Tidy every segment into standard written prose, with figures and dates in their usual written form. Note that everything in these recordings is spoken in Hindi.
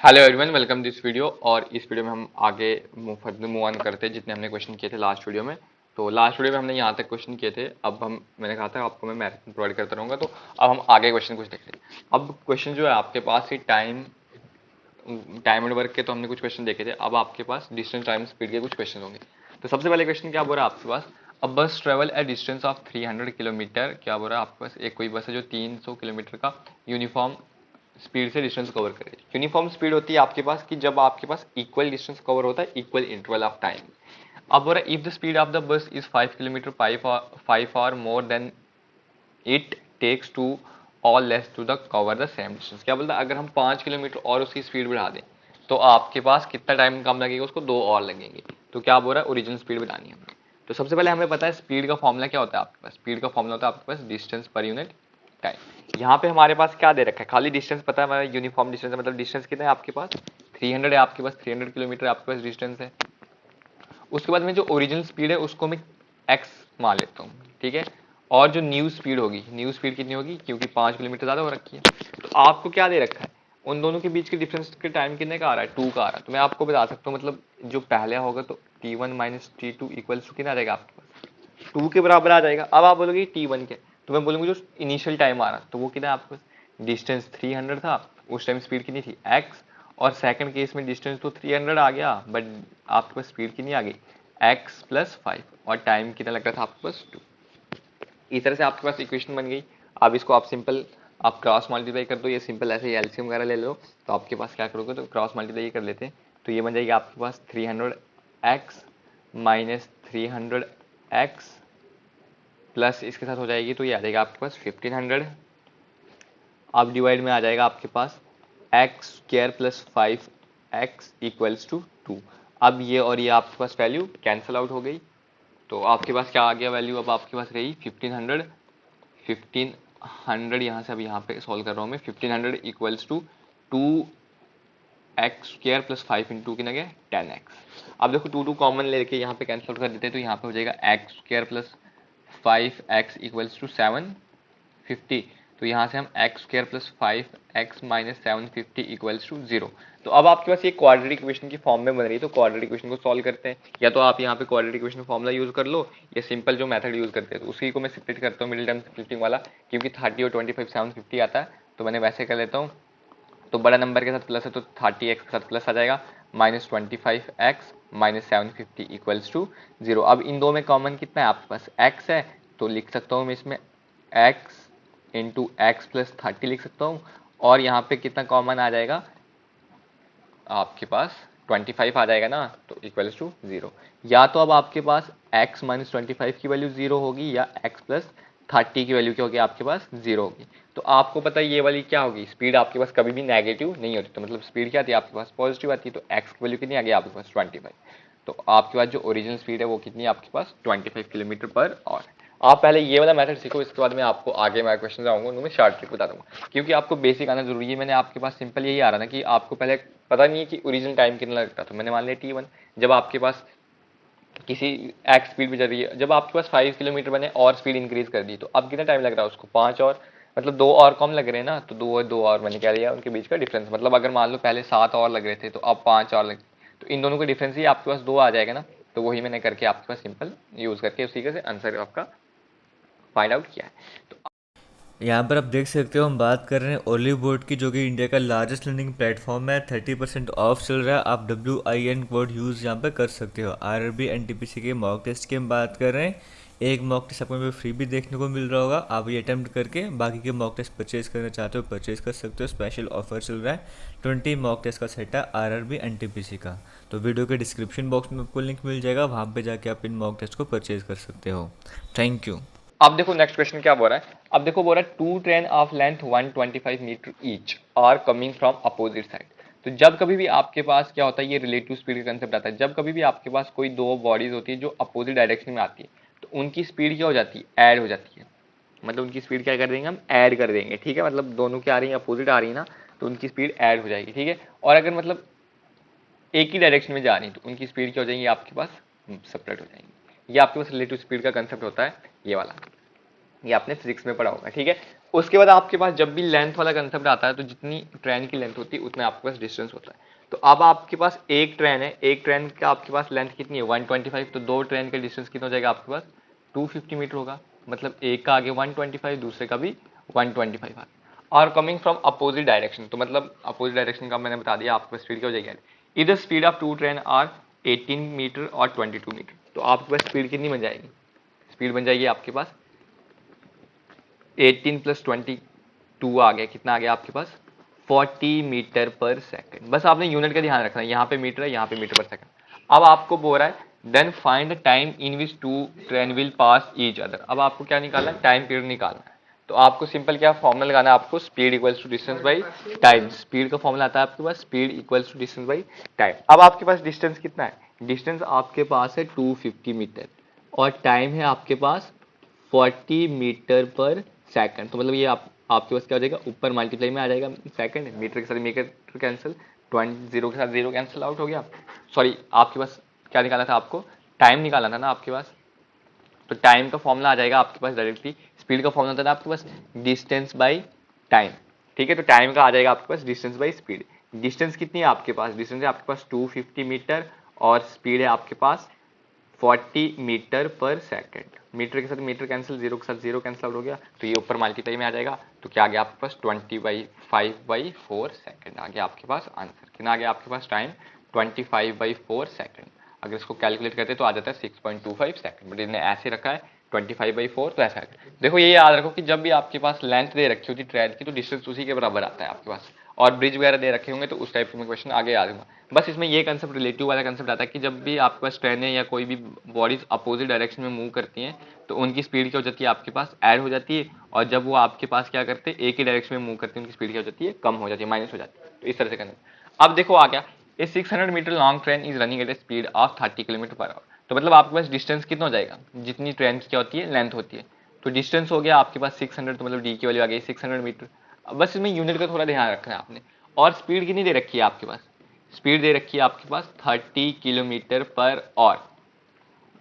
Hello everyone, welcome this video. और इस वीडियो में हम आगे मूव ऑन करते हैं जितने हमने क्वेश्चन किए थे लास्ट वीडियो में। तो लास्ट वीडियो में हमने यहाँ तक क्वेश्चन किए थे। अब मैंने कहा था आपको मैं मैराथन प्रोवाइड करता रहूँगा, तो अब हम आगे क्वेश्चन कुछ देखते हैं। अब क्वेश्चन जो है आपके पास ही टाइम टाइम एंड वर्क के तो हमने कुछ क्वेश्चन देखे थे। अब आपके पास डिस्टेंस टाइम स्पीड के कुछ क्वेश्चन होंगे। तो सबसे पहले क्वेश्चन क्या बोल रहा है आपके पास, अ बस travel A distance of 300 kilometre. क्या बोल रहा है आपके पास, एक कोई बस है जो 300 किलोमीटर का यूनिफॉर्म स्पीड से डिस्टेंस कवर करे। यूनिफॉर्म स्पीड होती है आपके पास कि जब आपके पास इक्वल डिस्टेंस कवर होता है इक्वल इंटरवल ऑफ टाइम। अब बोल रहा है if the speed of the bus is 5 kilometre 5 और more than it takes two all less to the cover the same distance. क्या बोलता है, अगर हम 5 किलोमीटर और उसकी स्पीड बढ़ा दें तो आपके पास कितना टाइम कम लगेगा, उसको 2 और लगेंगे। तो क्या बोल रहा है, ओरिजिनल स्पीड बढ़ानी है हमें। तो सबसे पहले हमें पता है स्पीड का फॉर्मूला क्या होता है आपके पास। स्पीड का फॉर्मूला होता है आपके पास डिस्टेंस पर यूनिट टाइम। यहाँ पे हमारे पास क्या दे रखा है, खाली डिस्टेंस पता है हमारा, यूनिफॉर्म डिस्टेंस है, मतलब डिस्टेंस कितना है आपके पास 300 है। आपके पास 300 किलोमीटर आपके पास डिस्टेंस है। उसके बाद में जो ओरिजिनल स्पीड है उसको मैं एक्स मान लेता हूँ, ठीक है। और जो न्यू स्पीड होगी, न्यू स्पीड कितनी होगी, क्योंकि 5 किलोमीटर ज़्यादा हो रखी है। तो आपको क्या दे रखा है, उन दोनों के बीच के डिफरेंस के टाइम कितने का आ रहा है, 2 का आ रहा है। तो मैं आपको बता सकता हूँ, मतलब जो पहले होगा तो T1 minus T2 equals to कितना आ जाएगा आपके पास, 2 के बराबर आ जाएगा। अब आप बोलोगे T1 के, तो मैं बोलूँगा जो इनिशियल टाइम आ रहा तो वो कितना है आपके पास, डिस्टेंस 300 था, उस टाइम स्पीड कितनी थी x। और सेकंड केस में डिस्टेंस तो 300 आ गया, बट आपके पास स्पीड कितनी आ गई x प्लस 5, और टाइम कितना लग रहा था आपके पास 2। इस तरह से आपके पास इक्वेशन बन गई। अब इसको आप सिंपल आप क्रॉस मल्टीप्लाई कर दो, ये सिंपल ऐसे ही एलसीएम वगैरह ले लो। तो आपके पास क्या करोगे, तो क्रॉस मल्टीप्लाई कर लेते हैं, तो ये बन जाएगी आपके पास 300x माइनस 300x प्लस इसके साथ हो जाएगी, तो ये आ जाएगा आपके पास 1500। अब डिवाइड में आ जाएगा आपके पास x square plus 5x equals to 2। अब ये और ये आपके पास वैल्यू कैंसिल आउट हो गई, तो आपके पास क्या आ गया वैल्यू, अब आपके पास रही 1500। 1500 यहाँ से अब यहाँ पे सॉल्व कर रहा हूँ मैं, 1500 equals to 2x² plus 5 into कितना गया 10x। अब देखो 2 कॉमन लेके यहाँ पे कैंसिल आउट कर देते हैं, तो यहाँ पे हो जाएगा x² plus 5x equals to 750। तो यहाँ से हम x² plus 5x minus 750 equals to 0। तो अब आपके पास ये क्वाड्रेटिक इक्वेशन की फॉर्म में बन रही है, तो क्वाड्रेटिक इक्वेशन को सॉल्व करते हैं। या तो आप यहाँ पे क्वाड्रेटिक इक्वेशन फॉर्मूला यूज कर लो, या सिंपल जो मेथड यूज करते हैं तो उसी को मैं स्प्लिट करता हूँ मिडिल टर्म स्प्लिटिंग वाला, क्योंकि 30 और 25 750 आता है, तो मैंने वैसे कर लेता हूँ। तो बड़ा नंबर के साथ प्लस है तो 30x के साथ प्लस आ जाएगा, minus 25x minus 750 equals to 0। अब इन दो में कॉमन कितना है आपके पास, x है, तो लिख सकता हूँ मैं इसमें x इंटू एक्स प्लस 30 लिख सकता हूँ। और यहाँ पे कितना कॉमन आ जाएगा आपके पास 25 आ जाएगा ना, तो इक्वल्स टू 0। या तो अब आपके पास x माइनस 25 की वैल्यू 0 होगी, या x प्लस 30 की वैल्यू क्या होगी आपके पास 0 होगी। तो आपको पता है ये वाली क्या होगी, स्पीड आपके पास कभी भी नेगेटिव नहीं होती, तो मतलब स्पीड क्या आती है आपके पास पॉजिटिव आती है। तो x की वैल्यू कितनी आ गई आपके पास 25। तो आपके पास जो ओरिजिनल स्पीड है वो कितनी है आपके पास 25 किलोमीटर पर आवर। आप पहले ये वाला मेथड सीखो, इसके बाद मैं आपको आगे मैं क्वेश्चन आऊंगा उनमें शॉर्ट ट्रिक बता दूंगा, क्योंकि आपको बेसिक आना जरूरी है। मैंने आपके पास सिंपल यही आ रहा ना कि आपको पहले पता नहीं है कि ओरिजिनल टाइम कितना लगता है, तो मैंने मान लिया T1। जब आपके पास किसी एक्स स्पीड पे चल रही है, जब आपके पास 5 किलोमीटर बने और स्पीड इंक्रीज कर दी, तो अब कितना टाइम लग रहा है उसको 5 और, मतलब 2 और कम लग रहे हैं ना, तो 2 और मैंने क्या लिया उनके बीच का डिफरेंस। मतलब अगर मान लो पहले 7 और लग रहे थे तो अब 5 और लग, तो इन दोनों का डिफरेंस ही आपके पास 2 आ जाएगा ना। तो वही मैंने करके आपके पास सिंपल यूज करके उसी से आंसर आपका फाइंड आउट किया है। तो यहाँ पर आप देख सकते हो हम बात कर रहे हैं ओलिव बोर्ड की, जो कि इंडिया का लार्जेस्ट लर्निंग प्लेटफॉर्म है। 30% ऑफ चल रहा है, आप WIN कोड यूज़ यहाँ पर कर सकते हो। RRB NTPC के मॉक टेस्ट की हम बात कर रहे हैं। एक मॉक टेस्ट आपको फ्री भी देखने को मिल रहा होगा, आप ये अटैम्प्ट करके बाकी के मॉक टेस्ट परचेज करना चाहते हो परचेज कर सकते हो। स्पेशल ऑफर चल रहा है, 20 मॉक टेस्ट का सेट है RRB NTPC का। तो वीडियो के डिस्क्रिप्शन बॉक्स में आपको लिंक मिल जाएगा, वहाँ पर जाके आप इन मॉक टेस्ट को परचेज कर सकते हो। Thank you. अब देखो नेक्स्ट क्वेश्चन क्या बोल रहा है। अब देखो बोल रहा है two train of length 125 metre each are coming from opposite side. तो जब कभी भी आपके पास क्या होता है, ये रिलेटिव स्पीड का कंसेप्ट आता है। जब कभी भी आपके पास कोई दो बॉडीज होती है जो अपोजिट डायरेक्शन में आती है, तो उनकी स्पीड क्या हो जाती है, ऐड हो जाती है। मतलब उनकी स्पीड क्या कर देंगे हम, ऐड कर देंगे, ठीक है। मतलब दोनों क्या आ रही है, अपोजिट आ रही है ना, तो उनकी स्पीड ऐड हो जाएगी, ठीक है। और अगर मतलब एक ही डायरेक्शन में जा रही है तो उनकी स्पीड क्या हो जाएगी आपके पास, सेपरेट हो जाएंगी। ये आपके पास रिलेटिव स्पीड का कंसेप्ट होता है ये वाला, ये आपने फिजिक्स में पढ़ा होगा, ठीक है। उसके बाद आपके पास जब भी लेंथ वाला कंसेप्ट आता है तो जितनी ट्रेन की लेंथ होती है उतना आपके पास डिस्टेंस होता है। तो अब आपके पास एक ट्रेन है, एक ट्रेन का आपके पास लेंथ कितनी है 125, तो दो ट्रेन का डिस्टेंस कितना हो जाएगा आपके पास 250 मीटर होगा। मतलब एक का आगे 125, दूसरे का भी 125 है। और कमिंग फ्रॉम अपोजिट डायरेक्शन, तो मतलब अपोजिट डायरेक्शन का मैंने बता दिया आपको स्पीड क्या हो जाएगी। इधर speed of two train are 18 metre और 22 मीटर, तो आपके पास स्पीड कितनी बन जाएगी, स्पीड बन जाएगी आपके पास 18 प्लस 22 आ गया, कितना आ गया आपके पास 40 मीटर पर सेकंड। बस आपने यूनिट का ध्यान रखना है, यहाँ पे मीटर है, यहाँ पे मीटर पर सेकंड। अब आपको बोल रहा है then find the time in which two train will pass each other. अब आपको क्या निकालना है, टाइम पीरियड निकालना है। तो आपको सिंपल क्या फॉर्मूला लगाना है, आपको speed equals to distance by time. Speed का फॉर्मूला आता है आपके पास speed equals to distance by time. अब आपके पास डिस्टेंस कितना है, डिस्टेंस आपके पास है 250 मीटर और टाइम है आपके पास 40 मीटर पर सेकंड। तो मतलब ये आपके पास क्या हो जाएगा, ऊपर मल्टीप्लाई में आ जाएगा सेकंड, मीटर के साथ मीटर कैंसिल, 20 जीरो के साथ जीरो कैंसिल आउट हो गया। सॉरी, आपके पास क्या निकालना था, आपको टाइम निकालना था ना आपके पास। तो टाइम का फॉर्मूला आ जाएगा आपके पास डायरेक्टली, स्पीड का फॉर्मूला था आपके पास डिस्टेंस बाई टाइम। ठीक है, तो टाइम का आ जाएगा आपके पास डिस्टेंस बाई स्पीड। डिस्टेंस कितनी है आपके पास, डिस्टेंस है आपके पास 250 मीटर और स्पीड है आपके पास 40 मीटर पर सेकंड। मीटर के साथ मीटर कैंसिल, जीरो के साथ जीरो कैंसिल आउट हो गया, तो ये ऊपर मल्टीप्लाई में आ जाएगा। तो क्या आ गया आपके पास 20/5/4 सेकंड आ गया आपके पास आंसर। कितना आ गया आपके पास टाइम 25/4 सेकंड। अगर इसको कैलकुलेट करते तो आ जाता है 6.25 सेकंड, बट इन्हें ऐसे रखा है 25/4, तो ऐसा है। देखो ये याद रखो कि जब भी आपके पास लेंथ दे रखी होती है ट्रेन की तो डिस्टेंस उसी के बराबर आता है आपके पास, और ब्रिज वगैरह दे रखे होंगे तो उस टाइप के क्वेश्चन आगे आ जाऊंगा। बस इसमें ये कंसेप्ट रिलेटिव वाला कंसेप्ट आता है कि जब भी आपके पास ट्रेनें या कोई भी बॉडीज अपोजिट डायरेक्शन में मूव करती हैं तो उनकी स्पीड क्या हो जाती है आपके पास ऐड हो जाती है, और जब वो आपके पास क्या करते हैं एक ही डायरेक्शन में मूव करते हैं उनकी स्पीड क्या हो जाती है, कम हो जाती है, माइनस हो जाती है। तो इस तरह से करना। अब देखो आ गया, a 600 metre long train is running at a speed of 30 kilometre per hour. तो मतलब आपके पास डिस्टेंस कितना हो जाएगा, जितनी ट्रेन की क्या होती है लेंथ होती है। तो डिस्टेंस हो गया आपके पास 600, तो मतलब डी की वैल्यू आ गई 600 मीटर। अब बस इसमें यूनिट का थोड़ा ध्यान रखना है आपने। और स्पीड कितनी दे रखी है आपके पास, स्पीड दे रखी है आपके पास 30 किलोमीटर पर आवर।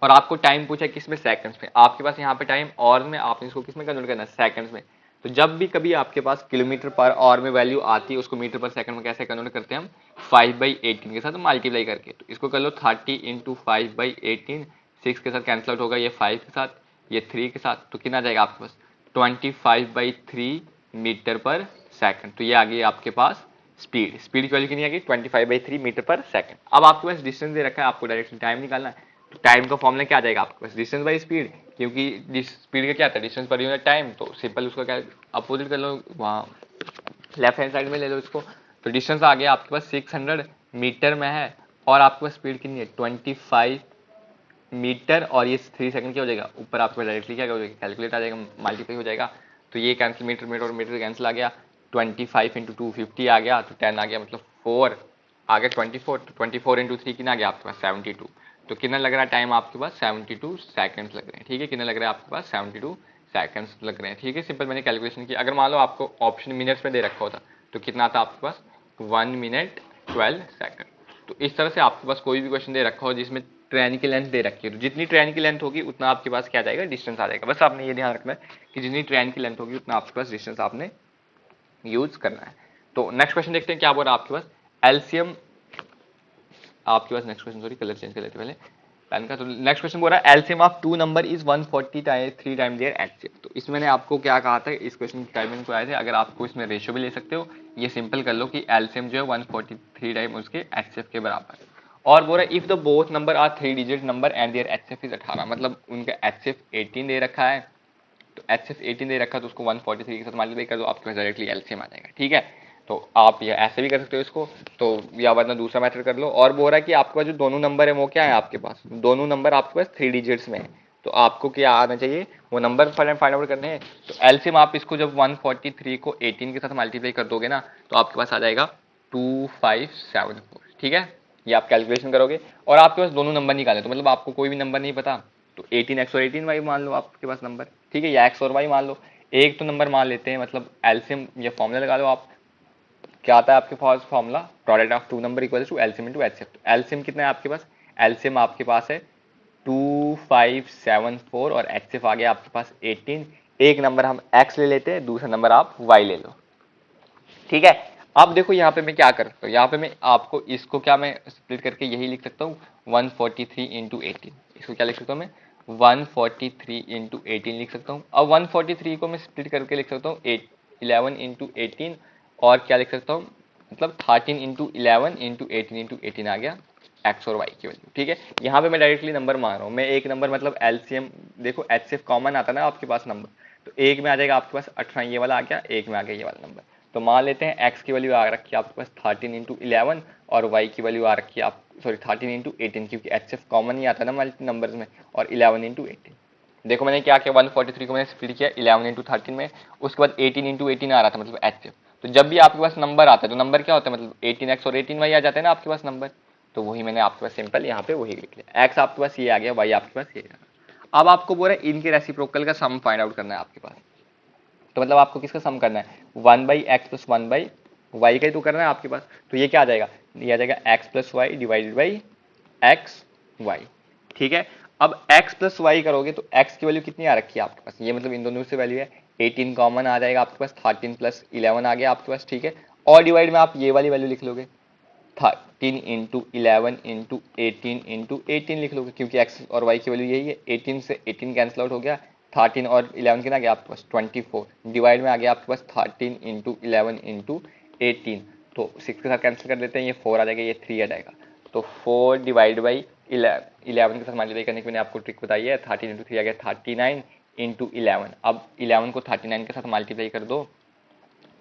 और आपको टाइम पूछा है किसमें, सेकंड्स में। आपके पास यहाँ पे टाइम और में, आपने इसको किसमें कन्वर्ट करना है, सेकंड्स में। तो जब भी कभी आपके पास किलोमीटर पर आवर में वैल्यू आती है उसको मीटर पर सेकंड में कैसे कन्वर्ट करते हैं हम, 5/18 के साथ मल्टीप्लाई करके। तो इसको कर लो 30 इंटू 5/18, 6 के साथ कैंसिल आउट होगा, ये 5 के साथ, ये 3 के साथ, तो कितना जाएगा आपके पास 25/3 मीटर पर सेकंड। तो ये आ गई आपके पास स्पीड। स्पीड की वैल्यू कितनी आ गई 25/3 मीटर पर सेकंड। अब आपके पास डिस्टेंस दे रखा है, आपको डायरेक्टली टाइम निकालना है। तो टाइम का फॉर्मूला क्या आ जाएगा आपके पास, डिस्टेंस बाई स्पीड, क्योंकि स्पीड का क्या आता है डिस्टेंस पर यूनिट टाइम। तो सिंपल उसका क्या अपोजिट कर लो, वहाँ लेफ्ट हैंड साइड में ले लो इसको। तो डिस्टेंस आ गया आपके पास 600 मीटर में है, और आपके पास स्पीड कितनी है 25 मीटर, और ये 3 सेकंड क्या हो जाएगा, ऊपर आपको डायरेक्टली क्या हो जाएगा, कैलकुलेट आ जाएगा, मल्टीप्लाई हो जाएगा। तो ये कैंसिल, मीटर मीटर और मीटर कैंसिल आ गया, 25 इंटू 250 आ गया, तो 10 आ गया, मतलब 4 आ गया 24। तो 24 इंटू 3 कितना आ गया आपके पास 72। तो कितना लग रहा है टाइम आपके पास 72 सेकंड्स लग रहे हैं। ठीक है, कितना लग रहा है आपके पास 72 सेकंड्स लग रहे हैं। ठीक है, सिंपल मैंने कैलकुलेशन की। अगर मान लो आपको ऑप्शन मिनट्स में दे रखा होता तो कितना आता आपके पास 1 मिनट 12 सेकंड। तो इस तरह से आपके पास कोई भी क्वेश्चन दे रखा हो जिसमें ट्रेन की लेंथ दे रखी है, तो जितनी ट्रेन की लेंथ होगी उतना आपके पास क्या आ जाएगा, डिस्टेंस आ जाएगा। बस आपने ये ध्यान रखना है कि जितनी ट्रेन की लेंथ होगी उतना आपके पास डिस्टेंस आपने यूज करना है। तो नेक्स्ट क्वेश्चन देखते हैं क्या बोल रहा है आपके पास, एलसीएम आपके पास। Next question, sorry colour change कर लेते पहले पेन का। तो नेक्स्ट क्वेश्चन बोल रहा है LCM of two number is 143 time their HCF. तो इसमें मैंने आपको क्या कहा था, इस क्वेश्चन की टाइमिंग को आए थे, अगर आपको इसमें रेशियो भी ले सकते हो, ये सिंपल कर लो कि एलसीएम जो है 143 टाइम उसके एचसीएफ के बराबर है। और बोल रहा है if the both number are 3 digit number and their HCF is 18, मतलब उनका एचसीएफ 18 दे रखा है। तो एचसीएफ 18 दे रखा है तो उसको 143 के साथ मल्टीप्लाई कर दो, आपके पास डायरेक्टली एलसीएम आ जाएगा। ठीक है, तो आप ये ऐसे भी कर सकते हो इसको, तो या वरना दूसरा मेथड कर लो। और बोल रहा है कि आपके पास जो दोनों नंबर है वो क्या है, आपके पास दोनों नंबर आपके पास 3 डिजिट्स में है। तो आपको क्या आना चाहिए, वो नंबर फाइंड आउट करने हैं। तो एलसीएम आप इसको जब 143 को 18 के साथ मल्टीप्लाई कर दोगे ना, तो आपके पास आ जाएगा 2574। ठीक है, ये आप कैलकुलेशन करोगे और आपके पास दोनों नंबर निकाले, तो मतलब आपको कोई भी नंबर नहीं पता तो 18x और 18y मान लो आपके पास नंबर। ठीक है, या x और y मान लो, एक तो नंबर मान लेते हैं, मतलब एलसीएम या फॉर्मूला लगा लो आप। क्या आता है आपके पास formula, product of two number equal to LCM into HCF. तो एलसीएम कितना है आपके पास, एलसीएम आपके पास है 2574 और एचसीएफ आ गया आपके पास 18। एक नंबर हम x ले लेते हैं, दूसरा नंबर आप y ले लो, ठीक है। अब देखो यहाँ पे मैं क्या कर सकता हूँ, यहाँ पे मैं आपको इसको क्या मैं स्प्लिट करके यही लिख सकता हूँ 143 इंटू 18, इसको क्या लिख सकता हूँ मैं 143 इंटू 18 लिख सकता हूँ। अब 143 को मैं स्प्लिट करके लिख सकता हूँ 11 इंटू 18, और क्या लिख सकता हूँ मतलब 13 इंटू 11 इंटू 18 इंटू 18 आ गया एक्स और वाई की वैल्यू, ठीक है। यहाँ पे मैं डायरेक्टली नंबर मान रहा हूँ, मैं एक नंबर मतलब एलसीएम, देखो एचसीएफ कॉमन आता है ना आपके पास नंबर, तो एक में आ जाएगा आपके पास 18, ये वाला आ गया, एक में आ गया ये वाला नंबर। तो मान लेते हैं x की वैल्यू आ रखी है आपके पास 13 इंटू 11 और y की वैल्यू आ रखी है आप 13 इंटू 18, क्योंकि एचसीएफ कॉमन ही आता है ना मल्टी नंबर्स में, और 11 इंटू 18। देखो मैंने क्या किया 143 को मैंने स्प्लिट किया 11 इंटू 13 में, उसके बाद 18 इंटू 18 आ रहा था मतलब एचसीएफ। तो जब भी आपके पास नंबर आता है तो नंबर क्या होता है मतलब 18x और 18y आ जाते हैं ना आपके पास नंबर, तो वही मैंने आपके पास सिंपल यहाँ पे वही लिख लिया, x आपके पास ये आ गया, y आपके पास ये आ गया। अब आपको बोल रहा है इनके रेसिप्रोकल का सम फाइंड आउट करना है आपके पास, तो मतलब आपको किसका सम करना है 1/x प्लस 1/y का ही तो करना है आपके पास। तो ये क्या आ जाएगा, ये आ जाएगा x plus Y divided by X Y, ठीक है। अब x प्लस वाई करोगे तो x की वैल्यू कितनी आ रखी है आपके पास, ये मतलब इन दोनों से वैल्यू है 18 कॉमन आ जाएगा आपके पास, 13 प्लस 11 आ गया आपके पास, ठीक है। और डिवाइड में आप ये वाली वैल्यू लिख लोगे 13 इंटू 11 इंटू 18 इंटू 18 लिख लोगे, क्योंकि x और y की वैल्यू यही है। 18 से 18 कैंसिल आउट हो गया, 13 और 11 कितना आ गया आपके पास 24, डिवाइड में आ गया आपके पास 13 इंटू 11 इंटू 18, तो 6 के साथ कैंसिल कर देते हैं, ये 4 आ जाएगा, ये 3 आ जाएगा, तो 4 डिवाइड बाई 11 के साथ मल्टीप्लाई करने की मैंने आपको ट्रिक बताई है, 13 इंटू 3 आ गया 39 इंटू 11। अब 11 को 39 के साथ मल्टीप्लाई कर दो,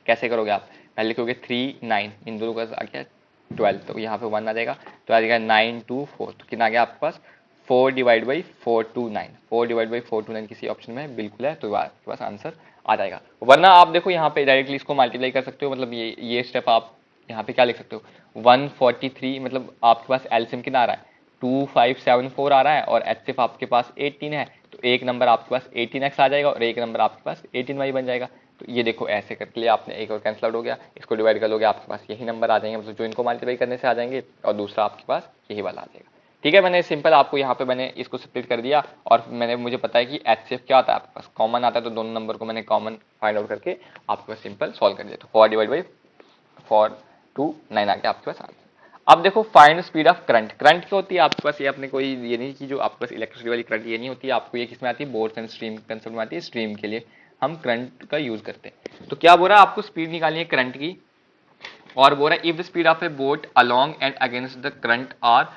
कैसे करोगे आप, पहले लिखोगे 3 9, इन दोनों का आ गया 12, तो यहाँ पे 1 आ जाएगा, तो आ जाएगा 9 2 4, तो कितना आ गया आपके पास 4 डिवाइड बाई 429, 4 डिवाइड बाई 429 किसी ऑप्शन में बिल्कुल है, तो आपके पास आंसर आ जाएगा। वरना आप देखो यहाँ पे डायरेक्टली इसको मल्टीप्लाई कर सकते हो, मतलब ये स्टेप आप यहाँ पे क्या लिख सकते हो 143, मतलब आपके पास एलसीएम कितना आ रहा है 2574 आ रहा है, और एचसीएफ आपके पास 18 है, तो एक नंबर आपके पास 18x आ जाएगा और एक नंबर आपके पास 18y बन जाएगा। तो ये देखो ऐसे करके लिए आपने एक और कैंसिल आउट हो गया, इसको डिवाइड कर लोगे आपके पास यही नंबर आ जाएंगे, मतलब जो इनको मल्टीप्लाई करने से आ जाएंगे, और दूसरा आपके पास यही वाला आ जाएगा, ठीक है। मैंने सिंपल आपको यहाँ पे मैंने इसको स्प्लिट कर दिया, और मैंने मुझे पता है कि एचसीएफ क्या आता है आपके पास कॉमन आता है, तो दोनों नंबर को मैंने कॉमन फाइंड आउट करके आपके पास सिंपल सॉल्व कर दिया, तो 4 डिवाइड बाई 429 आ गया आपके पास आंसर। अब देखो find speed of current, current क्या होती है आपके पास, ये अपने कोई ये नहीं कि जो आपके पास इलेक्ट्रिसिटी वाली करंट ये नहीं होती है, आपको ये किसमें आती है बोर्ड एंड स्ट्रीम कंसेप्ट में आती है, स्ट्रीम के लिए हम करंट का यूज करते हैं। तो क्या बोल रहा है आपको स्पीड निकालनी है करंट की, और बोल रहा है if the speed of a boat along and against the current are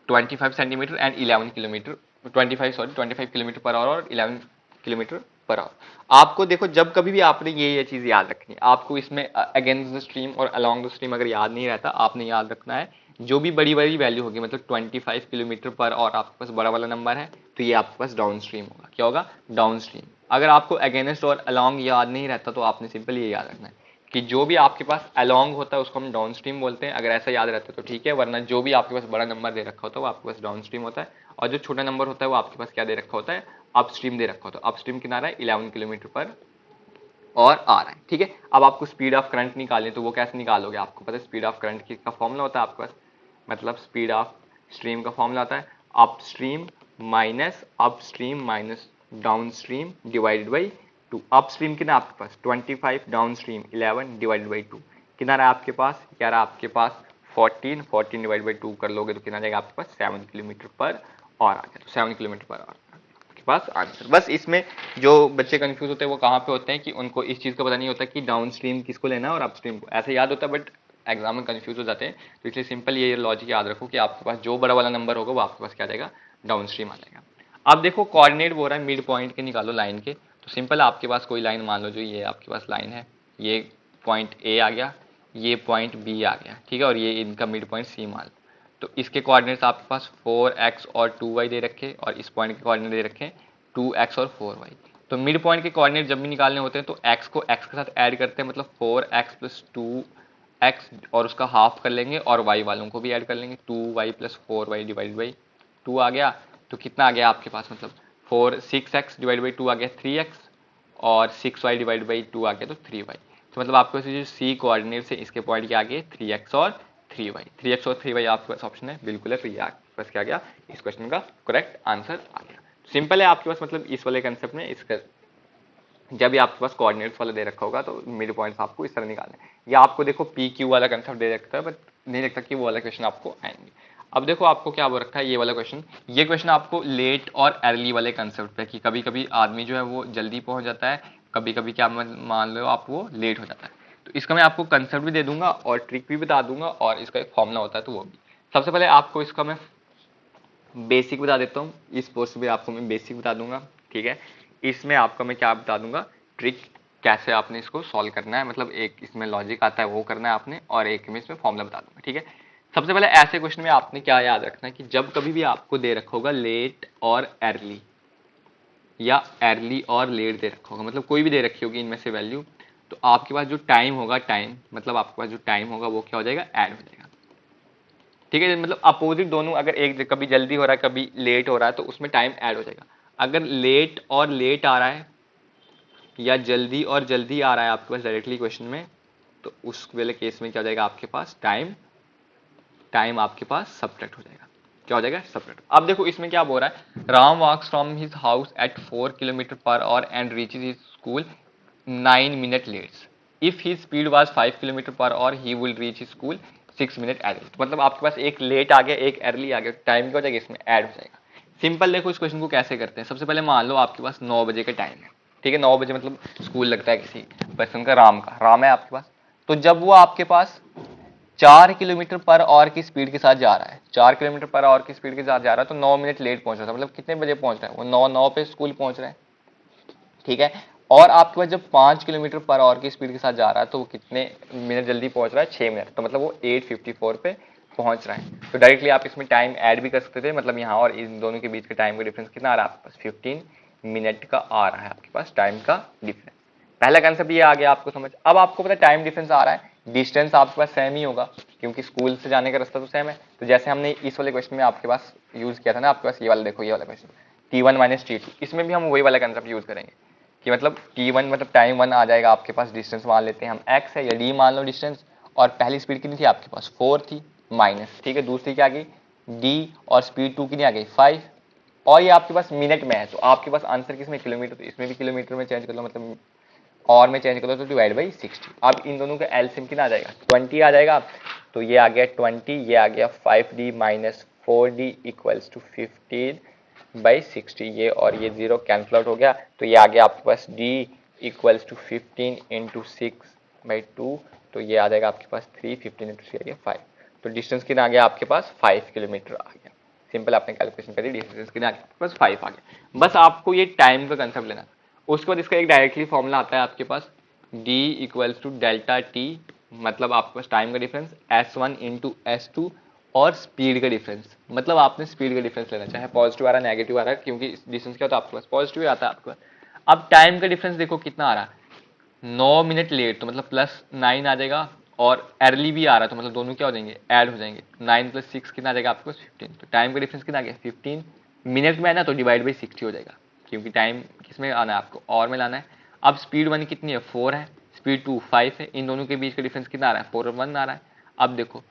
25 centimetre and 11 kilometre 25 kilometre per hour और 11 किलोमीटर पर आवर। आपको देखो जब कभी भी आपने ये चीज याद रखनी है, आपको इसमें अगेंस्ट द स्ट्रीम और अलोंग द स्ट्रीम अगर याद नहीं रहता, आपने याद रखना है जो भी बड़ी बड़ी वैल्यू होगी, मतलब 25 किलोमीटर पर और आपके पास बड़ा वाला नंबर है, तो ये आपके पास डाउन स्ट्रीम होगा, क्या होगा डाउन स्ट्रीम। अगर आपको अगेंस्ट और अलोंग याद नहीं रहता, तो आपने सिंपल ये याद रखना है कि जो भी आपके पास अलोंग होता है उसको हम डाउन स्ट्रीम बोलते हैं, अगर ऐसा याद रहता है तो ठीक है, वरना जो भी आपके पास बड़ा नंबर दे रखा होता है वो आपके पास डाउन स्ट्रीम होता है, और जो छोटा नंबर होता है वो आपके पास क्या दे रखा होता है अप स्ट्रीम दे रखा होता है। अप स्ट्रीम कितना रहा है 11 किलोमीटर पर और आ रहा है, ठीक है। अब आपको स्पीड ऑफ करंट निकालनी, तो वो कैसे निकालोगे, आपको पता है स्पीड ऑफ करंट का फॉर्मूला होता है आपके पास, मतलब स्पीड ऑफ स्ट्रीम का फॉर्मूला होता है up stream minus down stream divided by 2। Up stream कितना आपके पास 25, डाउन स्ट्रीम 11 डिवाइडेड बाई 2, कितना रहा आपके पास, क्या रहा आपके पास 14 डिवाइड बाई 2 कर लोगे तो कितना जाएगा आपके पास 7 किलोमीटर पर और आ गया, तो 7 किलोमीटर पर और आपके पास आंसर। बस इसमें जो बच्चे कंफ्यूज होते हैं वो कहाँ पे होते हैं कि उनको इस चीज़ का पता नहीं होता कि डाउन स्ट्रीम किसको लेना है और अप स्ट्रीम को, ऐसे याद होता है बट एग्जाम में कंफ्यूज हो जाते हैं, तो इसलिए सिंपल ये लॉजिक याद रखो कि आपके पास जो बड़ा वाला नंबर होगा वो आपके पास क्या आ जाएगा डाउन स्ट्रीम आ जाएगा। अब देखो कोऑर्डिनेट बोल रहा है मिड पॉइंट के निकालो लाइन के, तो सिंपल आपके पास कोई लाइन मान लो, जो ये आपके पास लाइन है, ये पॉइंट ए आ गया, ये पॉइंट बी आ गया, ठीक है, और ये इनका मिड पॉइंट सी मान लो। तो इसके कोऑर्डिनेट्स आपके पास 4x और 2y दे रखे, और इस पॉइंट के कोऑर्डिनेट दे रखे 2x और 4y। तो मिड पॉइंट के कोऑर्डिनेट जब भी निकालने होते हैं तो x को x के साथ ऐड करते हैं, मतलब 4x प्लस 2x और उसका हाफ कर लेंगे, और y वालों को भी ऐड कर लेंगे, 2y plus 4y divide by 2 आ गया, तो कितना आ गया आपके पास, मतलब 6x डिवाइड बाई 2 आ गया 3x, और 6y डिवाइड बाई 2 आ गया तो 3y। तो मतलब आपके पास जो सी कोऑर्डिनेट्स है इसके पॉइंट क्या आ गए 3x और 3y, 3x और 3y आपके पास ऑप्शन है बिल्कुल है, तो ये आपके पास क्या गया इस क्वेश्चन का करेक्ट आंसर आ गया। सिंपल है आपके पास, मतलब इस वाले कंसेप्ट में इसका जब भी आपके पास कोऑर्डिनेट्स वाला दे रखा होगा तो मिड पॉइंट्स आपको इस तरह निकालना है, या आपको देखो पी क्यू वाला कंसेप्ट दे रखता है, बट नहीं लगता कि वो वाला क्वेश्चन आपको आएंगे। अब देखो आपको क्या बोल रखा है, ये वाला क्वेश्चन, ये क्वेश्चन आपको लेट और अर्ली वाले कंसेप्ट पे, कि कभी कभी आदमी जो है वो जल्दी पहुंच जाता है, कभी कभी क्या मान लो आप वो लेट हो जाता है। तो इसका मैं आपको कंसेप्ट भी दे दूंगा और ट्रिक भी बता दूंगा, और इसका एक फॉर्मूला होता है तो वो भी। सबसे पहले आपको इसका मैं बेसिक बता देता हूँ, इस कोर्स में आपको मैं बेसिक बता दूंगा, ठीक है। इसमें आपका मैं क्या बता दूंगा, ट्रिक, कैसे आपने इसको सॉल्व करना है, मतलब एक इसमें लॉजिक आता है वो करना है आपने, और एक में इसमें फॉर्मूला बता दूंगा, ठीक है। सबसे पहले ऐसे क्वेश्चन में आपने क्या याद रखना है कि जब कभी भी आपको दे रखा होगा लेट और अर्ली, या अर्ली और लेट दे रखा होगा, मतलब कोई भी दे रखी होगी इनमें से वैल्यू, तो आपके पास जो टाइम होगा, टाइम मतलब आपके पास जो टाइम होगा वो क्या हो जाएगा, ऐड हो जाएगा, ठीक है। मतलब अपोजिट दोनों, अगर एक कभी जल्दी हो रहा है कभी लेट हो रहा है तो उसमें टाइम ऐड हो जाएगा। अगर लेट और लेट आ रहा है या जल्दी और जल्दी आ रहा है आपके पास डायरेक्टली क्वेश्चन में, तो उस वाले केस में क्या हो जाएगा, आपके पास टाइम, टाइम आपके पास सब्ट्रैक्ट हो जाएगा, क्या हो जाएगा, सब्ट्रैक्ट। अब देखो इसमें क्या बोल रहा है, Ram walks from his house at 4 kilometre per hour and reaches his school 9 minute late, if he speed was 5 kilometre per hour he will reach his school 6 minute early. तो मतलब आपके पास एक लेट आ गया, एक अर्ली आ गया, टाइम क्या हो जाएगा, इसमें ऐड हो जाएगा। सिंपल देखो इस क्वेश्चन को कैसे करते हैं, सबसे पहले मान लो आपके पास 9 बजे का टाइम है, ठीक है, 9 बजे मतलब स्कूल लगता है किसी पर्सन का, राम का, राम है आपके पास। तो जब वो आपके पास 4 किलोमीटर पर आवर की स्पीड के साथ जा रहा है, 4 किलोमीटर पर आवर की स्पीड के साथ जा रहा है, तो 9 मिनट लेट पहुंच रहा है, मतलब कितने बजे पहुंच रहा है वो, 9 पे स्कूल पहुंच रहा है, ठीक है। और आपके पास जब 5 किलोमीटर पर आवर की स्पीड के साथ जा रहा है तो वो कितने मिनट जल्दी पहुंच रहा है, 6 मिनट, तो मतलब वो 8:54 पे पहुंच रहा है। तो डायरेक्टली आप इसमें टाइम ऐड भी कर सकते थे, मतलब यहाँ और इन दोनों के बीच का टाइम का डिफरेंस कितना आ रहा है आपके पास, 15 मिनट का आ रहा है आपके पास टाइम का डिफरेंस। पहला कंसेप्ट ये आ गया आपको समझ। अब आपको पता है टाइम डिफरेंस आ रहा है, डिस्टेंस आपके पास सेम ही होगा, क्योंकि स्कूल से जाने का रास्ता तो सेम है। तो जैसे हमने इस वाले क्वेश्चन में आपके पास यूज किया था ना, आपके पास ये वाला देखो, ये वाला क्वेश्चन T1 माइनस T2, इसमें भी हम वही वाला कंसेप्ट यूज करेंगे कि मतलब T1 मतलब टाइम 1 आ जाएगा आपके पास, डिस्टेंस मान लेते हैं हम x है या d मान लो डिस्टेंस, और पहली स्पीड कितनी थी आपके पास 4 थी माइनस, ठीक है, दूसरी क्या आ गई d, और स्पीड 2 कितनी आ गई 5, और ये आपके पास मिनट में है, तो आपके पास आंसर किसमें, किलोमीटर, तो इसमें भी किलोमीटर में चेंज कर लो, मतलब और में चेंज कर लो तो डिवाइड बाई 60। अब इन दोनों का एलसीएम कितना आ जाएगा, 20 आ जाएगा। तो ये आ गया 20, ये आ गया 5d minus 4d equals to 15/60, ये और ये 0 कैंसिल आउट हो गया, तो ये आ गया आपके पास d इक्वल्स टू 15 इंटू 6/2, तो ये आ जाएगा आपके पास 3, 15 इंटू 3 आ गया 5, तो डिस्टेंस कितना आ गया आपके पास 5 किलोमीटर आ गया। सिंपल आपने कैलकुलेशन करी, डिस्टेंस कितना आ गया आपके पास 5 आ गया। बस आपको ये टाइम का कंसेप्ट लेना। उसके बाद इसका एक डायरेक्टली फॉर्मूला आता है आपके पास, d equals to delta T, मतलब आपके पास टाइम का डिफरेंस S1 इंटू S2, और स्पीड का डिफरेंस, मतलब आपने स्पीड का डिफरेंस लेना, चाहे पॉजिटिव आ रहा है नेगेटिव आ रहा है, क्योंकि डिस्टेंस क्या होता है आपके पास पॉजिटिव आता है आपके पास। अब टाइम का डिफरेंस देखो कितना आ रहा है, 9 मिनट लेट, तो मतलब +9 आ जाएगा, और अर्ली भी आ रहा है, तो मतलब दोनों क्या हो जाएंगे, ऐड हो जाएंगे, 9 + 6 कितना आ जाएगा आपके पास 15, तो टाइम का डिफरेंस कितना आ गया 15 मिनट में है ना, तो डिवाइड बाई 60 हो जाएगा, क्योंकि टाइम किस में आना है आपको, और में लाना है। अब स्पीड 1 कितनी है 4 है, स्पीड 2 5 है, इन दोनों के बीच का डिफरेंस कितना आ रहा है 4 और 1 आ रहा है। अब देखो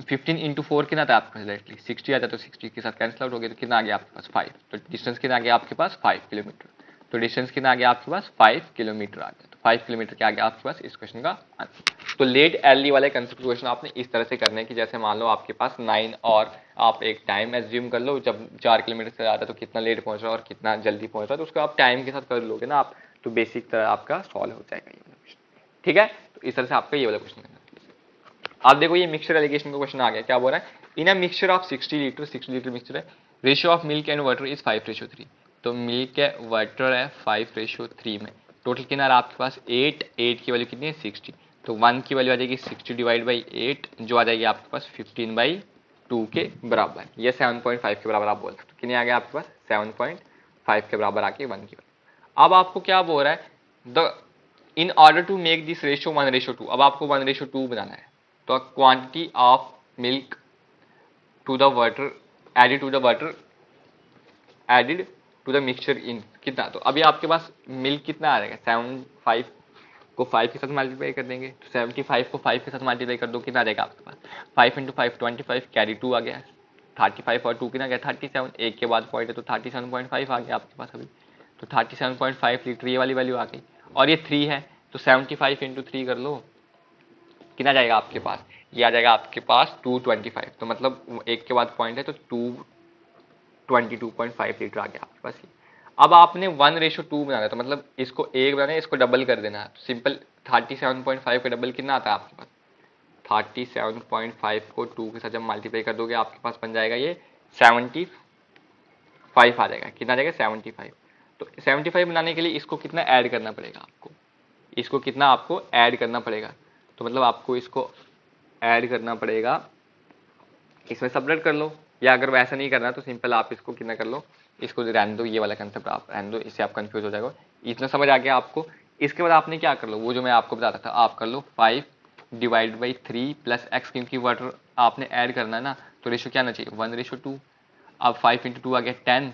15 इंटू 4 कितना था आपके पास, डायरेक्टली 60 आता है, तो 60 के साथ कैंसिल आउट हो गया, तो कितना आ गया आपके पास 5, तो डिस्टेंस कितना आ गया आपके पास 5 किलोमीटर, तो डिस्टेंस कितना आ गया आपके पास 5 किलोमीटर आ गया, तो 5 किलोमीटर क्या आ गया आपके पास इस क्वेश्चन का आंसर। तो लेट अर्ली वाले कंसेप्ट क्वेश्चन आपने इस तरह से करने की, जैसे मान लो आपके पास 9 और आप एक टाइम एज्यूम कर लो, जब 4 किलोमीटर से ज़्यादा तो कितना लेट पहुंच रहा है और कितना जल्दी पहुंच रहा है, तो उसको आप टाइम के साथ कर लोगे ना आप, तो बेसिक तरह आपका सॉल्व हो जाएगा ये वाला क्वेश्चन, ठीक है। तो इस तरह से आपका ये वाला क्वेश्चन है। आप देखो ये मिक्सचर एलिगेशन का क्वेश्चन आ गया, क्या बोल रहा है, in a mixture of 60 litre, 60 litre mixture है, ratio of milk and water is 5:3, तो मिल्क है वाटर है 5:3 में, टोटल कितना रहा आपके पास 8, 8 की वैल्यू कितनी है 60, तो 1 की वैल्यू आ जाएगी 60 डिवाइड बाई 8, जो आ जाएगी आपके पास 15/2 के बराबर, ये 7.5 के बराबर आप बोल सकते हो, कितनी आ गया आपके पास 7.5 के बराबर आके 1 की वैल्यू। अब आपको क्या बोल रहा है, the in order to make this ratio 1:2, अब आपको 1:2 बनाना है, तो quantity of milk to the water added to the water added to the mixture in कितना, तो अभी आपके पास मिल्क कितना आ जाएगा 75 को 5 के साथ मल्टीप्लाई कर देंगे, तो 75 को 5 के साथ मल्टीप्लाई कर दो, कितना आ जाएगा आपके पास 5 इंटू 5 25, कैरी 2 आ गया 35, और 2 कितना गया 37, एक के बाद पॉइंट है तो 37.5 आ गया आपके पास अभी। तो 37.5 लीटर ये वाली वैल्यू आ गई, और ये 3 है तो 75 इंटू 3 कर लो, कितना जाएगा आपके पास, ये आ जाएगा आपके पास 225। तो मतलब एक के बाद पॉइंट है तो 222.5 लीटर आ गया आपके पास ये। अब आपने 1:2 बनाना है, तो मतलब इसको एक बनाना है, इसको डबल कर देना है। तो सिंपल 37.5 का डबल कितना आता है आपके पास, 37.5 को 2 के साथ जब मल्टीप्लाई कर दोगे आपके पास बन जाएगा ये 75 आ जाएगा। कितना आ जाएगा 75। तो 75 बनाने के लिए इसको कितना ऐड करना पड़ेगा आपको, इसको कितना आपको ऐड करना पड़ेगा, तो मतलब आपको इसको ऐड करना पड़ेगा, इसमें सबट्रैक्ट कर लो, या अगर वैसा नहीं करना तो सिंपल आप इसको कितना कर लो, इसको रहने दो, ये वाला कंसेप्ट आप रहने दो, इससे आप कंफ्यूज हो जाएगा। इतना समझ आ गया आपको। इसके बाद आपने क्या कर लो, वो जो मैं आपको बता रहा था, आप कर लो 5 डिवाइड बाई 3 प्लस एक्स, क्योंकि वाटर आपने ऐड करना है ना, तो रेशो क्या आना चाहिए 1:2। अब 5 इंटू 2 आ गया 10,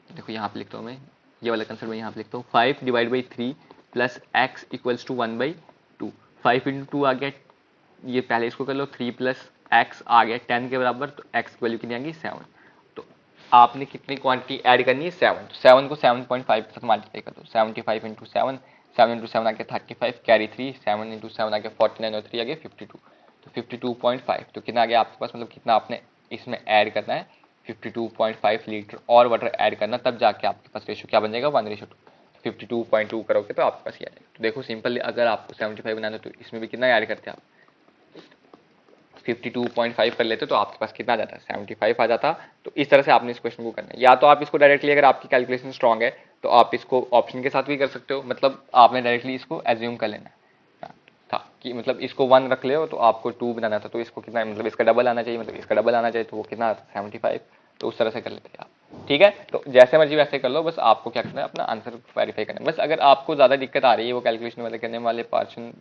देखो यहाँ पे लिखता हूँ मैं, ये वाला कंसेप्ट मैं यहाँ पे लिखता हूँ, 5 divide by 3 plus X equals to 1/2। 5 into 2 आ गया, ये पहले इसको कर लो, 3 प्लस एक्स आ गया 10 के बराबर, तो एक्स की वैल्यू कितनी आ गई 7। तो आपने कितनी क्वांटिटी ऐड करनी है 7, तो 7 को 7.5 के साथ मल्टीप्लाई कर दो, 75 इंटू 7, 7 इंटू 7 आ गया 35, कैरी 3, 7 इंटू 7 आ गया 49 और 3 आ गया 52, तो 52.5। तो कितना आ गया आपके पास, मतलब कितना आपने इसमें ऐड करना है 52.5 लीटर और वाटर ऐड करना, तब जाके आपके पास रेशो क्या बन जाएगा 1:2। 52.2 करोगे तो आपके पास ये आ जाएगा। तो देखो सिंपल, अगर आपको 75 बनाना है तो इसमें भी कितना ऐड करते हैं आप, 52.5 कर लेते तो आपके पास कितना आ जाता है 75 आ जाता। तो इस तरह से आपने इस क्वेश्चन को करना है, या तो आप इसको डायरेक्टली, अगर आपकी कैलकुलेशन स्ट्रांग है तो आप इसको ऑप्शन के साथ भी कर सकते हो, मतलब आपने डायरेक्टली इसको एज्यूम कर लेना है था कि मतलब इसको 1 रख ले हो तो आपको 2 बनाना था, तो इसको कितना, मतलब इसका डबल आना चाहिए, मतलब इसका डबल आना चाहिए, तो वो कितना आता है 75। तो उस तरह से कर लेते हैं आप, ठीक है। तो जैसे मर्जी वैसे कर लो, बस आपको क्या करना है अपना आंसर वेरीफाई करना है। बस अगर आपको ज़्यादा दिक्कत आ रही है वो कैलकुलेशन वाले करने वाले पोर्शन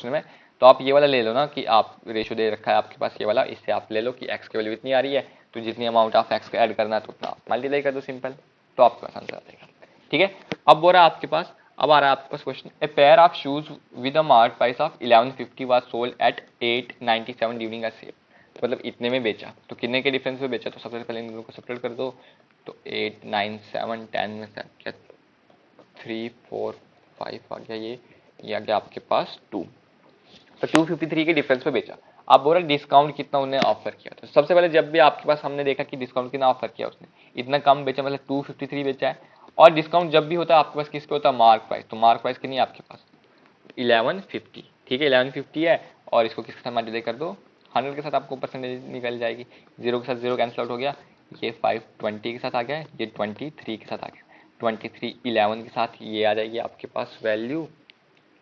में, तो आप ये वाला ले लो ना, कि आप रेशो दे रखा है आपके पास ये वाला, इससे आप ले लो कि एक्स की वैल्यू इतनी आ रही है, तो जितनी अमाउंट ऑफ एक्स का ऐड करना है तो उतना आप मल्टीप्लाई कर दो सिंपल, तो आपके पास आंसर आ जाएगा, ठीक है। अब बोल रहा है आपके पास, अब आ रहा है आपके पास question, a pair of shoes with a mark price of 1150 was sold at 897 during a sale, मतलब इतने में बेचा, तो कितने के डिफरेंस में बेचा, तो सबसे पहले इन दोनों को सब्ट्रैक्ट कर दो, तो 8 9 7 10 में से क्या 3 4 5 आ गया, ये आ गया आपके पास 2, तो 253 के डिफरेंस पे बेचा। आप बोल रहे डिस्काउंट कितना उन्हें ऑफर किया, तो सबसे पहले जब भी आपके पास हमने देखा कि डिस्काउंट कितना ऑफर किया उसने, इतना कम बेचा, मतलब 253 बेचा है। और डिस्काउंट जब भी होता है आपके पास किस पे होता है, मार्क प्राइस, तो मार्क प्राइस कितनी है आपके पास 1150, ठीक है 1150 है, और इसको किसके साथ मल्टीप्लाई कर दो 100 के साथ, आपको परसेंटेज निकल जाएगी, जीरो के साथ जीरो कैंसिल आउट हो गया, ये 520 के साथ आ गया, ये 23 के साथ आ गया, 23 11 के साथ ये आ जाएगी आपके पास वैल्यू,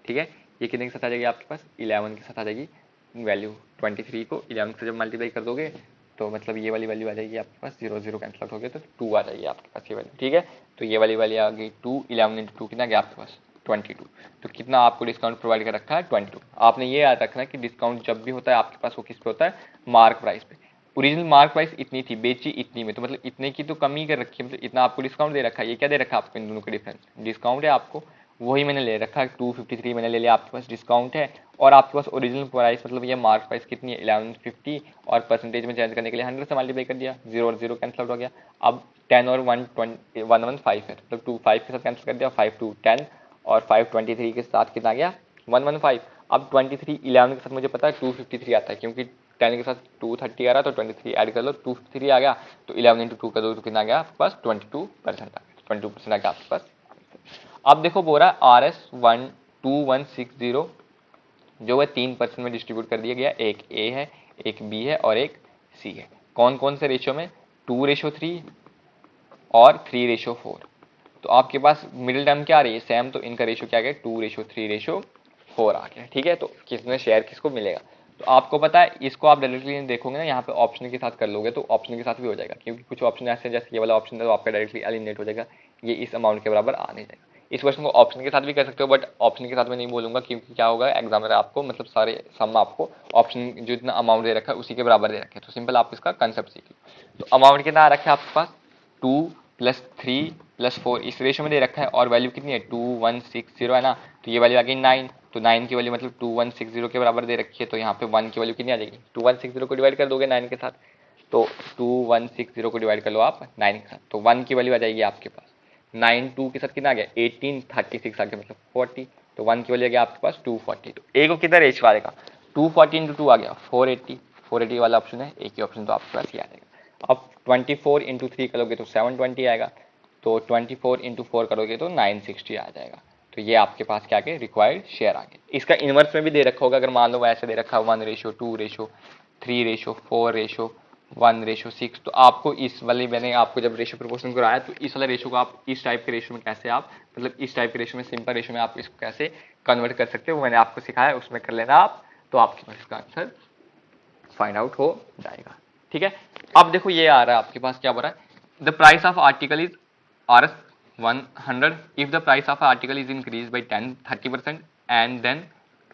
ठीक है। ये कितने के साथ आ जाएगी आपके पास 11 के साथ आ जाएगी वैल्यू, 23 को 11 से जब मल्टीप्लाई कर दोगे तो मतलब ये वाली वैल्यू आ जाएगी आपके पास, 0 0 कैंसिल आउट हो गया तो 2 आ जाएगी आपके पास ये वैल्यू, ठीक है। तो ये वाली वैल्यू आ गई 2, 11 इंटू 2 कितना गया आपके पास 22। तो कितना आपको डिस्काउंट प्रोवाइड कर रखा है 22। आपने ये याद रखना कि डिस्काउंट जब भी होता है आपके पास वो किस पे होता है, मार्क प्राइस पे। ओरिजिनल मार्क प्राइस इतनी थी, बेची इतनी में, तो मतलब इतने की तो कमी कर रखी है, मतलब इतना आपको डिस्काउंट दे रखा है। ये क्या दे रखा है आपको, इन दोनों का डिफरेंस डिस्काउंट है आपको, वही मैंने ले रखा है 253 मैंने ले लिया, आपके पास डिस्काउंट है, और आपके पास ओरिजिनल प्राइस मतलब ये मार्क प्राइस कितनी है 1150, और परसेंटेज में चेंज करने के लिए 100 से मल्टीप्लाई कर दिया, 0 और 0 कैंसिल आउट हो गया। अब 10 और 115 है, तो 2 5 के साथ कैंसिल कर दिया, 5 2 10, और 5 23 के साथ कितना गया 115। अब 23 11 के साथ मुझे पता है 253 आता है, क्योंकि 10 के साथ 230 आ रहा है, तो 23 ऐड कर लो, 253 आ गया, तो 11 इंटू 2 कर दो तो कितना गया आपके पास 22% आ गया, 22% आ गया आपके पास। अब देखो बोल रहा है RS2160 जो है 3% में डिस्ट्रीब्यूट कर दिया गया, एक ए है, एक बी है और एक सी है। कौन कौन से रेशियो में, 2:3 और 3:4। तो आपके पास मिडिल टर्म क्या आ रही है सेम, तो इनका रेशियो क्या आ गया 2:3:4 आ गया, ठीक है। तो किसने शेयर किसको मिलेगा, तो आपको पता है इसको आप डायरेक्टली देखोगे ना, यहाँ पे ऑप्शन के साथ कर लोगे तो ऑप्शन के साथ भी हो जाएगा, क्योंकि कुछ ऑप्शन ऐसे हैं जैसे ये वाला ऑप्शन है तो आपका डायरेक्टली एलिमिनेट हो जाएगा, ये इस अमाउंट के बराबर आ नहीं जाएगा। इस क्वेश्चन को ऑप्शन के साथ भी कर सकते हो, बट ऑप्शन के साथ मैं नहीं बोलूंगा, क्योंकि क्या होगा एग्जामिनर आपको मतलब सारे सम आपको ऑप्शन जो इतना अमाउंट दे रखा है उसी के बराबर दे रखे, तो सिंपल आप इसका कंसेप्ट सीख लो। तो अमाउंट कितना आ रखा है आपके पास 2 + 3 + 4 इस रेशियो में दे रखा है, और वैल्यू कितनी है 2160 है ना, तो ये वैल्यू आ गई 9, तो 9 की वैल्यू मतलब 2160 के बराबर दे रखी है, तो यहाँ पे 1 की वैल्यू कितनी आ जाएगी 2160 को डिवाइड कर दोगे 9 के साथ, तो 2160 को डिवाइड कर लो आप 9 के साथ, तो 1 की वैल्यू आ जाएगी आपके पास 9 2 के साथ कितना आ गया 18, 36 आ गया मतलब 40, तो 1 की वैल्यू आ गया आपके पास 240। तो ए को कितना रेशियो आएगा 240 इंटू 2 आ गया 480, 480 वाला ऑप्शन है, एक ही ऑप्शन तो आपके पास ये आ जाएगा। अब 24 इंटू 3 करोगे तो 720 आएगा, तो 24 इंटू 4 करोगे तो 960 आ जाएगा। तो ये आपके पास क्या आ गया रिक्वायर्ड शेयर आ गया। इसका इनवर्स में भी दे रखा होगा, अगर मान लो वैसे दे रखा है 1:2:3:4:1:6, तो आपको इस वाले मैंने आपको जब रेशियो प्रोपोर्शन कराया तो इस वाले रेशियो को आप इस टाइप के रेशियो में कैसे आप मतलब इस टाइप के रेशियो में सिंपल रेशियो में आप इसको कैसे कन्वर्ट कर सकते हो, मैंने आपको सिखाया, उसमें कर लेना आप, तो आपके पास इसका आंसर फाइंड आउट हो जाएगा। ठीक है, अब देखो ये आ रहा है आपके पास क्या बोल रहा है, the price of article is R 100 if the price of article is increase by 30% and then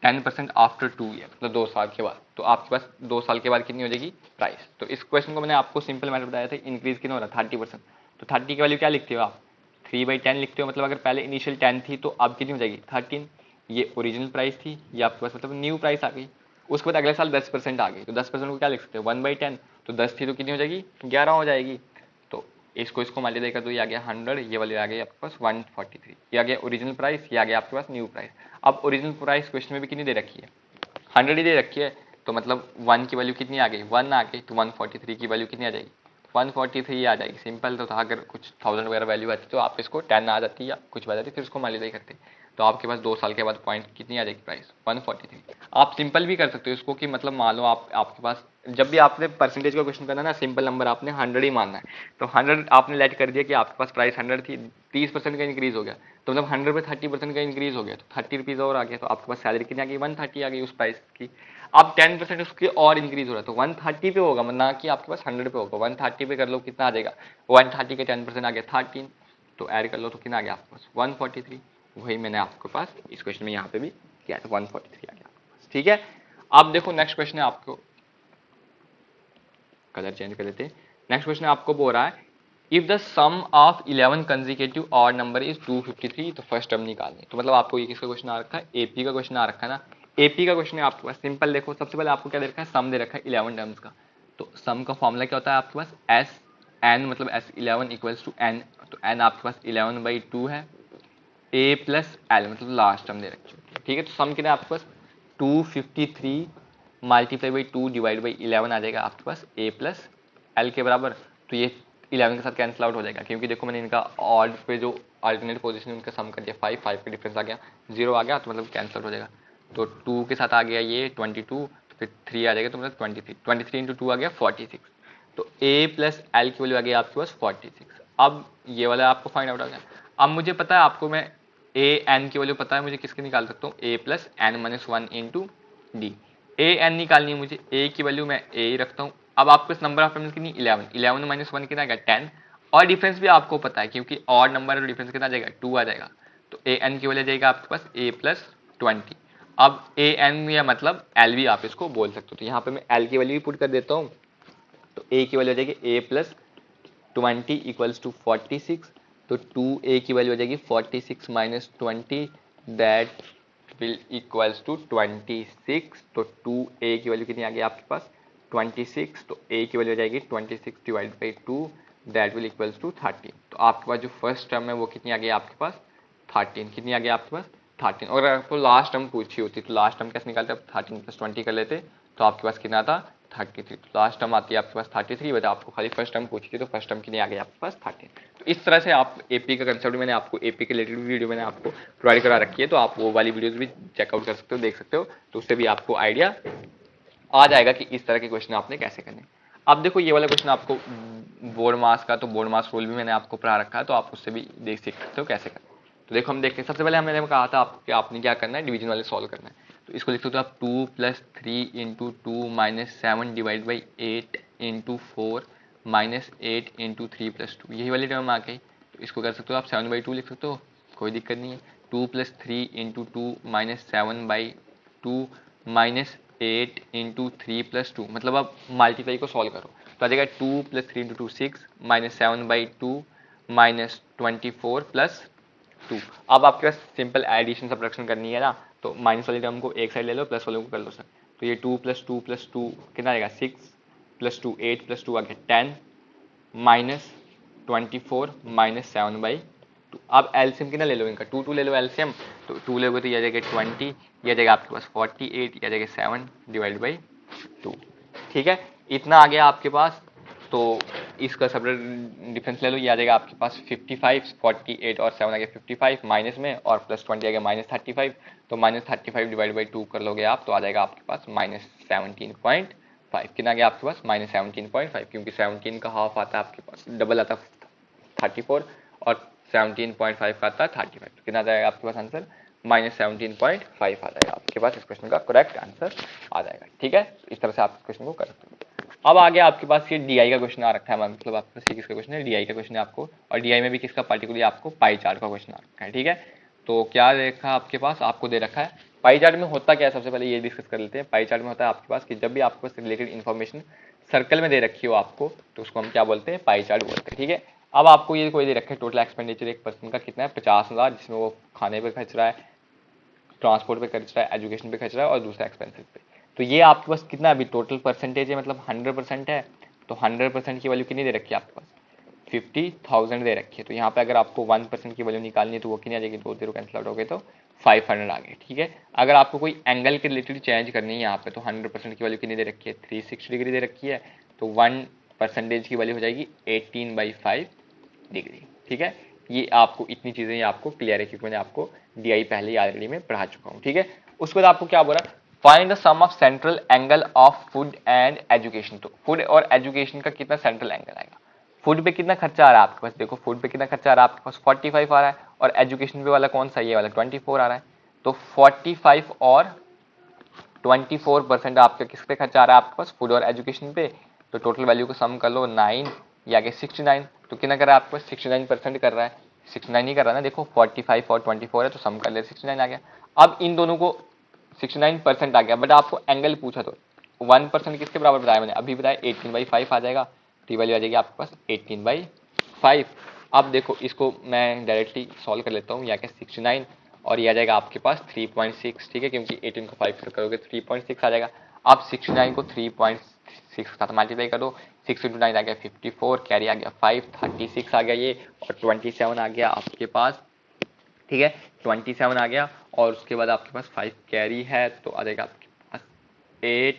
10% after 2 year, मतलब 2 साल के बाद। तो आपके पास 2 साल के बाद कितनी हो जाएगी प्राइस। तो इस क्वेश्चन को मैंने आपको सिंपल मैटर बताया था, इंक्रीज कितना हो रहा है 30%, तो 30 की वैल्यू क्या लिखते हो आप 3/10 लिखते हो, मतलब अगर पहले इनिशियल 10 थी तो अब कितनी हो जाएगी 13, ये ओरिजिनल प्राइस थी, ये आपके पास मतलब न्यू प्राइस आ गई। उसके बाद अगले साल 10% आ गई, तो 10% को क्या लिख सकते हो 1/10, तो 10 थी तो कितनी हो जाएगी 11 हो जाएगी। तो इसको मल्टीप्लाई कर दो, ये आ गया 100, ये वाली आ गई आपके पास 143, ये आ गया ओरिजिनल प्राइस, ये आ गया आपके पास न्यू प्राइस। अब ओरिजिनल प्राइस क्वेश्चन में भी कितनी दे रखी है 100 ही दे रखी है, तो मतलब 1 की वैल्यू कितनी आ गई 1 आ गई, तो 143 की वैल्यू कितनी आ जाएगी 143 आ जाएगी। सिंपल तो था, अगर कुछ 1000 वगैरह वैल्यू आती तो आप इसको 10 आ जाती या कुछ आ जाती, फिर उसको मल्टीप्लाई करते, तो आपके पास 2 साल के बाद पॉइंट कितनी आ जाएगी प्राइस 143। आप सिंपल भी कर सकते हो इसको कि मतलब मान लो आपके पास जब भी आपने परसेंटेज का क्वेश्चन करना है ना, सिंपल नंबर आपने 100 ही मानना है, तो 100 आपने लेट कर दिया कि आपके पास प्राइस 100 थी, 30% का इंक्रीज हो गया, तो मतलब 100 पे 30% का इंक्रीज हो गया, तो 30 रुपीज़ और आ गया, तो आपके पास सैलरी कितनी आ गई 130 आ गई उस प्राइस की। अब 10% उसके और इंक्रीज हो रहा है, तो 130 पे होगा, ना कि आपके पास 100 पे होगा। 130 पे कर लो कितना आ जाएगा 130 के 10% आ गया 13, तो ऐड कर लो तो कितना आ गया आपके पास 143। वही मैंने आपके पास इस क्वेश्चन में यहाँ पे भी किया था 143 आ गया आपके पास। ठीक है, अब देखो नेक्स्ट क्वेश्चन है, आपको कलर चेंज कर लेते हैं। नेक्स्ट क्वेश्चन आपको बोल रहा है if the sum of 11 consecutive odd number is 253, तो फर्स्ट टर्म निकालनी। तो मतलब आपको ये किसका क्वेश्चन आ रखा है एपी का क्वेश्चन आ रखा है ना। एपी का क्वेश्चन है आपके पास, सिंपल देखो सबसे पहले आपको क्या दे रखा है सम दे रखा है 11 टर्म्स का। तो सम का फॉर्मूला क्या होता है आपके पास एस एन मतलब एस 11 इक्वल्स टू एन, तो एन आपके पास 11/2 है, ए प्लस एल मतलब लास्ट टर्म दे रखी है। ठीक है, तो सम कितना है आपके पास 253 मल्टीप्लाई बाई 2 डिवाइड बाई 11 आ जाएगा आपके पास ए प्लस एल के बराबर। तो ये 11 के साथ कैंसिल आउट हो जाएगा, क्योंकि देखो मैंने इनका ऑड पे जो अल्टरनेट पोजीशन उनका सम कर दिया 5 5 का डिफरेंस आ गया 0 आ गया, तो मतलब कैंसिल हो जाएगा। तो 2 के साथ आ गया ये 22, तो फिर 3 आ जाएगा, तो मतलब 23 इंटू 2 आ गया 46। तो ए प्लस एल की वैल्यू आ गई आपके पास 46। अब ये वाला आपको फाइंड आउट आ गया। अब मुझे पता है आपको मैं ए एन की वैल्यू पता है मुझे किसके निकाल सकता हूँ A plus N minus 1 into D. A N निकालनी है मुझे, ए की वैल्यू मैं ए ही रखता हूँ। अब आपको इस नंबर ऑफ टर्म्स कितनी 11, 11 माइनस 1 कितना आ गया 10, और डिफरेंस भी आपको पता है क्योंकि ऑड नंबर है तो डिफरेंस कितना आ जाएगा 2 आ जाएगा। तो ए एन की वैल्यू जाएगा आपके पास ए प्लस 20। अब ए एन या मतलब एल भी आप इसको बोल सकते हो, तो यहाँ पे मैं एल की वैल्यू भी पुट कर देता हूँ। तो ए की वैल्यू हो जाएगी ए प्लस 20 इक्वल्स टू 46, तो 2a की वैल्यू हो जाएगी 46 minus 20 that will equals to 26। तो 2a की वैल्यू कितनी आ गई आपके पास 26, तो a की वैल्यू हो जाएगी 26 divide by 2 that will equals to 13। तो आपके पास जो फर्स्ट टर्म है वो कितनी आ गई आपके पास 13, कितनी आ गई आपके पास 13। और अगर आपको लास्ट टर्म पूछी होती तो लास्ट टर्म कैसे निकालते आप 13 प्लस 20 कर लेते, तो आपके पास कितना था 33। तो लास्ट टर्म आती है आपके पास 33, बट आपको खाली फर्स्ट टर्म पूछी थी तो फर्स्ट टर्म के लिए आ गया आपके पास 13। तो इस तरह से आप एपी का कंसेप्ट मैंने आपको एपी के रिलेटेड वीडियो मैंने आपको प्रोवाइड करा रखी है, तो आप वो वाली वीडियोस भी चेकआउट कर सकते हो, देख सकते हो, तो उससे भी आपको आइडिया आ जाएगा कि इस तरह के क्वेश्चन आपने कैसे करने। अब देखो ये वाला क्वेश्चन आपको बोर्ड मास का, तो बोर्ड मास रूल भी मैंने आपको पढ़ा रखा है, तो आप उससे भी देख सकते हो कैसे करना। तो देखो हम देखते हैं, सबसे पहले मैंने कहा था आपने क्या करना है डिवीजन वाले सॉल्व करना है। तो इसको लिख सकते हो आप 2 + 3 × 2 - 7 डिवाइड बाई 8 × 4 - 8 × 3 + 2, यही वाली टर्म आ गई। तो इसको कर सकते हो आप 7/2 लिख सकते हो, कोई दिक्कत नहीं है। 2 + 3 × 2 - 7/2 - 8 × 3 + 2, मतलब आप मल्टीप्लाई को सॉल्व करो तो आ जाएगा 2 + 3 × 2 6 - 7/2 - 24 + 2। अब आपके पास सिंपल एडिशन सब्ट्रैक्शन करनी है ना, तो माइनस वाली टर्म को एक साइड ले लो, प्लस वाले को कर लो सर। तो ये 2 + 2 + 2 कितना आएगा 6 + 2 8 + 2 आ गया 10 - 24 - 7/2। अब एलसीएम कितना ले लो इनका, 2 ले लो एलसीएम, तो 2 लोगे तो ये आ जाएगा 20, ये आ जाएगा आपके पास 48, ये आ जाएगा 7 डिवाइड बाई 2। ठीक है, इतना आ गया आपके पास। तो इसका सेपरेट डिफरेंस ले लो, ये आ जाएगा आपके पास 55, 48 और 7 आ गया 55 माइनस में, और प्लस 20 आ गया -35। तो -35 डिवाइड बाई 2 कर लोगे आप, तो आ जाएगा आपके पास -17.5। कितना आ गया आपके पास -17.5, क्योंकि 17 का हाफ आता है आपके पास, डबल आता है 34, और 17.5 का आता है 35। तो कितना आ जाएगा आपके पास आंसर -17.5 आ जाएगा आपके पास। इस क्वेश्चन का करेक्ट आंसर आ जाएगा। ठीक है, इस तरह से आप इस क्वेश्चन को कर सकते हो। अब आगे आपके पास ये डीआई का क्वेश्चन आ रखा है, मतलब आपके पास ये किसका क्वेश्चन है, डीआई का क्वेश्चन है आपको, और डीआई में भी किसका पार्टिकुलरली आपको पाई चार्ट का क्वेश्चन आ रखा है। ठीक है, तो क्या देखा आपके पास, आपको दे रखा है पाई चार्ट में होता क्या है, सबसे पहले ये डिस्कस कर लेते हैं। पाई चार्ट में होता है आपके पास कि जब भी आपके पास रिलेटेड इन्फॉर्मेशन सर्कल में दे रखी हो आपको, तो उसको हम क्या बोलते हैं, पाई चार्ट बोलते हैं। ठीक है, अब आपको ये कोई दे रखा है टोटल एक्सपेंडिचर एक पर्सन का कितना है, 50,000, जिसमें वो खाने पे खर्च रहा है, ट्रांसपोर्ट पे खर्च रहा है, एजुकेशन पे खर्च रहा है, और दूसरा एक्सपेंसेस पे। तो ये आपके पास कितना अभी टोटल परसेंटेज है, मतलब 100% है। तो 100% की वैल्यू कितनी दे रखी है आपके पास, 50,000 दे रखी है। तो यहाँ पे अगर आपको 1% की वैल्यू निकालनी है तो वो कितनी आ जाएगी, 2 0 कैंसिल आउट हो गए तो 500 आ गए। ठीक है, अगर आपको कोई एंगल के रिलेटेड चेंज करनी है यहाँ पे, तो 100% की वैल्यू कितनी दे रखी है, 360 डिग्री दे रखी है। तो 1% की वैल्यू हो जाएगी 18/5 डिग्री। ठीक है, ये आपको इतनी चीजें आपको क्लियर है, क्योंकि मैंने आपको डीआई पहले ही ऑलरेडी में पढ़ा चुका हूँ। ठीक है, उसके बाद आपको क्या बोला, find the sum of central angle of food and education. तो फूड और एजुकेशन का कितना सेंट्रल एंगल आएगा, फूड पे कितना खर्चा आ रहा है आपके पास, देखो फूड पे कितना खर्चा आ रहा है आपके पास 45 आ रहा है, और एजुकेशन पे वाला कौन सा, ये वाला 24 आ रहा है। तो 45 और 24% आपका किस पे खर्चा आ रहा है आपके पास, फूड और एजुकेशन पे। तो टोटल वैल्यू को सम कर लो, 9 या आगे 69। तो कितना कर रहा है आपके पास, 69% कर रहा है, 69 ही कर रहा है ना, देखो 45 और 24 है, तो सम कर ले 69 आ गया। अब इन दोनों को 69% आ गया, बट आपको एंगल पूछा तो 1% किसके बराबर बताया मैंने, अभी बताया 18/5 आ जाएगा। तो वैल्यू आ जाएगी आपके पास 18/5। अब देखो इसको मैं डायरेक्टली सॉल्व कर लेता हूँ, या क्या 69, और ये आ जाएगा आपके पास 3.6। ठीक है, क्योंकि 18 को 5 से करोगे 3.6 आ जाएगा। अब 69 को 3.6 के साथ मल्टीप्लाई कर दो, 6 × 9 आ गया 54, कैरी आ गया 5, 36 आ गया ये, और 27 आ गया आपके पास। ठीक है, 27 आ गया, और उसके बाद आपके पास 5 कैरी है, तो आ जाएगा आपके पास 8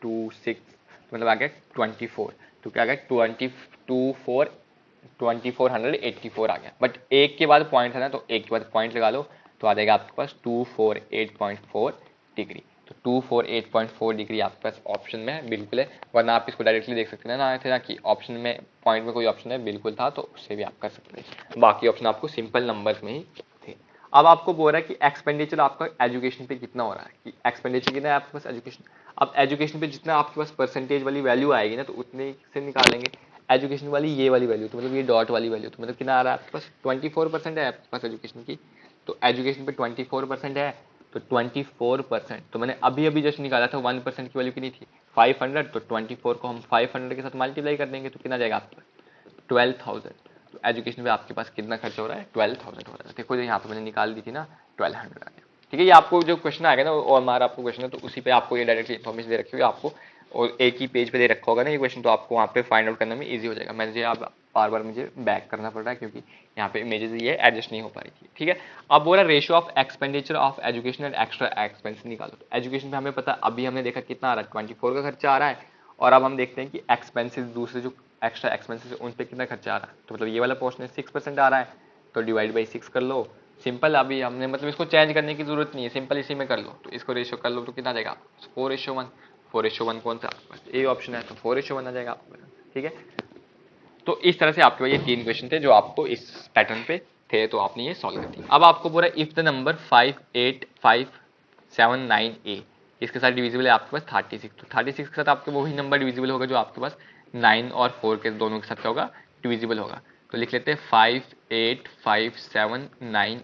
2 6, मतलब आ गया 24। तो क्या आ गया 2484 आ गया, बट एक के बाद पॉइंट है ना, तो एक के बाद पॉइंट लगा लो, तो आ जाएगा आपके पास 248.4 डिग्री। तो 248.4 डिग्री आपके पास ऑप्शन में है, बिल्कुल है, वरना आप इसको डायरेक्टली देख सकते हैं ना थे ना कि ऑप्शन में पॉइंट में कोई ऑप्शन है, बिल्कुल था, तो उससे भी आप कर सकते हैं। बाकी ऑप्शन आपको सिंपल नंबर्स में ही थे। अब आपको बोल रहा है कि एक्सपेंडिचर आपका एजुकेशन पे कितना हो रहा है, कि एक्सपेंडिचर कितना है आपके पास एजुकेशन। अब एजुकेशन पे जितना आपके पास परसेंटेज वाली वैल्यू आएगी ना, तो उतने से निकालेंगे एजुकेशन वाली ये वाली वैल्यू, तो मतलब ये डॉट वाली वैल्यू, तो मतलब कितना आ रहा है आपके पास 24% है आपके पास एजुकेशन की। तो एजुकेशन पे 24% है, तो 24%, तो मैंने अभी अभी जस्ट निकाला था 1% की वैल्यू कितनी थी 500, तो 24 को हम 500 के साथ मल्टीप्लाई कर देंगे, तो कितना जाएगा आपके पास 12,000। तो एजुकेशन पे आपके पास कितना खर्चा हो रहा है 12,000 हो रहा है। देखो जो यहाँ पे मैंने निकाल दी थी ना 1200 आ गया। ठीक है, ये आपको जो क्वेश्चन आएगा ना, और हमारा आपको क्वेश्चन है, तो उसी पे आपको ये डायरेक्टली इन्फॉर्मेशन दे रखी होगी आपको, और एक ही पेज पे दे रखा होगा ना ये क्वेश्चन, तो आपको वहाँ पे फाइंड आउट करने में इजी हो जाएगा। मुझे आप बार बार मुझे बैक करना पड़ रहा है, क्योंकि यहाँ पे इमेजेस ये एडजस्ट नहीं हो पा रही थी। ठीक है, अब बोला ratio of expenditure of education and extra expense निकालो। तो एजुकेशन पे हमें पता, अभी हमने देखा कितना आ रहा है 24 का खर्चा आ रहा है, और अब हम देखते हैं कि एक्सपेंसेस दूसरे जो एक्स्ट्रा एक्सपेंसेस उन पे कितना खर्चा आ रहा है। तो मतलब ये वाला पोर्शन है 6% आ रहा है, तो डिवाइड बाई 6 कर लो। सिंपल, अभी हमने मतलब इसको चेंज करने की जरूरत नहीं है, सिंपल इसी में कर लो। तो इसको रेशियो कर लो, तो कितना जाएगा 4:1। 4:1 कौन सा आपके पास ए ऑप्शन है, तो 4:1 आ जाएगा आपके पास। ठीक है, तो इस तरह से आपके पास ये 3 क्वेश्चन थे जो आपको इस पैटर्न पे थे, तो आपने ये सॉल्व कर दिया। अब आपको बोला इफ द नंबर 58579 इसके साथ डिविजिबल है आपके पास 36, तो 36 के साथ आपके वही नंबर डिविजिबल होगा जो आपके पास 9 और 4 के दोनों के साथ क्या होगा, डिविजिबल होगा। तो लिख लेते हैं 58579।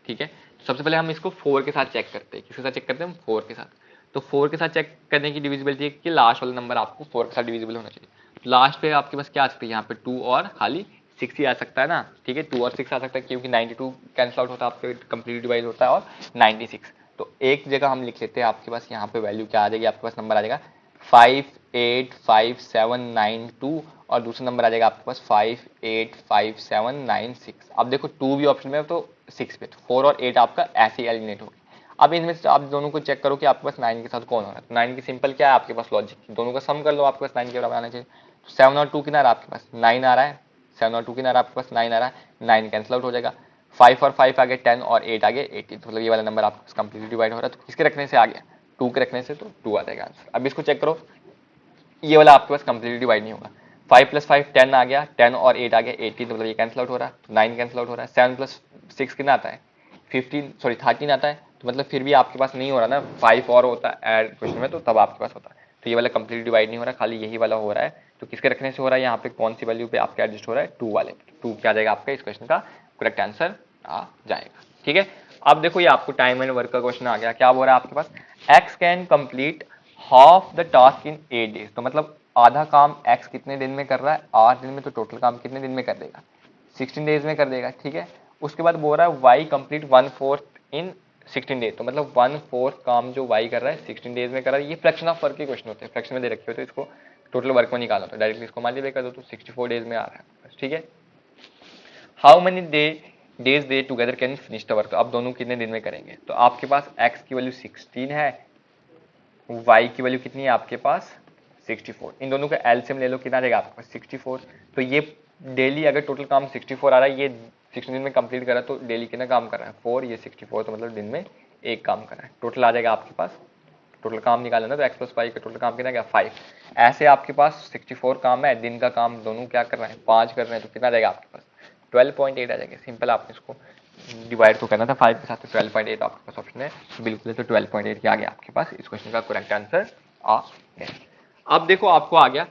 ठीक है, तो सबसे पहले हम इसको 4 के साथ चेक करते हैं, किसके साथ चेक करते हैं हम 4 के साथ। तो 4 के साथ चेक करने की डिविजिबिलिटी है कि लास्ट वाला नंबर आपको 4 के साथ डिविजिबल होना चाहिए। लास्ट पे आपके पास क्या आ सकता है, यहाँ पे 2 और खाली 6 ही आ सकता है ना। ठीक है, 2 और 6 आ सकता है, क्योंकि 92 कैंसिल आउट होता है आपके, कंप्लीट डिवाइड होता है, और 96। तो एक जगह हम लिख लेते हैं, आपके पास यहाँ पे वैल्यू क्या आ जाएगी, आपके पास नंबर आ जाएगा 585792 और दूसरा नंबर आ जाएगा आपके पास 585796। अब देखो 2 भी ऑप्शन में है तो 6 पे, तो 4 और 8 आपका ऐसे ही एलिमिनेट हो गया। अब इनमें से आप दोनों को चेक करो कि आपके पास 9 के साथ कौन हो रहा है। तो 9 की सिंपल क्या है आपके पास लॉजिक, दोनों का सम कर लो, आपके पास 9 के बराबर आना चाहिए। तो 7 और 2 कितना आ रहा है आपके पास 9 आ रहा है, 7 और 2 कितना आ रहा है आपके पास 9 आ रहा है, 9 कैंसिल आउट हो जाएगा। 5 और 5 आ गए 10 और 8 आ गए 18, मतलब ये वाला नंबर आपके पास कंप्लीटली डिवाइड हो रहा है। तो किसके रखने से आ गया 2 के रखने से, तो 2 आ जाएगा आंसर। अब इसको चेक करो, ये वाला आपके पास कंप्लीटली डिवाइड नहीं होगा। 5 + 5 10 आ गया, 10 और 8 आ गया 18, तो मतलब ये कैंसिल आउट हो रहा है, तो 9 कैंसिल आउट हो रहा है। 7 + 6 कितना आता है 13 आता है, तो मतलब फिर भी आपके पास नहीं हो रहा ना, 5 और होता है ऐड क्वेश्चन में तो तब आपके पास होता है। तो ये वाला कंप्लीटली डिवाइड नहीं हो रहा, खाली यही वाला हो रहा है। तो किसके रखने से हो रहा है, यहाँ पे कौन सी वैल्यू पे आपके एडजस्ट हो रहा है 2 वाले, 2 क्या आ जाएगा आपका इस क्वेश्चन का करेक्ट आंसर आ जाएगा। ठीक है, अब देखो ये आपको टाइम एंड वर्क का क्वेश्चन आ गया। क्या बोल रहा है आपके पास, X can complete half the task in 8 days, तो मतलब आधा काम एक्स कितने दिन में कर रहा है 8 दिन में, तो टोटल काम कितने दिन में कर देगा 16 डेज में कर देगा। ठीक है, उसके बाद बोल रहा है वाई कंप्लीट 1/4 इन 16 डेज, तो मतलब 1/4 काम जो वाई कर रहा है 16 डेज में कर रहा है। ये फ्रैक्शन ऑफ वर्क के क्वेश्चन होते हैं, फ्रैक्शन में दे रखे होते हैं, इसको टोटल वर्क में निकालना, तो डायरेक्टली इसको मल्टीप्लाई कर दो तो 64 डेज में आ रहा है। ठीक है, how many days they together can finish the work, अब दोनों कितने दिन में करेंगे। तो आपके पास x की वैल्यू 16 है, y की वैल्यू कितनी है आपके पास 64, इन दोनों का एलसीएम ले लो कितना रहेगा आपके पास 64। तो ये डेली अगर टोटल काम 64 आ रहा है, ये 16 दिन में कंप्लीट कर रहा है, तो डेली कितना काम कर रहा है 4, ये 64, तो मतलब दिन में एक काम कर रहा है। टोटल आ जाएगा आपके पास, टोटल काम निकालना ना, तो x + y का टोटल काम कितना गया 5। ऐसे आपके पास 64 काम है, दिन का काम दोनों क्या कर रहे हैं 5 कर रहे हैं, तो कितना रहेगा आपके पास 12.8 आ जाएगा। सिंपल, आपने इसको डिवाइड तो करना था 5 के साथ, तो 12.8 आपके पास ऑप्शन है बिल्कुल, तो 12.8 के आ गया आपके पास इस क्वेश्चन का करेक्ट आंसर आ गया। अब देखो आपको आ गया,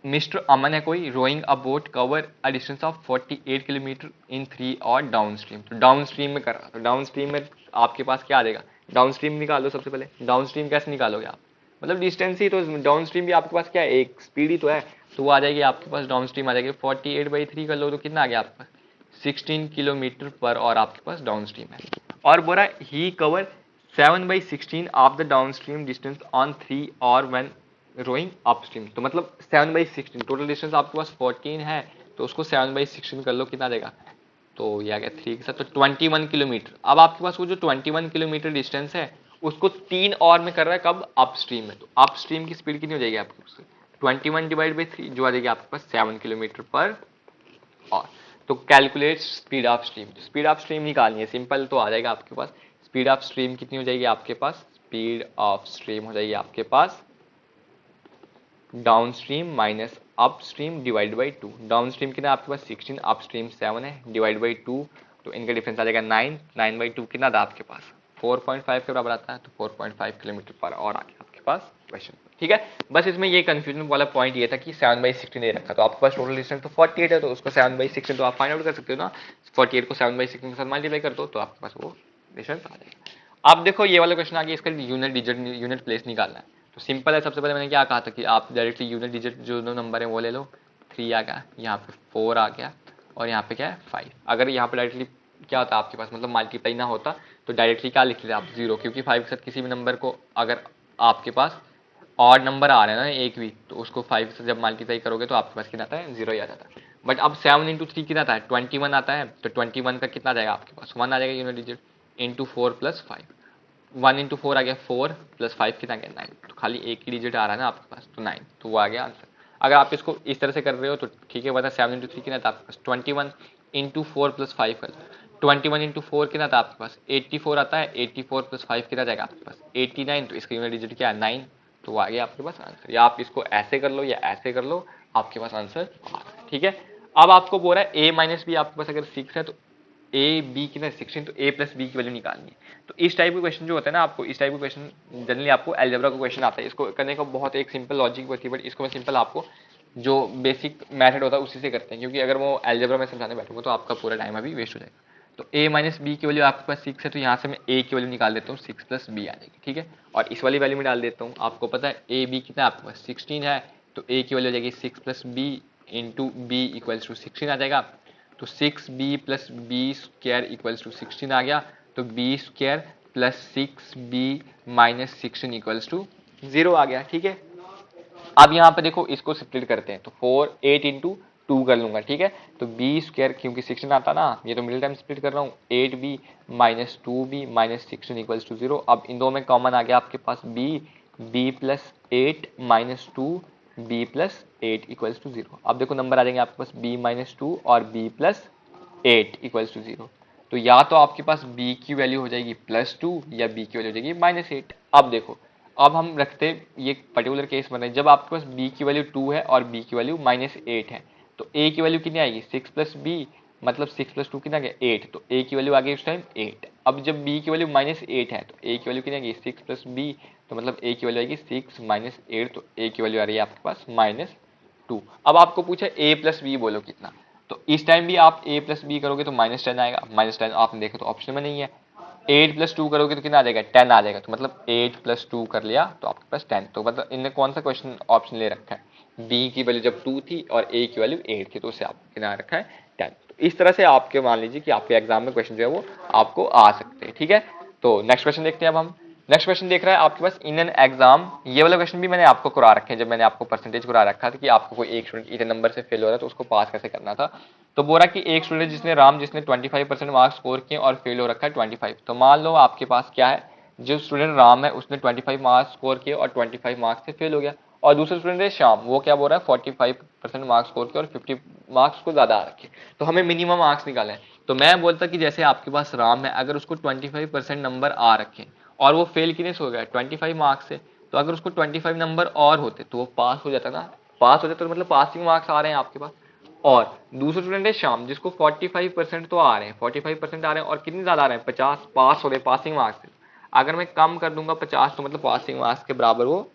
मिस्टर अमन है कोई, rowing a boat cover a distance of 48 kilometre in 3 और डाउन स्ट्रीम, तो डाउन स्ट्रीम में कर रहा, तो डाउन स्ट्रीम में आपके पास क्या आ जाएगा, डाउन स्ट्रीम निकालो। सबसे पहले डाउन स्ट्रीम कैसे निकालोगे आप, मतलब डिस्टेंस ही तो, डाउन स्ट्रीम भी आपके पास क्या है एक स्पीड ही तो है, तो वो आ जाएगी आपके पास डाउन स्ट्रीम आ जाएगी 48/3 कर लो तो कितना आ गया आपके पास 16 किलोमीटर पर और आपके पास डाउन स्ट्रीम है। और बोला ही cover 7/16 of the down stream distance on 3 और व्हेन रोइंग अपस्ट्रीम, तो मतलब 7/16 टोटल डिस्टेंस आपके पास 14 है, तो उसको 7/16 कर लो कितना देगा, तो ये आ गया 3 के साथ तो 21 किलोमीटर। अब आपके पास वो जो 21 किलोमीटर डिस्टेंस है उसको 3 और में कर रहा है, कब अपस्ट्रीम में, तो अपस्ट्रीम की स्पीड कितनी हो जाएगी आपके पास 21/3 जो आ जाएगी आपके पास 7 किलोमीटर पर और। तो calculate speed of stream, speed of stream निकालनी है, सिंपल तो आ जाएगा आपके पास। स्पीड ऑफ स्ट्रीम कितनी हो जाएगी आपके पास, स्पीड ऑफ स्ट्रीम हो जाएगी आपके पास down stream minus up stream divide by 2। Down stream कितना आपके पास 16, अप स्ट्रीम 7 है, डिवाइड बाई 2, तो इनका डिफरेंस आ जाएगा 9, 9/2 कितना था आपके पास 4.5 के बराबर आता है, तो 4.5 किलोमीटर पर और आ गया आपके पास क्वेश्चन। ठीक है, बस इसमें ये कंफ्यूजन वाला पॉइंट ये था कि 7/16 दे रखा, तो आपके पास टोटल डिस्टेंस तो 48 है, तो उसको 7/16 तो आप फाइंड आउट कर सकते हो ना, 48 को 7/16 के साथ मल्टीप्लाई कर दो तो आपके पास वो डिस्टेंस आ जाएगा। अब देखो ये वाला क्वेश्चन आ गया, इसका यूनिट डिजिट यूनिट प्लेस निकालना है, तो सिंपल है। सबसे पहले मैंने क्या कहा था कि आप डायरेक्टली यूनिट डिजिट जो दो नंबर है वो ले लो, 3 आ गया, यहाँ पे 4 आ गया और यहाँ पे क्या है 5। अगर यहाँ पे डायरेक्टली क्या होता आपके पास, मतलब मल्टीप्लाई ना होता तो डायरेक्टली क्या लिख लेते आप 0, क्योंकि 5 के साथ किसी भी नंबर को अगर आपके पास ऑड नंबर आ रहे हैं ना एक भी, तो उसको 5 से जब मल्टीप्लाई करोगे तो आपके पास कितना आता है 0 ही आ जाता है। बट अब 7 × 3 कितना आता है 21 आता है, तो 21 का कितना आ जाएगा आपके पास 1 आ जाएगा यूनिट डिजिट इंटू 4 + 5, 1 × 4 आ गया 4 + 5 कितना गया 9, तो खाली एक ही डिजिट आ रहा है ना आपके पास तो 9, तो वो आ गया आंसर। अगर आप इसको इस तरह से कर रहे हो तो ठीक है, बता 7 × 3 कितना था आपके पास 21 × 4 + 5 कर, 21 × 4 कितना था आपके पास 84 आता है, 84 + 5 कितना जाएगा आपके पास 89, तो इसका यूनिट डिजिट क्या है 9, तो वो आ गया आपके पास आंसर। या आप इसको ऐसे कर लो या ऐसे कर लो, आपके पास आंसर आ रहा है। ठीक है, अब आपको बोल रहा है a - b आपके पास अगर 6 है तो ए बी कितना 16, तो a + b की वैल्यू निकालनी है। तो इस टाइप के क्वेश्चन जो होता है ना, आपको इस टाइप के क्वेश्चन जनरली आपको अलजेब्रा का क्वेश्चन आता है, इसको करने का बहुत एक सिंपल लॉजिक होती है, बट इसको मैं सिंपल आपको जो बेसिक मेथड होता है उसी से करते हैं, क्योंकि अगर वो अलजेब्रा में समझाने बैठूंगा तो आपका पूरा टाइम अभी वेस्ट हो जाएगा। तो a - b की वैल्यू आपके पास 6 है, तो यहाँ से मैं a की वैल्यू निकाल देता हूँ 6 + b आ जाएगी। ठीक है, और इस वाली वैल्यू में डाल देता हूँ, आपको पता है a b कितना आपके पास 16 है, तो a की वैल्यू हो जाएगी 6 + b इंटू b = 16 आ जाएगा, तो 6b + b² = 16 आ गया, तो b² + 6b - 16 = 0 आ गया। ठीक है, अब यहाँ पे देखो इसको स्प्लिट करते हैं, तो 8 इंटू 2 कर लूंगा, ठीक है। तो बी स्क्वायर क्योंकि 16 आता ना, ये तो मिडिल टाइम स्प्लिट कर रहा हूँ, 8b minus 2b minus 16 equals to 0। अब इन दो में कॉमन आ गया आपके पास b plus 8 minus 2 b plus 8 equals to 0। अब देखो नंबर आ जाएंगे आपके पास b माइनस 2 और b प्लस 8 इक्वल्स टू 0। तो या तो आपके पास b की वैल्यू हो जाएगी +2 या b की वैल्यू हो जाएगी -8। अब देखो, अब हम रखते ये पर्टिकुलर केस बन रहे हैं जब आपके पास b की वैल्यू 2 है और b की वैल्यू -8 है, तो a की वैल्यू कितनी आएगी 6 प्लस b, मतलब 6 प्लस 2 कितना गया 8, तो a की वैल्यू आ गई उस टाइम 8। अब जब b की वैल्यू -8 है तो a की वैल्यू कितनी आएगी 6 प्लस b, तो मतलब a की वैल्यू आएगी 6 माइनस 8, तो a की वैल्यू आ रही है आपके पास -2। अब आपको पूछा a प्लस b बोलो कितना, तो इस टाइम भी आप a प्लस बी करोगे तो -10 आएगा, -10 आपने देखा तो ऑप्शन में नहीं है। 8 प्लस 2 करोगे तो कितना आ जाएगा 10 आ जाएगा, तो मतलब 8 प्लस 2 कर लिया तो आपके पास 10। तो मतलब इनने कौन सा क्वेश्चन ऑप्शन ले रखा है, b की वैल्यू जब 2 थी और a की वैल्यू 8 थी, तो उसे आपको कितना रखा है 10। तो इस तरह से आपके मान लीजिए कि आपके एग्जाम में क्वेश्चन जो है वो आपको आ सकते हैं, ठीक है। तो नेक्स्ट क्वेश्चन देखते हैं। अब हम नेक्स्ट क्वेश्चन देख रहा है आपके पास इन एन एग्जाम, ये वाला क्वेश्चन भी मैंने आपको करा रखे हैं जब मैंने आपको परसेंटेज करा रखा था कि आपको कोई एक स्टूडेंट इतने नंबर से फेल हो रहा है तो उसको पास कैसे करना था। तो बोला कि एक स्टूडेंट जिसने 25% मार्क्स स्कोर किए और फेल हो रखा है 25। तो मान लो आपके पास क्या है, जो स्टूडेंट राम है उसने 25 मार्क्स स्कोर किए और 25 मार्क्स से फेल हो गया, और दूसरा स्टूडेंट है श्याम, वो क्या बोल रहा है 45% मार्क्स स्कोर किए और 50 मार्क्स को ज्यादा आ रखे। तो हमें मिनिमम मार्क्स निकाले हैं। तो मैं बोलता कि जैसे आपके पास राम है, अगर उसको 25% नंबर आ रखे और वो फेल कितने से हो गया 25 मार्क्स से, तो अगर उसको 25 नंबर और होते तो वो पास हो जाता ना, पास हो जाता तो मतलब पासिंग मार्क्स आ रहे हैं आपके पास। और दूसरा स्टूडेंट है श्याम जिसको 45% तो आ रहे हैं, 45% आ रहे हैं और कितने ज्यादा आ रहे हैं 50, पास हो रहे पासिंग मार्क्स से। अगर मैं कम कर दूंगा 50 तो मतलब पासिंग मार्क्स के बराबर वो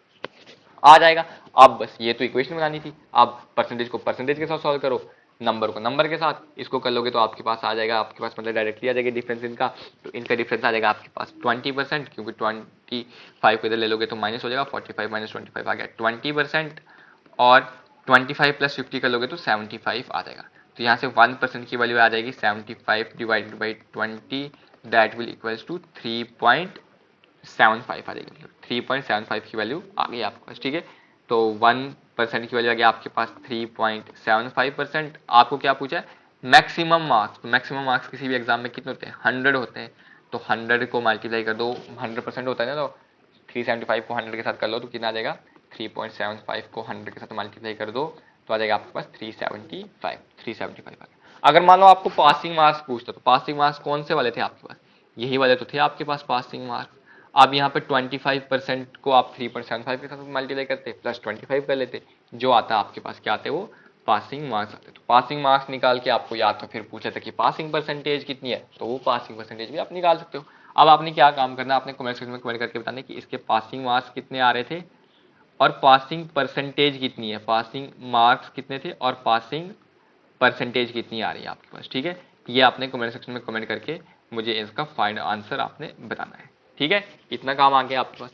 आ जाएगा। अब बस ये तो इक्वेशन बनानी थी, अब परसेंटेज को परसेंटेज के साथ सॉल्व करो, नंबर को नंबर के साथ, इसको कर लोगे तो आपके पास आ जाएगा, आपके पास मतलब डायरेक्टली आ जाएगा डिफरेंस इनका। तो इनका डिफरेंस आ जाएगा आपके पास 20%, क्योंकि 25 को इधर ले लोगे तो माइनस हो जाएगा, 45 माइनस 25 आ गया 20%, और 25 प्लस 50 कर लोगे तो 75 आ जाएगा। तो यहाँ से 1% की वैल्यू आ जाएगी 75 divided by 20, that will equals to 3.75 आ जाएगी, मतलब 3.75 की वैल्यू आ गई आपके पास, ठीक है। तो 1% की वैल्यू आ गई आपके पास 3.75%। आपको क्या पूछा है मैक्सिमम मार्क्स, तो मैक्सिमम मार्क्स किसी भी एग्जाम में कितने होते हैं 100 होते हैं, तो 100 को मल्टीप्लाई कर दो, 100% होता है ना, तो 375 को 100 के साथ कर लो तो कितना आ जाएगा 3.75 को 100 के साथ मल्टीप्लाई कर दो तो आ जाएगा आपके पास 375 आ गया। अगर मान लो आपको पासिंग मार्क्स पूछता, तो पासिंग मार्क्स कौन से वाले थे आपके पास, यही वाले तो थे आपके पास पासिंग मार्क्स। अब यहाँ पे 25% को आप 3.75 के साथ मल्टीप्लाई करते प्लस 25 कर लेते, जो आता है आपके पास क्या आते वो पासिंग मार्क्स आते। तो पासिंग मार्क्स निकाल के आपको या तो फिर पूछा था कि पासिंग परसेंटेज कितनी है, तो वो पासिंग परसेंटेज भी आप निकाल सकते हो। अब आपने क्या काम करना है, आपने कमेंट सेक्शन में कमेंट करके बताना कि इसके पासिंग मार्क्स कितने आ रहे थे और पासिंग परसेंटेज कितनी है, पासिंग मार्क्स कितने थे और पासिंग परसेंटेज कितनी आ रही है आपके पास, ठीक है। ये आपने कमेंट सेक्शन में कमेंट करके मुझे इसका फाइनल आंसर आपने बताना है, ठीक है। इतना काम आ गया आपके पास।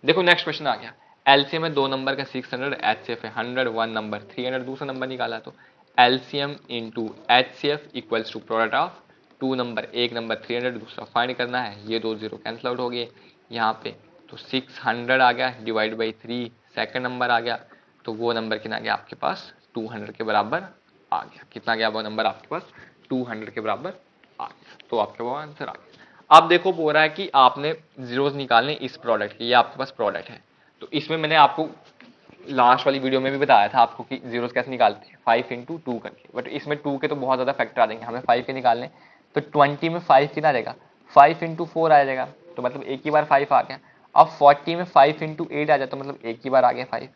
देखो नेक्स्ट क्वेश्चन आ गया, एलसीएम में दो नंबर का 600, एचसीएफ है 100, वन नंबर 300, दूसरा नंबर निकाला। तो LCM into HCF equals to product of two number, एक नंबर 300 दूसरा फाइंड करना है। ये दो जीरो कैंसिल आउट हो गए यहाँ पे, तो 600 आ गया डिवाइड बाई 3, सेकंड नंबर आ गया, तो वो नंबर कितना आ गया आपके पास 200 के बराबर आ गया। कितना गया वो नंबर आपके पास 200 के बराबर आ गया, तो आपका वो आंसर आ गया। अब देखो बोल रहा है कि आपने जीरोस निकालने इस प्रोडक्ट के, ये आपके पास प्रोडक्ट है। तो इसमें मैंने आपको लास्ट वाली वीडियो में भी बताया था आपको कि जीरोस कैसे निकालते हैं 5 इंटू 2 करके, बट इसमें 2 के तो बहुत ज्यादा फैक्टर आ जाएंगे, हमें 5 के निकालने। तो 20 में 5 कितना आ जाएगा 5 इंटू 4 आ जाएगा, तो मतलब एक ही बार 5 आ गया। अब 40 में 5 इंटू 8 आ जाए तो मतलब एक ही बार आ गया 5।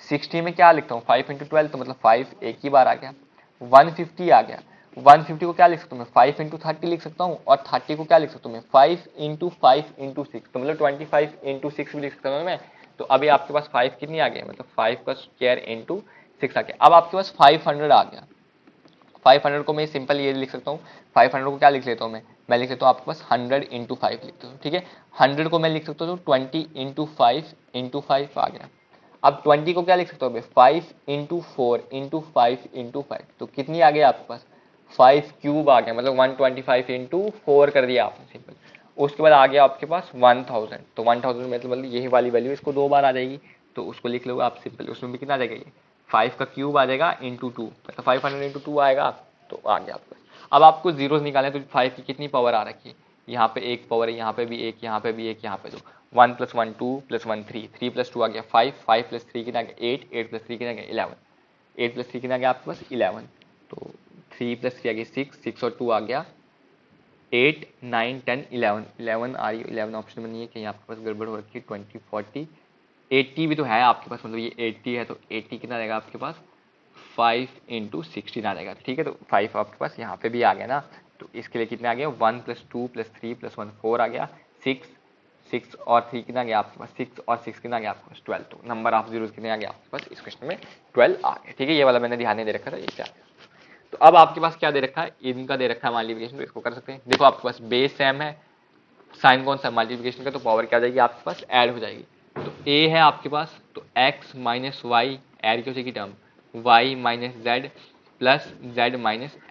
60 में क्या लिखता हूँ 5 इंटू 12, तो मतलब 5 एक ही बार आ गया। 150 आ गया, 150 को क्या लिख सकता हूँ मैं 5 इंटू 30 लिख सकता हूँ, और 30 को क्या लिख सकता हूँ मैं 5 इंटू 5 इंटू 6, तो मतलब 25 इंटू 6 भी लिख सकता हूँ मैं। तो अभी आपके पास 5 कितनी आ गया, मतलब 5 का स्क्वायर इंटू 6 आ गया। अब आपके पास 500 आ गया, 500 को मैं सिंपल ये लिख सकता हूँ, 500 को क्या लिख लेता हूँ मैं लिख लेता हूँ आपके पास 100 इंटू 5 लिखता हूँ, ठीक है। 100 को मैं लिख सकता हूँ 20 इंटू 5 आ गया। अब 20 को क्या लिख सकता हूँ 5 इंटू 4 इंटू 5 इंटू 5, तो कितनी आ गई आपके पास 5 क्यूब आ गया, मतलब 125 इंटू 4 कर दिया आपने सिंपल। उसके बाद आ गया आपके पास 1000, तो 1000 मतलब यही वाली वैल्यू इसको दो बार आ जाएगी, तो उसको लिख लो आप सिंपल, उसमें भी कितना आ जाएगा ये 5 का क्यूब आ जाएगा इंटू 2, मतलब 500 इंटू 2 आएगा, तो आ गया आपका। अब आपको जीरोस निकालना है, तो 5 की कितनी पावर आ रखी है, यहाँ पे एक पावर है, यहाँ पे भी एक, यहाँ पे भी एक, यहाँ पे दो, 1 + 1 2 + 1 3, 3 + 2 आ गया 5, 5 + 3 कितना आ गया 8, 8 + 3 कितना आ गया 11, 8 + 3 कितना आ गया आपके पास 11, तो 3 + 3 आ गया 6, 6 और 2 आ गया 8 9 10 11, 11 आ रही है, 11 ऑप्शन में नहीं है, कहीं आपके पास गड़बड़ हो रखी है, 20 40 80 भी तो है आपके पास, मतलब ये 80 है, तो 80 कितना रहेगा आपके पास 5 × 16 आ जाएगा, ठीक है। तो 5 आपके पास यहाँ पे भी आ गया ना, तो इसके लिए कितना आ गया 1 + 2 + 3 + 1 4 आ गया, 6 6 और 3 कितना आ गया आपके पास 6 और 6 कितना आ गया आपके पास 12, तो नंबर ऑफ जीरोस कितने आ गया आपके पास इस क्वेश्चन में 12 आ गया, ठीक है। ये वाला मैंने ध्यान नहीं दे रखा था, ये क्या। तो अब आपके पास क्या दे रखा है, इनका दे रखा है मल्टीप्लिकेशन, तो इसको कर सकते हैं। देखो आपके पास बेस सेम है, साइन कौन सा मल्टीप्लिकेशन का, तो पावर क्या आ जाएगी आपके पास ऐड हो जाएगी। तो a है आपके पास, तो x - y ऐड की हो जाएगी term, y - z plus z -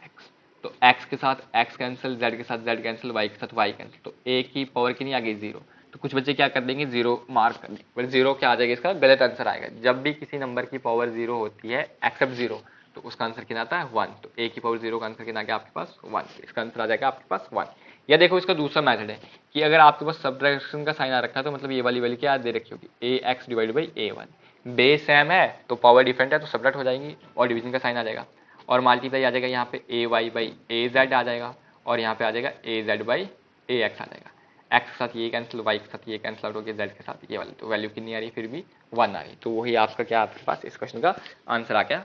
x, तो x के साथ x कैंसिल, z के साथ z कैंसिल, y के साथ y कैंसिल, तो a की पावर कितनी आ गई 0, तो कुछ बच्चे क्या कर देंगे 0 मार्क कर देंगे, बट 0 क्या आ जाएगा इसका गलत आंसर आएगा। जब भी किसी नंबर की पावर 0 होती है एक्सेप्ट 0, तो उसका आंसर कितना आता है 1, तो a की पावर 0 का आंसर कितना आ गया आपके पास 1, इसका आंसर आ जाएगा आपके पास 1। या देखो इसका दूसरा मेथड है कि अगर आपके पास सब्ट्रैक्शन का साइन आ रखा है, तो मतलब ये वाली वैल्यू क्या दे रखी होगी ax / a1, बेस सेम है तो पावर डिफरेंट है तो सब्ट्रैक्ट हो जाएंगी और डिवीजन का साइन आ जाएगा, और मल्टीप्लाई आ जाएगा यहाँ पे ay/az आ जाएगा, और यहाँ पे आ जाएगा az/ax आ जाएगा, x के साथ ये कैंसिल, y के साथ ये कैंसिल आउट हो गया, z के साथ ये वाली, तो वैल्यू कितनी आ रही है फिर भी 1 आ रही है, तो वही आपका क्या आपके पास इस क्वेश्चन का आंसर आ गया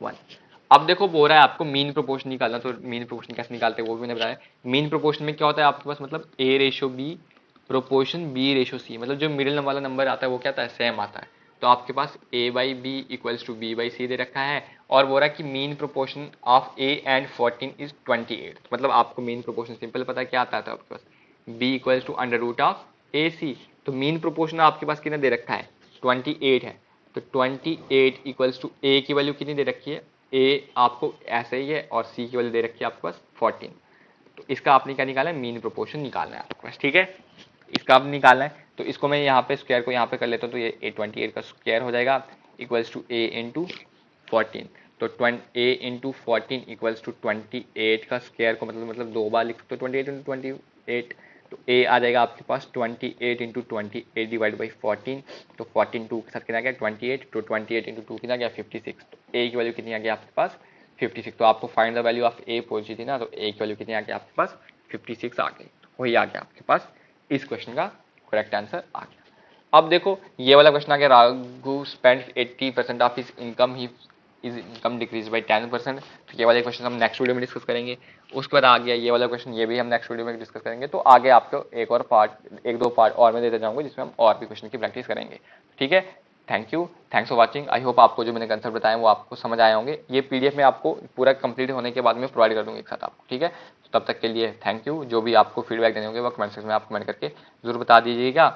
1। अब देखो बोल रहा है आपको मीन प्रोपोर्शन निकालना, तो मीन प्रोपोर्शन कैसे निकालते हैं वो भी मैंने बताया। मीन प्रोपोर्शन में क्या होता है आपके पास, मतलब a/b प्रोपोर्शन b/c, मतलब जो मिडिल वाला नंबर आता है वो क्या आता है सेम आता है, तो आपके पास a/b = b/c दे रखा है, और बोल रहा है कि mean proportion of a and 14 is 28, मतलब आपको मीन प्रोपोर्शन सिंपल पता है क्या आता है आपके पास b = √ac, तो मीन प्रोपोर्शन आपके पास कितना दे रखा है 28 है, तो 28 = a की वैल्यू कितनी दे रखी है, a आपको ऐसे ही है और c की वैल्यू दे रखी है आपके पास 14, तो इसका आपने क्या निकाला है मीन प्रोपोर्शन निकालना है आपके पास, ठीक है। इसका आपने निकालना है, तो इसको मैं यहाँ पे स्क्वायर को यहाँ पे कर लेता हूँ, तो ये 28 का स्क्वायर हो जाएगा = a × 14, तो a × 14 = 28 का स्क्वायर को मतलब 2 बार लिख सकते हो 28 × 28, तो a आ जाएगा आपके पास 28 × 28 / 14, तो 14 2 के साथ कितना गया 28, तो 28 × 2 कितना गया 56, तो a की वैल्यू कितनी आ गई आपके पास 56, तो आपको find the value of a पूछी थी ना, तो a की वैल्यू कितनी आ गई आपके पास 56 आ गई, तो वही आ गया आपके पास इस क्वेश्चन का करेक्ट आंसर आ गया। अब देखो ये वाला क्वेश्चन आ गया, Raghu spend 80% of his income, he is income decrease by 10%, तो ये वाले क्वेश्चन हम नेक्स्ट वीडियो में डिस्कस करेंगे। उसके बाद आ गया ये वाला क्वेश्चन, ये भी हम नेक्स्ट वीडियो में डिस्कस करेंगे, तो आगे आपको एक दो पार्ट और मैं देते जाऊंगा जिसमें हम और भी क्वेश्चन की प्रैक्टिस करेंगे, ठीक है। Thank you, thanks for watching. I hope आपको जो मैंने कंसेप्ट बताया वो आपको समझ आए होंगे। ये पीडीएफ में आपको पूरा कंप्लीट होने के बाद में प्रोवाइड कर दूंगा एक साथ आपको, ठीक है। तो तब तक के लिए थैंक यू। जो भी आपको फीडबैक देने होंगे वो कमेंट सेक्शन में आप कमेंट करके जरूर बता दीजिएगा।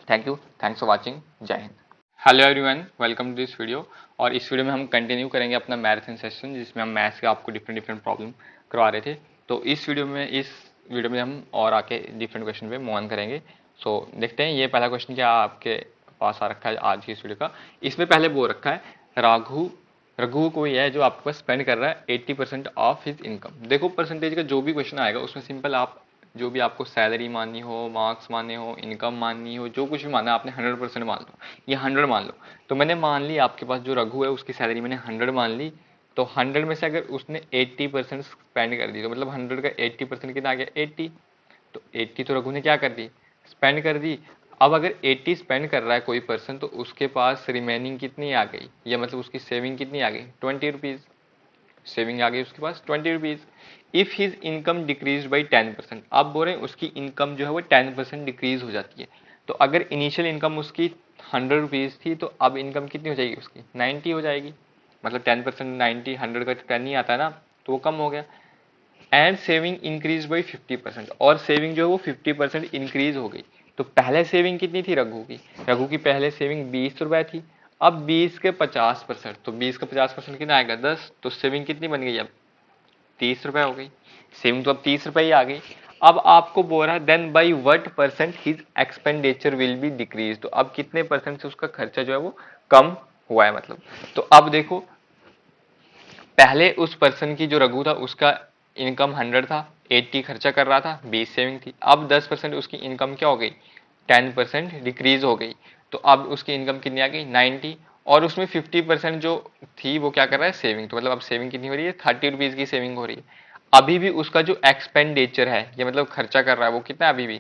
Thank you, thanks for watching, जय हिंद। Hello everyone, welcome to this video. और इस वीडियो में हम कंटिन्यू करेंगे अपना मैराथन सेशन, जिसमें हम मैथ्स के आपको डिफरेंट प्रॉब्लम करवा रहे थे। तो इस वीडियो में हम और आके डिफरेंट क्वेश्चन पे मूव ऑन करेंगे। सो देखते हैं ये पहला क्वेश्चन क्या आपके पास आ रखा है आज की इस वीडियो का। इसमें पहले वो रखा है रघु कोई है जो आपके पास स्पेंड कर रहा है 80% ऑफ हिज इनकम। देखो परसेंटेज का जो भी क्वेश्चन आएगा उसमें सिंपल आप जो भी आपको सैलरी माननी हो, मार्क्स मानने हो, इनकम माननी हो, जो कुछ भी मानना है आपने 100% मान लो, ये 100 मान लो। तो मैंने मान ली आपके पास जो रघु है उसकी सैलरी मैंने 100 मान ली, तो 100 में से अगर उसने 80% स्पेंड कर दी, तो मतलब 100 का 80% कितना आ गया 80, तो 80 तो रघु ने क्या कर दी स्पेंड कर दी। अब अगर 80 स्पेंड कर रहा है कोई पर्सन, तो उसके पास रिमेनिंग कितनी आ गई, या मतलब उसकी सेविंग कितनी आ गई 20 रुपीज़, सेविंग आ गई उसके पास 20 rupees. If his income decrease by 10%, आप बोल रहे हैं उसकी इनकम जो है वो 10% डिक्रीज हो जाती है। तो अगर इनिशियल इनकम उसकी 100 रुपीज़ थी, तो अब इनकम कितनी हो जाएगी उसकी 90 हो जाएगी, मतलब 10% 90, 100 का 10 नहीं आता है ना, तो वो कम हो गया। एंड सेविंग इंक्रीज बाई 50%, और सेविंग जो है वो 50% इंक्रीज हो गई। तो पहले सेविंग कितनी थी रघु की पहले सेविंग 20 रुपए थी, अब 20 के 50%, तो 20 का 50% कितना आएगा 10, तो सेविंग कितनी बन गई अब 30 रुपए हो गई। सेविंग तो अब 30 रुपए ही आ गई। अब आपको बोल रहा है then by what percent his expenditure will be decrease, तो अब कितने परसेंट से उसका खर्चा जो है वो कम हुआ है मतलब। तो अब देखो पहले उस पर्सन की जो रघु था उसका इनकम 100 था, 80 खर्चा कर रहा था, 20 सेविंग थी। अब 10% उसकी इनकम क्या हो गई, 10% डिक्रीज हो गई। तो अब उसकी इनकम कितनी आ गई 90, और उसमें 50% जो थी वो क्या कर रहा है सेविंग। तो मतलब अब सेविंग कितनी हो रही है 30 रुपीज की सेविंग हो रही है। अभी भी उसका जो एक्सपेंडिचर है ये मतलब खर्चा कर रहा है वो कितना है अभी भी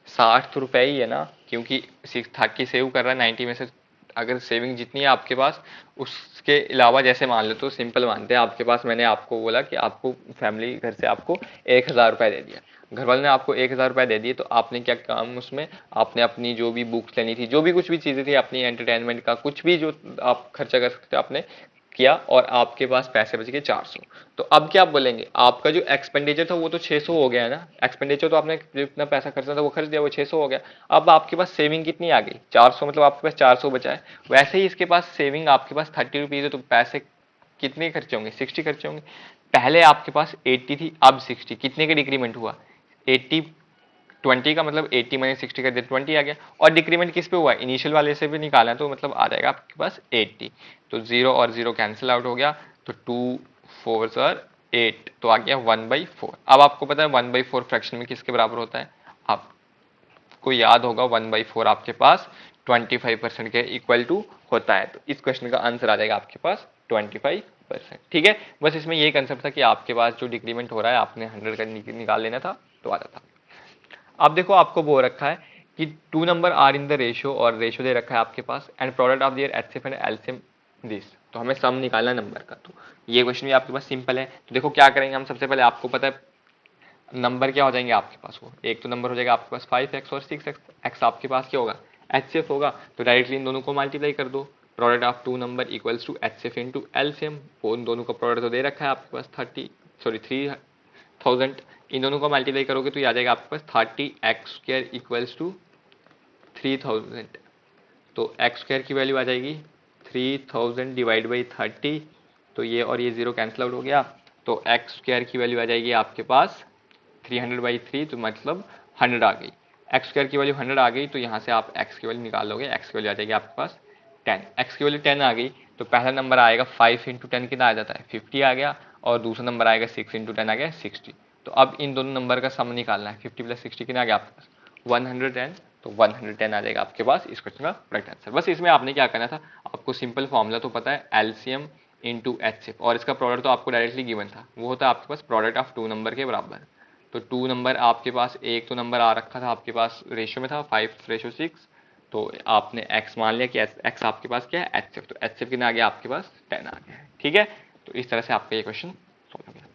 60 रुपए ही है ना, क्योंकि 30 सेव कर रहा है 90 में से। अगर सेविंग जितनी है आपके पास उसके अलावा जैसे मान लो तो सिंपल मानते हैं आपके पास, मैंने आपको बोला कि आपको फैमिली घर से आपको 1000 रुपये दे दिया, घर वाले ने आपको 1000 रुपये दे दिए, तो आपने क्या काम उसमें आपने अपनी जो भी बुक्स लेनी थी जो भी कुछ भी चीज़ें थी अपनी एंटरटेनमेंट का कुछ भी जो आप खर्चा कर सकते हो आपने किया, और आपके पास पैसे बच गए 400। तो अब क्या आप बोलेंगे आपका जो एक्सपेंडिचर था वो तो 600 हो गया है ना, एक्सपेंडिचर तो आपने जितना पैसा खर्चा था वो खर्च दिया वो 600 हो गया। अब आपके पास सेविंग कितनी आ गई 400, मतलब आपके पास 400 बचा है। वैसे ही इसके पास सेविंग आपके पास 30 रुपीज है, तो पैसे कितने खर्चे होंगे 60 खर्चे होंगे। पहले आपके पास 80 थी अब 60, कितने का डिक्रीमेंट हुआ 80, 20 का मतलब 80 माइनस 60 का 20 आ गया। और डिक्रीमेंट किस पे हुआ इनिशियल वाले से भी निकालना है तो मतलब आ जाएगा आपके पास 80। तो 0 और 0 कैंसिल आउट हो गया, तो 2 4 और 8, तो आ गया 1/4। अब आपको पता है 1/4 फ्रैक्शन में किसके बराबर होता है, आपको याद होगा 1/4 आपके पास 25% के इक्वल टू होता है। तो इस क्वेश्चन का आंसर आ जाएगा आपके पास 25%। ठीक है, बस इसमें यही कंसेप्ट था कि आपके पास जो डिक्रीमेंट हो रहा है आपने 100 का निकाल लेना था तो आ जाता। अब देखो आपको बोल रखा है कि 2 number are in the ratio, और रेशियो दे रखा है आपके पास, and product of their HCF and LCM this, तो हमें सम निकालना नंबर का। तो ये क्वेश्चन भी आपके पास सिंपल है। तो देखो क्या करेंगे हम, सबसे पहले आपको पता है नंबर क्या हो जाएंगे आपके पास, वो एक तो नंबर हो जाएगा आपके पास 5x और 6x, x आपके पास क्या होगा एचसीएफ होगा, तो डायरेक्टली इन दोनों को मल्टीप्लाई कर दो। Product of 2 number equals to HCF into LCM, वो उन दोनों का प्रोडक्ट तो दे रखा है आपके पास 3000, इन दोनों को मल्टीप्लाई करोगे तो ये आ जाएगा आपके पास 30x² इक्वल्स टू 3000। तो एक्स स्क्वायर की वैल्यू आ जाएगी 3000 डिवाइड बाई 30, तो ये और ये जीरो कैंसिल आउट हो गया, तो एक्स स्क्वायर की वैल्यू आ जाएगी आपके पास 300/3, तो मतलब 100 आ गई। एक्स स्क्वायर की वैल्यू 100 आ गई, तो यहाँ से आप एक्स की वैल्यू निकाल लोगे, एक्स की वैल्यू आ जाएगी आपके पास 10। एक्स की वैल्यू 10 आ गई तो पहला नंबर आएगा 5 इंटू 10 कितना आ जाता है 50 आ गया, और दूसरा नंबर आएगा 6 इंटू 10 आ गया 60। तो अब इन दोनों नंबर का सम निकालना है, 50 प्लस 60 कितना आ गया आपके पास 110, तो 110 आ जाएगा आपके पास इस क्वेश्चन का राइट आंसर। बस इसमें आपने क्या करना था, आपको सिंपल फॉर्मूला तो पता है एलसीएम इंटू एचसीएफ, और इसका प्रोडक्ट तो आपको डायरेक्टली गिवन था, वो होता है आपके पास प्रोडक्ट ऑफ 2 नंबर के बराबर। तो 2 नंबर आपके पास एक तो नंबर आ रखा था आपके पास रेशियो में था 5:6, तो आपने x मान लिया कि x आपके पास क्या है एचसीएफ, तो एचसीएफ कितना आ गया आपके पास 10 आ गया है। ठीक है, तो इस तरह से आपका ये क्वेश्चन सॉल्व हो गया।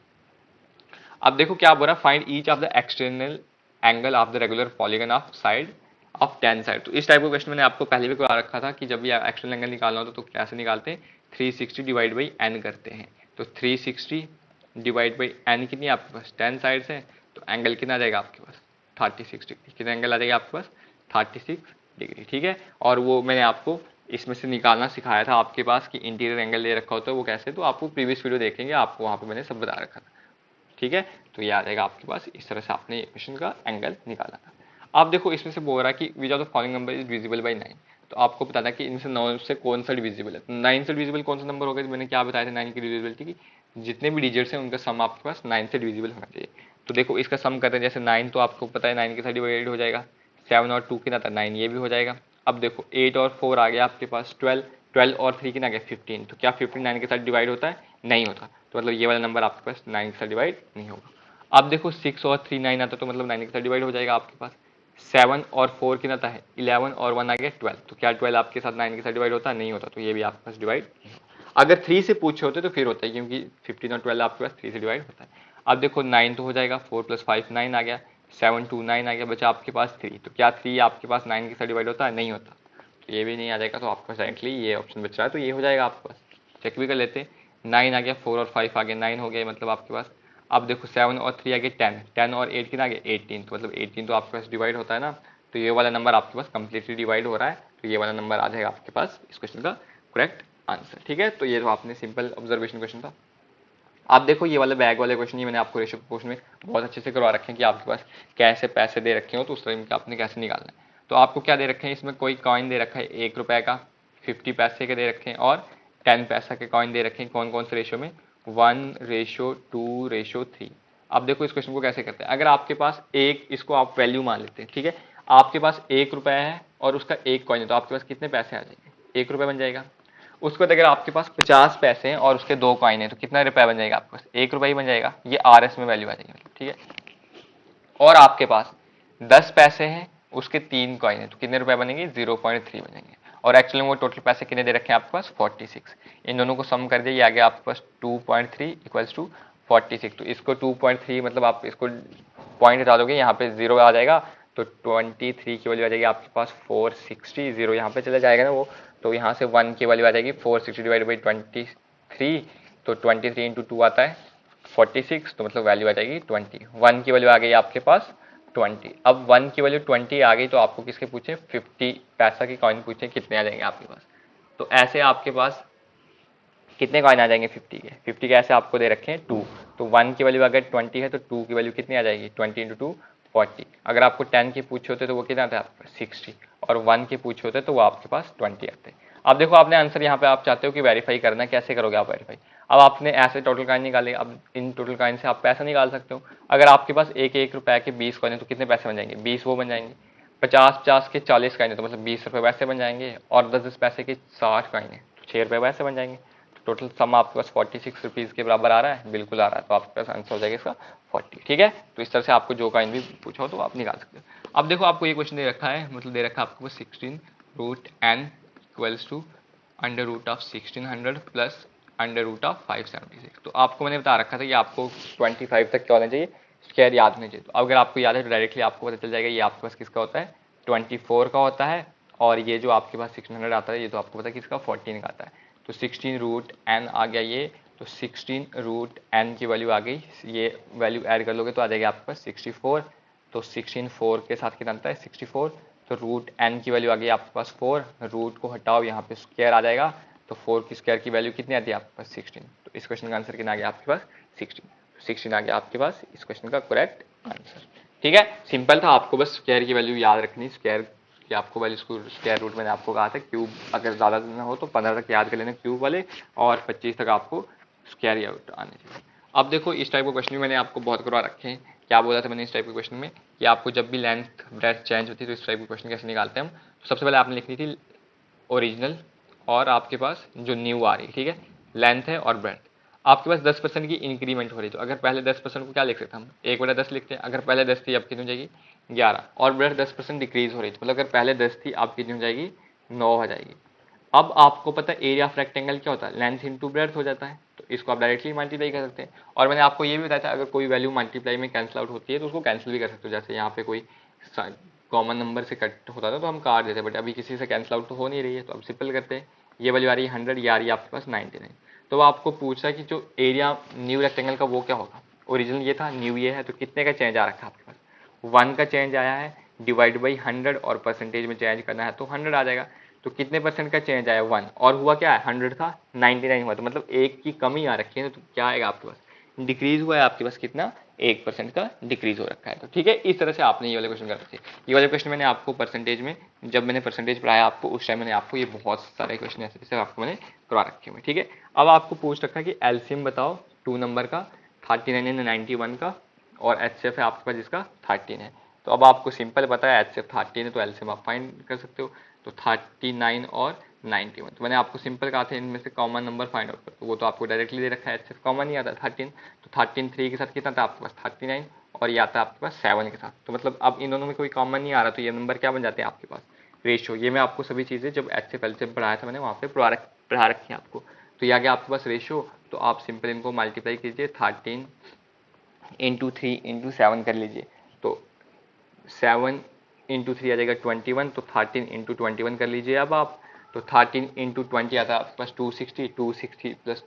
अब देखो क्या बोल रहा है, find each of the external angle of the regular polygon of side of 10 side. तो इस टाइप का क्वेश्चन मैंने आपको पहले भी करा रखा था कि जब भी एक्सटर्नल एंगल निकालना होता तो कैसे निकालते हैं 360 डिवाइड बाई एन करते हैं। तो 360 डिवाइड बाई एन कितनी है आपके पास 10 साइड है, तो एंगल कितना आ जाएगा आपके पास 36 डिग्री। कितना एंगल आ जाएगा आपके पास 36 डिग्री। ठीक है, और वो मैंने आपको इसमें से निकालना सिखाया था आपके पास कि इंटीरियर एंगल ले रखा होता है वो कैसे, तो आपको प्रीवियस वीडियो देखेंगे आपको वहाँ पे मैंने सब बता रखा था। ठीक है, तो ये आ जाएगा आपके पास, इस तरह से आपने क्वेश्चन का एंगल निकाला था। आप देखो इसमें से बोल रहा है कि which of the following number is visible by 9, तो आपको बताना कि इनसे 9 से कौन सा विजिबल है। तो 9 से विजिबल कौन सा नंबर होगा, मैंने क्या बताया था 9 की डिविजिबिलिटी की, जितने भी डिजिट्स हैं उनका सम आपके पास 9 से डिविजिबल होना चाहिए। तो देखो इसका सम करते हैं, जैसे 9 तो आपको पता है 9 के साथ डिवाइडेड हो जाएगा, 7 और 2 कितना था 9, ये भी हो जाएगा। अब देखो 8 और 4 आ गया आपके पास 12, 12 और 3 कितना आ गया 15, तो क्या 15 9 के साथ डिवाइड होता है, नहीं होता, तो मतलब ये वाला नंबर आपके पास 9 के साथ डिवाइड नहीं होगा। अब देखो 6 और 3 9 आता तो मतलब 9 के साथ डिवाइड हो जाएगा आपके पास। 7 और 4 कितना आता है 11 और 1 आ गया 12, तो क्या 12 आपके साथ 9 के साथ डिवाइड होता है, नहीं होता, तो ये भी आपके पास डिवाइड नहीं होगा। अगर 3 से पूछे होते तो फिर होता है, क्योंकि 15 और 12 आपके पास 3 से डिवाइड होता है। अब देखो 9 तो हो जाएगा, 4 + 5 9 आ गया, 7 2 9 आ गया, बचा आपके पास 3, तो क्या 3 आपके पास 9 के साथ डिवाइड होता है, नहीं होता, तो ये भी नहीं आ जाएगा, तो आपके पास डायरेक्टली ये ऑप्शन बच रहा है, तो ये हो जाएगा आपके पास। चेक भी कर लेते हैं, 9 आ गया, 4 और 5 आ गया, 9 हो गया मतलब आपके पास। अब देखो 7 और 3 आ गए 10, 10 और 8 कितना आ गया 18, तो मतलब 18 तो आपके पास डिवाइड होता है ना, तो ये वाला नंबर आपके पास कंप्लीटली डिवाइड हो रहा है, तो ये वाला नंबर आ जाएगा आपके पास इस क्वेश्चन का करेक्ट आंसर। ठीक है, तो ये तो आपने सिंपल ऑब्जर्वेशन क्वेश्चन था। आप देखो ये वाले बैग वाले क्वेश्चन, ये मैंने आपको रेशियो क्वेश्चन में बहुत अच्छे से करवा रखे हैं कि आपके पास कैसे पैसे दे रखे हो तो उस तरह में आपने कैसे निकालना है। तो आपको क्या दे रखे हैं, इसमें कोई कॉइन दे रखा है 1 रुपए का, 50 पैसे के दे रखे हैं और 10 पैसा के कॉइन दे रखे हैं। कौन कौन से रेशियो में, 1:2:3। अब देखो इस क्वेश्चन को कैसे करते हैं। अगर आपके पास एक, इसको आप वैल्यू मान लेते हैं, ठीक है, आपके पास 1 रुपए है और उसका एक कॉइन है, तो आपके पास कितने पैसे आ जाएंगे, 1 रुपए बन जाएगा। उसके बाद अगर आपके पास 50 पैसे हैं और उसके 2 कॉइन है तो कितना रुपया बन जाएगा आपके पास, 1 रुपया ही बन जाएगा। ये RS में वैल्यू आ जाएगी, ठीक है। और आपके पास 10 पैसे हैं, उसके 3 कॉइन है तो कितने रुपए बनेंगे, 0.3 बनेंगे। और एक्चुअली वो टोटल पैसे कितने दे रखे हैं आपके पास, 46। इन दोनों को सम कर दिया, ये आ गया आपके पास 2.3 इक्वल्स टू 46। तो इसको 2.3 मतलब आप इसको पॉइंट हटा दोगे, यहाँ पे 0 आ जाएगा तो 23 की वैल्यू आ जाएगी आपके पास 460। 0 यहाँ पे चला जाएगा ना वो, तो यहाँ से 1 की वैल्यू आ जाएगी 460 डिवाइड बाई 23। तो 23 इंटू 2 आता है 46, तो मतलब वैल्यू आ जाएगी 20। 1 की वैल्यू आ गई आपके पास 20। अब 1 की वैल्यू 20 आ गई तो आपको किसके पूछे, 50 पैसा के कॉइन पूछे, कितने आ जाएंगे आपके पास। तो ऐसे आपके पास कितने कॉइन आ जाएंगे 50 के, 50 के ऐसे आपको दे रखे हैं 2। तो 1 की वैल्यू अगर 20 है तो 2 की वैल्यू कितनी आ जाएगी, 20 इंटू 2 40। अगर आपको 10 के पूछे होते तो वो कितना आता है आपके पास 60, और 1 के पूछे होते तो वो आपके पास 20 आते हैं। अब देखो आपने आंसर यहाँ पे आप चाहते हो कि वेरीफाई करना है, कैसे करोगे आप वेरीफाई। अब आपने ऐसे टोटल कॉइन निकाले, अब इन टोटल कॉइन से आप पैसा निकाल सकते हो। अगर आपके पास एक एक रुपए के 20 कॉइन है तो कितने पैसे बन जाएंगे, 20 वो बन जाएंगे। 50 के 40 कॉइन है तो मतलब 20 रुपए वैसे बन जाएंगे, और 10 पैसे के 60 कॉइन है तो 6 रुपए वैसे बन जाएंगे। टोटल सम आपके पास 46 रुपीज़ के बराबर आ रहा है, बिल्कुल आ रहा है। तो आपके पास आंसर हो जाएगा इसका 40, ठीक है। तो इस तरह से आपको जो कॉइन भी पूछा हो तो आप निकाल सकते हो। अब देखो आपको ये क्वेश्चन दे रखा है, मतलब दे रखा है आपको 16 root n equals to under root of 1600 plus under root of 576। तो आपको मैंने बता रखा था कि आपको 25 तक क्या होना चाहिए, स्क्वायर याद होना चाहिए। तो अगर आपको याद है तो डायरेक्टली आपको पता चल जाएगा ये आपके पास किसका होता है, 24 का होता है। और ये जो आपके पास 1600 आता है ये तो आपको पता है किसका, 14 का आता है। तो 16 रूट n आ गया ये, तो 16 रूट n की वैल्यू आ गई, ये वैल्यू ऐड कर लोगे तो आ जाएगा आपके पास 64। तो 16 4 के साथ कितना आता है 64। तो रूट n की वैल्यू आ गई आपके पास 4, रूट को हटाओ यहाँ पे स्क्वायर आ जाएगा। तो 4 की स्क्वायर की वैल्यू कितनी आती है आपके पास 16। तो इस क्वेश्चन का आंसर कितना आ गया आपके पास 16। 16 आ गया आपके पास इस क्वेश्चन का करेक्ट आंसर, ठीक है। सिंपल था, आपको बस स्क्वायर की वैल्यू याद रखनी, स्क्वायर कि आपको वैल्यू इसको स्क्वायर रूट मैंने आपको कहा था, क्यूब अगर ज़्यादा देना हो तो 15 तक याद कर लेना क्यूब वाले, और 25 तक आपको स्क्वायर रूट आने चाहिए। अब देखो इस टाइप का क्वेश्चन भी मैंने आपको बहुत करवा रखे हैं। क्या बोला था मैंने इस टाइप के क्वेश्चन में कि आपको जब भी लेंथ ब्रेथ चेंज होती है तो इस टाइप के क्वेश्चन कैसे निकालते हैं हम। तो सबसे पहले आपने लिखनी थी ओरिजिनल, और आपके पास जो न्यू आ रही, ठीक है, लेंथ है और ब्रेथ। आपके पास 10% की इंक्रीमेंट हो रही, तो अगर पहले 10% को क्या लिख सकते हैं हम, 1/10 लिखते हैं। अगर पहले 10 थी अब कितनी हो जाएगी 11, और ब्रेथ 10% डिक्रीज हो रही है, मतलब अगर पहले 10 थी अब कितनी हो जाएगी 9 हो जाएगी। अब आपको पता है एरिया ऑफ रेक्टेंगल क्या होता है, लेंथ इंटू ब्रेथ हो जाता है, तो इसको आप डायरेक्टली मल्टीप्लाई कर सकते हैं। और मैंने आपको ये भी बताया था अगर कोई वैल्यू मल्टीप्लाई में कैंसिल आउट होती है तो उसको कैंसिल भी कर सकते हो। जैसे यहाँ पे कोई कॉमन नंबर से कट होता था तो हम काट देते, बट अभी किसी से कैंसिल आउट तो हो नहीं रही है तो अब सिंपल करते हैं। ये वैल्यू आ रही है 100, ये आ रही है आपके पास 99। तो आपको पूछा कि जो एरिया न्यू रेक्टेंगल का वो क्या होगा, ओरिजिनल ये था, न्यू ये है, तो कितने का चेंज आ रखा है आपके पास 1 का चेंज आया है, डिवाइड बाई 100, और परसेंटेज में चेंज करना है तो 100 आ जाएगा। तो कितने परसेंट का चेंज आया 1, और हुआ क्या है 100 था 99 हुआ, तो मतलब एक की कमी आ रखी है, तो क्या आएगा आपके पास डिक्रीज हुआ है आपके पास कितना 1% का डिक्रीज हो रखा है। तो ठीक है, इस तरह से आपने ये वाले क्वेश्चन कर रखे। ये वाले क्वेश्चन मैंने आपको परसेंटेज में, जब मैंने परसेंटेज पढ़ाया आपको उस टाइम मैंने आपको ये बहुत सारे क्वेश्चन ऐसे जैसे आपको मैंने करवा रखे हुए, ठीक है। अब आपको पूछ रखा है कि एलसीएम बताओ 2 नंबर का 39 एंड 91 का, और एचसीएफ है आपके पास जिसका 13 है। तो अब आपको सिंपल पता है एचसीएफ 13 है तो एलसीएम आप फाइंड कर सकते हो। तो 39 और 91, तो मैंने आपको सिंपल कहा था इनमें से कॉमन नंबर फाइंड आउट कर, तो वो तो आपको डायरेक्टली दे रखा है, एचसीएफ कॉमन ही आता है 13। तो 13 3 के साथ कितना था आपके पास 39, और ये आता है आपके पास 7 के साथ। तो मतलब अब इन दोनों में कोई कॉमन नहीं आ रहा, तो ये नंबर क्या बन जाते हैं आपके पास रेशियो। ये मैं आपको सभी चीज़ें जब एचसीएफ एलसीएम पढ़ाया था मैंने वहाँ पे पढ़ा रखी है आपको। तो ये आ गया आपके पास रेशियो। तो आप सिंपल इनको मल्टीप्लाई कीजिए, 13 इंटू 3 इंटू 7 कर लीजिए, तो 7 इंटू 3 आ जाएगा 21, तो 13 इंटू 21 कर लीजिए अब आप। तो 13 इंटू 20 आता है आपके पास 260, 260 प्लस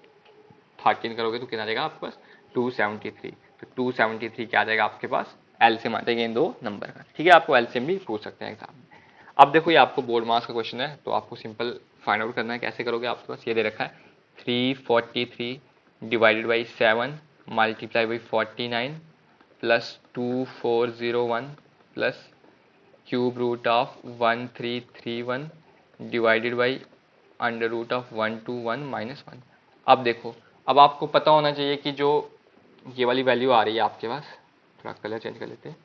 13 करोगे तो कितना आ जाएगा आपके पास 273। तो 273 क्या आ जाएगा आपके पास एलसीएम आ जाएगा इन दो नंबर का, ठीक है। आपको एलसीएम भी पूछ सकते हैं एग्जाम में। अब देखो ये आपको बोर्ड मार्क्स का क्वेश्चन है, तो आपको सिंपल फाइंड आउट करना है। कैसे करोगे, आपके पास ये दे रखा है 343 divided by 7 multiply by 49 plus 2401 plus cube root of 1331 divided by under root of 121 minus 1। अब देखो, अब आपको पता होना चाहिए कि जो ये वाली वैल्यू आ रही है आपके पास, थोड़ा कलर चेंज कर लेते हैं,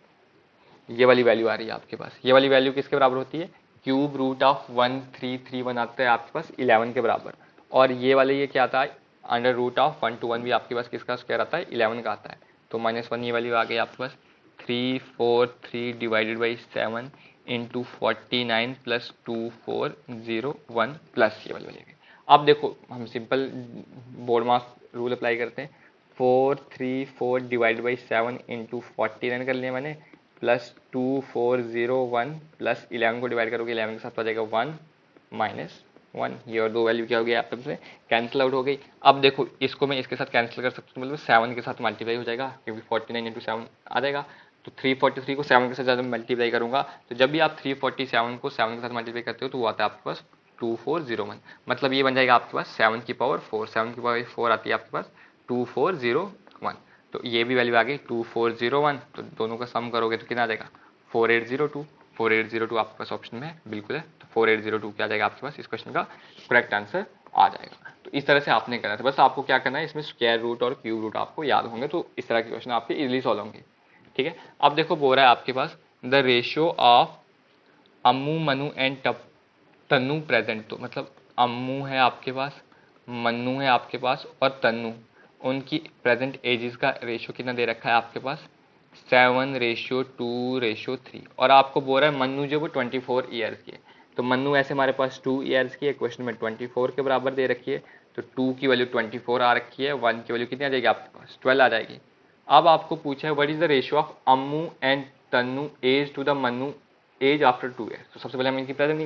ये वाली वैल्यू आ रही है आपके पास, ये वाली वैल्यू किसके बराबर होती है, क्यूब रूट ऑफ 1331 आता है आपके पास 11 के बराबर, और ये वाले ये क्या आता है, अंडर रूट ऑफ 121 भी आपके पास किसका स्क्वायर आता है, 11 का आता है। तो -1 ये वाली आ गई आपके पास 343 divided by 7 into 49 plus 2401 plus ये वाली वैल्यू। अब देखो हम simple board mark rule apply करते हैं, 434 डिवाइड बाई 7 इंटू 49 कर लिया मैंने, प्लस 2401 प्लस 11 को डिवाइड करोगे 11 के साथ हो जाएगा 1 माइनस 1, ये और दो वैल्यू क्या हो गया आपस में कैंसिल आउट हो गई। अब देखो इसको मैं इसके साथ कैंसिल कर सकता हूँ, मतलब 7 के साथ मल्टीप्लाई हो जाएगा क्योंकि 49 इंटू 7 आ जाएगा। तो 343 को 7 के साथ ज़्यादा मल्टीप्लाई करूंगा, तो जब भी आप 347 को 7 के साथ मल्टीप्लाई करते हो तो वो आता है आपके पास 2401, मतलब ये बन जाएगा आपके पास 7 की पावर 4, 7 की पावर 4 आती है आपके पास 2401। तो ये भी वैल्यू आ गई 2401, तो दोनों का सम करोगे तो कितना आ जाएगा 4802। 4802 आपके पास ऑप्शन में बिल्कुल है, तो 4802 क्या आ जाएगा आपके पास, इस क्वेश्चन का करेक्ट आंसर आ जाएगा। तो इस तरह से आपने करना था, बस आपको क्या करना है, इसमें स्क्वायर रूट और क्यूब रूट आपको याद होंगे, तो इस तरह के क्वेश्चन आपके इजीली सॉल्व होंगे। ठीक है, अब देखो बोल रहा है आपके पास the ratio of Ammu Manu and Tannu present, तो मतलब अम्मू है आपके पास, मन्नू है आपके पास और तन्नू, उनकी प्रेजेंट एजेस का रेशियो कितना दे रखा है आपके पास 7:2:3, और आपको बोल रहा है मन्नू जो वो 24 ईयर्स की है, तो मन्नू ऐसे हमारे पास 2 ईयर्स की है, क्वेश्चन में 24 के बराबर दे रखी है, तो 2 की वैल्यू 24 आ रखी है, 1 की वैल्यू कितनी आ जाएगी आपके पास 12 आ जाएगी। अब आपको पूछा है what is the ratio of Ammu and Tannu age to the Mannu age after 2 years. तो सबसे पहले हम इनकी प्रेजेंट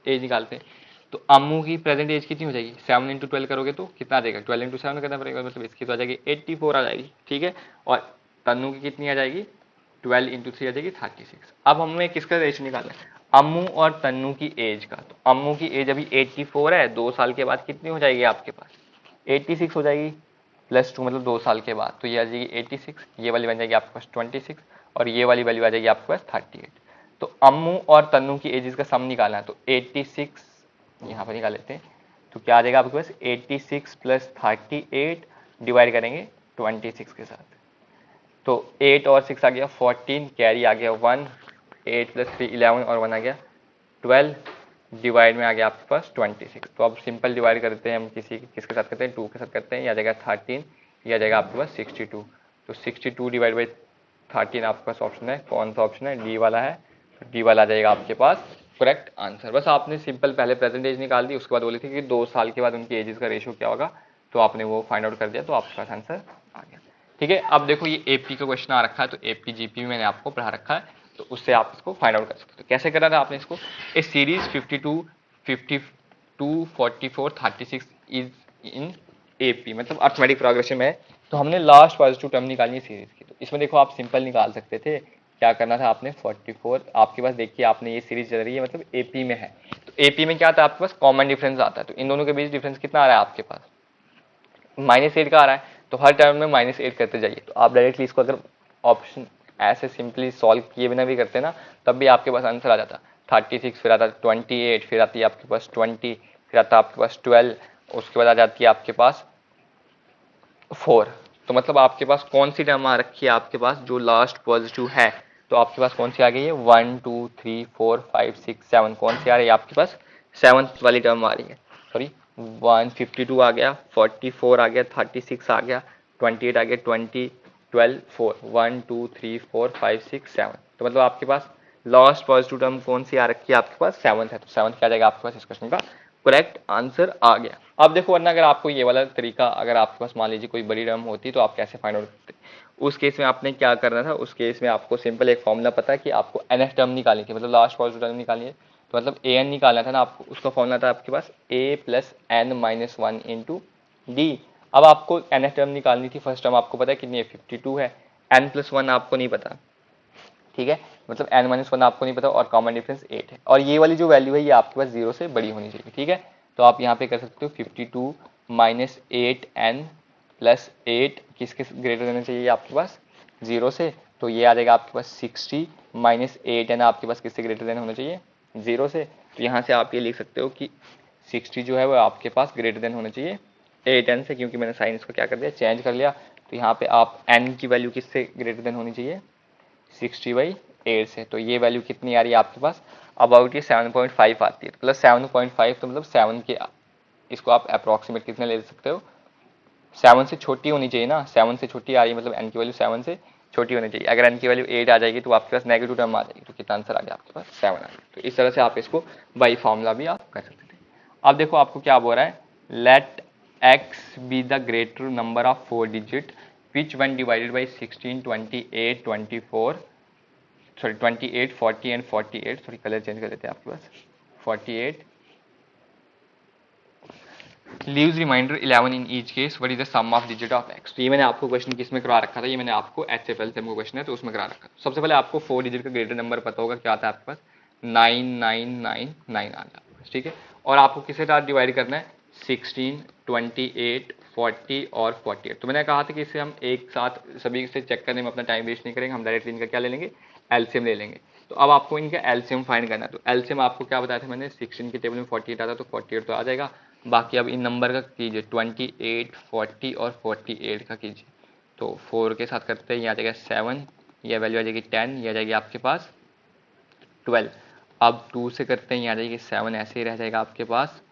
एज निकालते हैं, तो अम्मू की प्रेजेंट एज कितनी हो जाएगी, 7 इंटू 12 करोगे तो कितना आ जाएगा, 12 इंटू 7 करना पड़ेगा, मतलब इसकी तो आ जाएगी 84 आ जाएगी। ठीक है, और तन्नू की कितनी आ जाएगी, 12 इंटू 3 आ जाएगी 36। अब हमें किसका रेशियो निकालना है, अम्मू और तन्नू की एज का, तो अम्मू की एज अभी 84 है, 2 साल के बाद कितनी हो जाएगी आपके पास 86 हो जाएगी, प्लस 2 मतलब 2 साल के बाद, तो ये आ जाएगी 86, ये वाली बन जाएगी आपके पास 26, और ये वाली वैल्यू आ जाएगी आपके पास 38। तो अम्मू और तन्नू की एजेस का सम निकालना है, तो 86 यहाँ पर निकाल लेते हैं, तो क्या आ जाएगा आपके पास 86 प्लस 38 डिवाइड करेंगे 26 के साथ, तो 8 और 6 आ गया 14, कैरी आ गया 1, 8 प्लस 3 11 और 1 आ गया 12, डिवाइड में आ गया आपके पास 26। तो अब सिंपल डिवाइड करते हैं हम, किसके साथ करते हैं 2 के साथ करते हैं, यह आ जाएगा 13, यह आ जाएगा आपके पास 62, तो 62 डिवाइड बाई 13 आपके पास ऑप्शन है, कौन सा ऑप्शन है, डी वाला है, तो डी वाला आ जाएगा आपके पास करेक्ट आंसर। बस आपने सिंपल पहले प्रेजेंट एज निकाल दी, उसके बाद बोली थी कि 2 साल के बाद उनकी एजेस का रेशियो क्या होगा, तो आपने वो फाइंड आउट कर दिया, तो आपके पास आंसर आ गया। ठीक है, अब देखो ये एपी का क्वेश्चन आ रखा है, तो एपी जीपी मैंने आपको पढ़ा रखा है, तो उससे आप इसको फाइंड आउट कर सकते हो। कैसे करना था आपने इसको, ए सीरीज 52 52 44 36 इज इन एपी, मतलब अर्थमेटिक प्रोग्रेशन में है, तो हमने लास्ट पॉजिटिव टर्म निकालनी है सीरीज की, तो इसमें देखो आप सिंपल निकाल सकते थे, क्या करना था आपने 44 आपके पास, देखिए आपने ये सीरीज चल रही है मतलब एपी में है, तो एपी में क्या आता है आपके पास कॉमन डिफरेंस आता है, तो इन दोनों के बीच डिफरेंस कितना आ रहा है आपके पास -8 का आ रहा है, तो हर टर्म में -8 करते जाइए, तो आप डायरेक्टली इसको अगर ऑप्शन ऐसे सिंपली सॉल्व किए बिना भी करते ना, तब भी आपके पास आंसर आ जाता 36, फिर आता 28, फिर आती है आपके पास 20, फिर आता है आपके पास 12, उसके बाद आ जाती है आपके पास 4। तो मतलब आपके पास कौन सी टर्म आ रखी है आपके पास जो लास्ट पॉजिटिव है, तो आपके पास कौन सी आ गई है 1 2 3 4 5 6 7, कौन सी आ रही है आपके पास 7th वाली टर्म आ रही है, सॉरी 152 आ गया, 44 आ गया, 36 आ गया, 28 आ गया, 20 12 4 1 2 3 4 5 6 7, तो मतलब आपके पास लास्ट पॉजिटिव टर्म कौन सी आ रखी है आपके पास 7th है, तो 7th क्या आ जाएगा आपके पास इस क्वेश्चन का करेक्ट आंसर आ गया। अब देखो वरना अगर आपको ये वाला तरीका अगर आपके पास मान लीजिए कोई बड़ी टर्म होती तो आप कैसे फाइंड आउट करते, उस केस में आपने क्या करना था, उस केस में आपको सिंपल एक फॉर्मूला पता है कि आपको nth टर्म निकालनी थी, मतलब लास्ट पॉजिटिव टर्म निकालनी है, तो मतलब an निकालना था ना आपको, उसका फॉर्मूला था आपके पास a plus n minus 1 into D. अब आपको nth टर्म निकालनी थी, फर्स्ट टर्म आपको पता है कितनी है 52 है, n प्लस 1 आपको नहीं पता, ठीक है, मतलब n माइनस 1 आपको नहीं पता, और कॉमन डिफरेंस 8 है, और ये वाली जो वैल्यू है ये आपके पास 0 से बड़ी होनी चाहिए। ठीक है, तो आप यहाँ पे कर सकते हो 52 माइनस 8n प्लस 8 किसके ग्रेटर देना चाहिए आपके पास 0 से, तो ये आ जाएगा आपके पास 60 माइनस 8 है ना आपके पास किससे ग्रेटर देन होना चाहिए 0 से। तो यहाँ से आप ये लिख सकते हो कि 60 जो है वो आपके पास ग्रेटर देन होना चाहिए 8n से, क्योंकि मैंने साइन इसको क्या कर दिया चेंज कर लिया। तो यहाँ पे आप n की वैल्यू किससे ग्रेटर देन होनी चाहिए 60/8 से। तो ये वैल्यू कितनी आ रही है आपके पास अबाउट ये 7.5 आती है, प्लस 7.5 तो मतलब 7 के इसको आप अप्रॉक्सीमेट कितने ले सकते हो 7 से छोटी होनी चाहिए ना, 7 से छोटी आ रही है मतलब n की वैल्यू 7 से छोटी होनी चाहिए। अगर n की वैल्यू 8 आ जाएगी तो आपके पास नेगेटिव टर्म आ जाएगी, तो कितना आंसर आ गया आपके पास 7 आ गया। तो इस तरह से आप इसको बाई फॉर्मूला भी आप कर सकते थे। अब देखो आपको क्या बोल रहा है, let x be the greater number of 4 digit which when divided by 16 28 24 sorry 28 40 and 48 sorry colour change कर देते हैं आपके पास 48 leaves remainder 11 in each case what is the sum of digit of x। तो ये मैंने आपको क्वेश्चन किस में करा रखा था, ये मैंने आपको HFL से क्वेश्चन है तो उसमें करा रखा था। सबसे पहले आपको 4 डिजिट का ग्रेटर नंबर पता होगा क्या आता है आपके पास 9999 आ गया, ठीक है। और आपको किसके साथ डिवाइड करना है 16 28 40 और 48। तो मैंने कहा था कि इसे हम एक साथ सभी से चेक करने में अपना टाइम वेस्ट नहीं करेंगे, हम डायरेक्टली इनका क्या ले लेंगे एलसीएम ले लेंगे। तो अब आपको इनका एलसीएम फाइंड करना है। तो एलसीएम आपको क्या बताया था मैंने 16 के टेबल में 48 आता तो 48 तो आ जाएगा। बाकी अब इन नंबर का कीजिए 28 40 और 48 का कीजिए। तो 4 के साथ करते हैं, यहाँ आ जाएगा 7, यह वैल्यू आ जाएगी 10, यह आ जाएगी आपके पास 12। अब 2 से करते हैं, यहाँ आ जाएगी 7, ऐसे ही रह जाएगा आपके पास।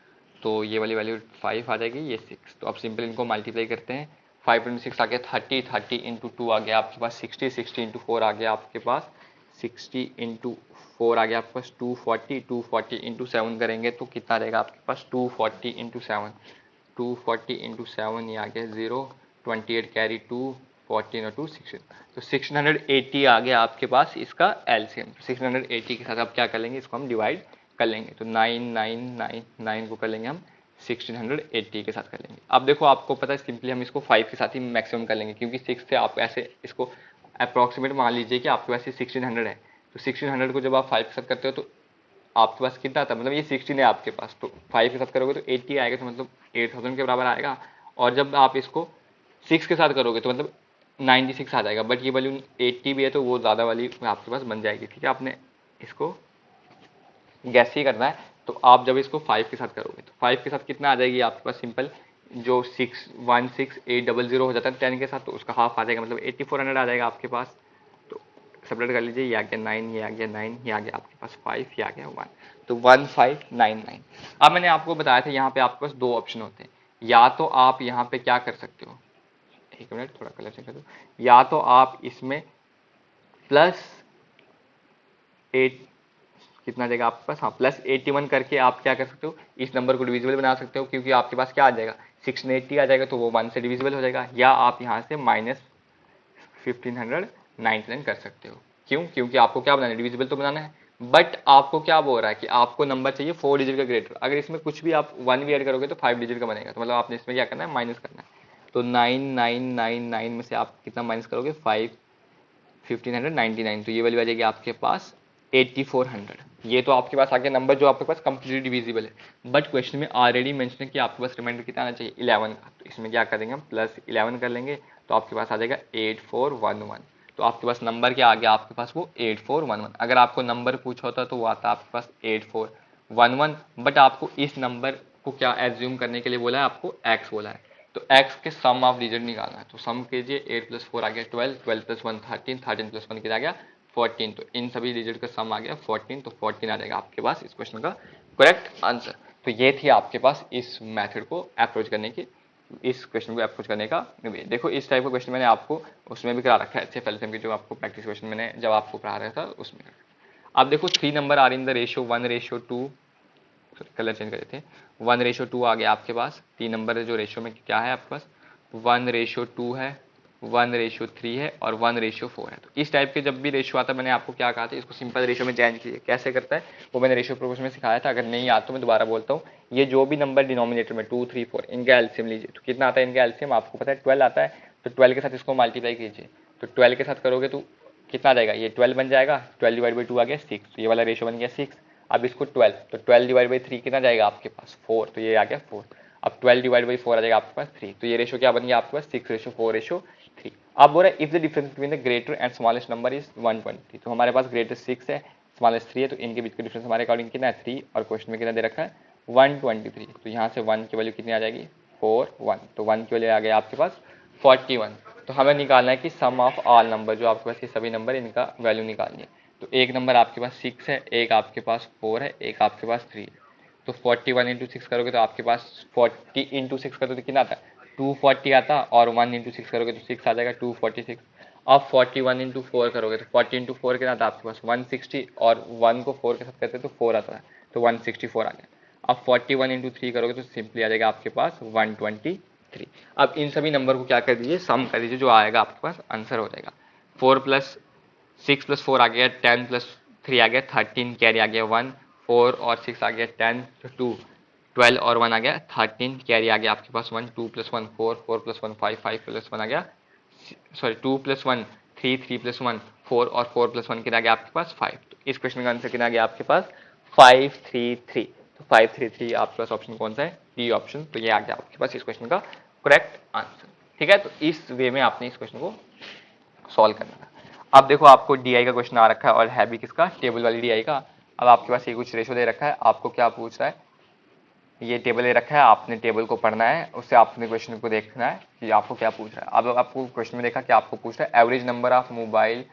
तो ये वाली वैल्यू 5 आ जाएगी, ये 6। तो अब सिंपल इनको मल्टीप्लाई करते हैं, 5 इंटू 6 आ गया 30, 30 इंटू 2 आ गया आपके पास 60, 60 इंटू 4 आ गया आपके पास 60 इंटू 4 आ गया आपके पास 240, 240 इंटू 7 करेंगे तो कितना रहेगा आपके पास 240 इंटू 7, 240 इंटू 7 ये आ गया 0, 28 कैरी 2, 14 और 2 16। तो 680 आ गया आपके पास इसका एलसीएम। 680 के साथ आप क्या कर लेंगे, इसको हम डिवाइड कर लेंगे। तो 9999 को कर लेंगे हम 1680 के साथ कर लेंगे। अब देखो आपको पता है सिंपली हम इसको 5 के साथ ही मैक्सिमम कर लेंगे, क्योंकि 6 से आप ऐसे इसको अप्रॉक्सीमेट मान लीजिए कि आपके पास ये 1600 है। तो 1600 को जब आप 5 के साथ करते हो तो आपके पास कितना आता है, मतलब ये 16 है आपके पास, तो 5 के साथ करोगे तो 80 आएगा, तो मतलब 8000 के बराबर आएगा। और जब आप इसको 6 के साथ करोगे तो मतलब 96 आ जाएगा। बट ये वैल्यू 80 भी है तो वो ज़्यादा वाली आपके पास बन जाएगी, ठीक है। आपने इसको गैस ही करना है। तो आप जब इसको 5 के साथ करोगे तो 5 के साथ कितना आ जाएगी आपके पास, सिंपल जो 616800 हो जाता है 10 के साथ, तो उसका हाफ आ जाएगा, मतलब 8400 आ जाएगा आपके पास। तो सेपरेट कर लीजिए, ये आ गया 9, ये आ गया 9, ये आ गया आपके पास 5, ये आ गया 1, तो 1599। अब मैंने आपको बताया था यहाँ पे आपके पास दो ऑप्शन होते हैं, या तो आप यहाँ पे क्या कर सकते हो, एक मिनट थोड़ा कलर चेक कर दो, या तो आप इसमें प्लस 8 कितना आ जाएगा आपके पास, हाँ प्लस 81 करके आप क्या कर सकते हो इस नंबर को डिविजिबल बना सकते हो, क्योंकि आपके पास क्या आ जाएगा 680 आ जाएगा तो वो 1 से डिविजिबल हो जाएगा। या आप यहाँ से माइनस 1599 कर सकते हो। क्यों, क्योंकि आपको क्या बनाना है डिविजिबल तो बनाना है, बट आपको क्या बोल रहा है कि आपको नंबर चाहिए 4 डिजिट का ग्रेटर। अगर इसमें कुछ भी आप 1 भी ऐड करोगे तो 5 डिजिट का बनेगा, तो मतलब आपने इसमें क्या करना है माइनस करना है। तो 9999 में से आप कितना माइनस करोगे 5 1599, तो ये वाली आ जाएगी आपके पास 8400। ये तो आपके पास आ गया नंबर जो आपके पास कंप्लीटली डिविजिबल है। बट क्वेश्चन में ऑलरेडी मेंशन है कि आपके पास रिमाइंडर कितना आना चाहिए 11 का। तो इसमें क्या करेंगे हम प्लस 11 कर लेंगे, तो आपके पास आ जाएगा 8411। तो आपके पास नंबर क्या आ गया आपके पास वो 8411। अगर आपको नंबर पूछा होता तो वो आता आपके पास 8411, बट आपको इस नंबर को क्या एज्यूम करने के लिए बोला है, आपको एक्स बोला है। तो x के सम ऑफ डिजिट निकालना है। तो सम कीजिए, 8 + 4 आ गया 12, 12 + 1 13, 13 + 1 कितना आ गया 14। तो इन सभी डिजिट का सम आ गया 14, तो 14 आ जाएगा आपके पास इस क्वेश्चन का करेक्ट आंसर। तो ये थी आपके पास इस मेथड को अप्रोच करने की, इस क्वेश्चन को अप्रोच करने का वे। देखो इस टाइप का क्वेश्चन मैंने आपको उसमें भी करा रखा है, HFL एलसीएम की जो आपको प्रैक्टिस क्वेश्चन मैंने जब आपको पढ़ा रहा था उसमें। अब देखो 3 number are in the ratio 1:2, colour change कर देते हैं, 1:2 आ गया आपके पास। 3 नंबर जो रेशियो में क्या है आपके पास 1:2 है, 1:3 है और 1:4 है। तो इस टाइप के जब भी रेशियो आता है मैंने आपको क्या कहा था, इसको सिंपल रेशियो में चेंज कीजिए। कैसे करता है वो मैंने रेशियो प्रोपोर्शन में सिखाया था, अगर नहीं आता तो मैं दोबारा बोलता हूँ। ये जो भी नंबर डिनोमिनेटर में 2 3 4 इनका एलसीएम लीजिए, तो कितना आता है इनका एलसीएम आपको पता है 12 आता है। तो 12 के साथ इसको मल्टीप्लाई कीजिए, तो 12 के साथ करोगे तो कितना आ जाएगा, ये 12 बन जाएगा, 12/2 आ गया 6, तो ये वाला रेशियो बन गया 6। अब इसको 12, तो 12/3 कितना जाएगा आपके पास 4, तो ये आ गया 4। अब 12 डिवाइड बाई 4 आ जाएगा आपके पास 3, तो ये रेशो क्या बन गया आपके पास 6:4:3। अब बोल रहा है if the difference between the greater and smallest number is 120, तो हमारे पास ग्रेटर 6 है, स्मॉलेस्ट 3 है, तो इनके बीच का डिफरेंस हमारे अकॉर्डिंग कितना है 3, और क्वेश्चन में कितना दे रखा है 123, तो यहाँ से 1 की वैल्यू कितनी आ जाएगी 4 1, तो 1 की वैल्यू आ गया आपके पास 41। तो हमें निकालना है कि सम ऑफ ऑल नंबर, जो आपके पास ये सभी नंबर इनका वैल्यू निकालनी है। तो एक नंबर आपके पास 6 है, एक आपके पास 4 है, एक आपके पास 3 है, तो 41 इंटू 6 करोगे तो आपके पास 40 इंटू 6 करोगे तो कितना आता है 240 आता, और 1 इंटू 6 करोगे तो 6 आ जाएगा 246। अब 41 इंटू 4 करोगे तो 40 इंटू 4 कितना आता है आपके पास 160, और 1 को 4 के साथ करते तो 4 आता है, तो 164 आ गया। अब 41 इंटू 3 करोगे तो सिंपली आ जाएगा आपके पास 123। अब इन सभी नंबर को क्या कर दीजिए, सम कर दीजिए, जो आएगा आपके पास आंसर हो जाएगा 4 प्लस 6 प्लस 4 आ गया 10 प्लस 3 आ गया 13, कैरी आ गया 1, 4 और 6 आ गया 10, 2 12 और 1 आ गया 13, कैरी आ गया आपके पास 1, 2 प्लस 1 4, 4 प्लस 1 5, 5 प्लस 1 आ गया, सॉरी 2 प्लस 1 3, 3 प्लस 1 4, और 4 प्लस 1 कितना आ गया आपके पास 5। तो इस क्वेश्चन का आंसर कितना आ गया आपके पास 533। तो 533 आपके पास ऑप्शन कौन सा है, डी ऑप्शन। तो ये आ गया आपके पास इस क्वेश्चन का करेक्ट आंसर। ठीक है, तो इस वे में आपने इस क्वेश्चन को सॉल्व करना था। अब देखो आपको डीआई का क्वेश्चन आ रखा है, और है भी किसका, टेबल वाली डीआई का। अब आपके पास ये कुछ रेशो दे रखा है, आपको क्या पूछ रहा है, ये टेबल दे रखा है, आपने टेबल को पढ़ना है, उससे आपने क्वेश्चन को देखना है कि आपको क्या पूछ रहा है। अब आपको क्वेश्चन में देखा कि आपको पूछ रहा है average number of mobile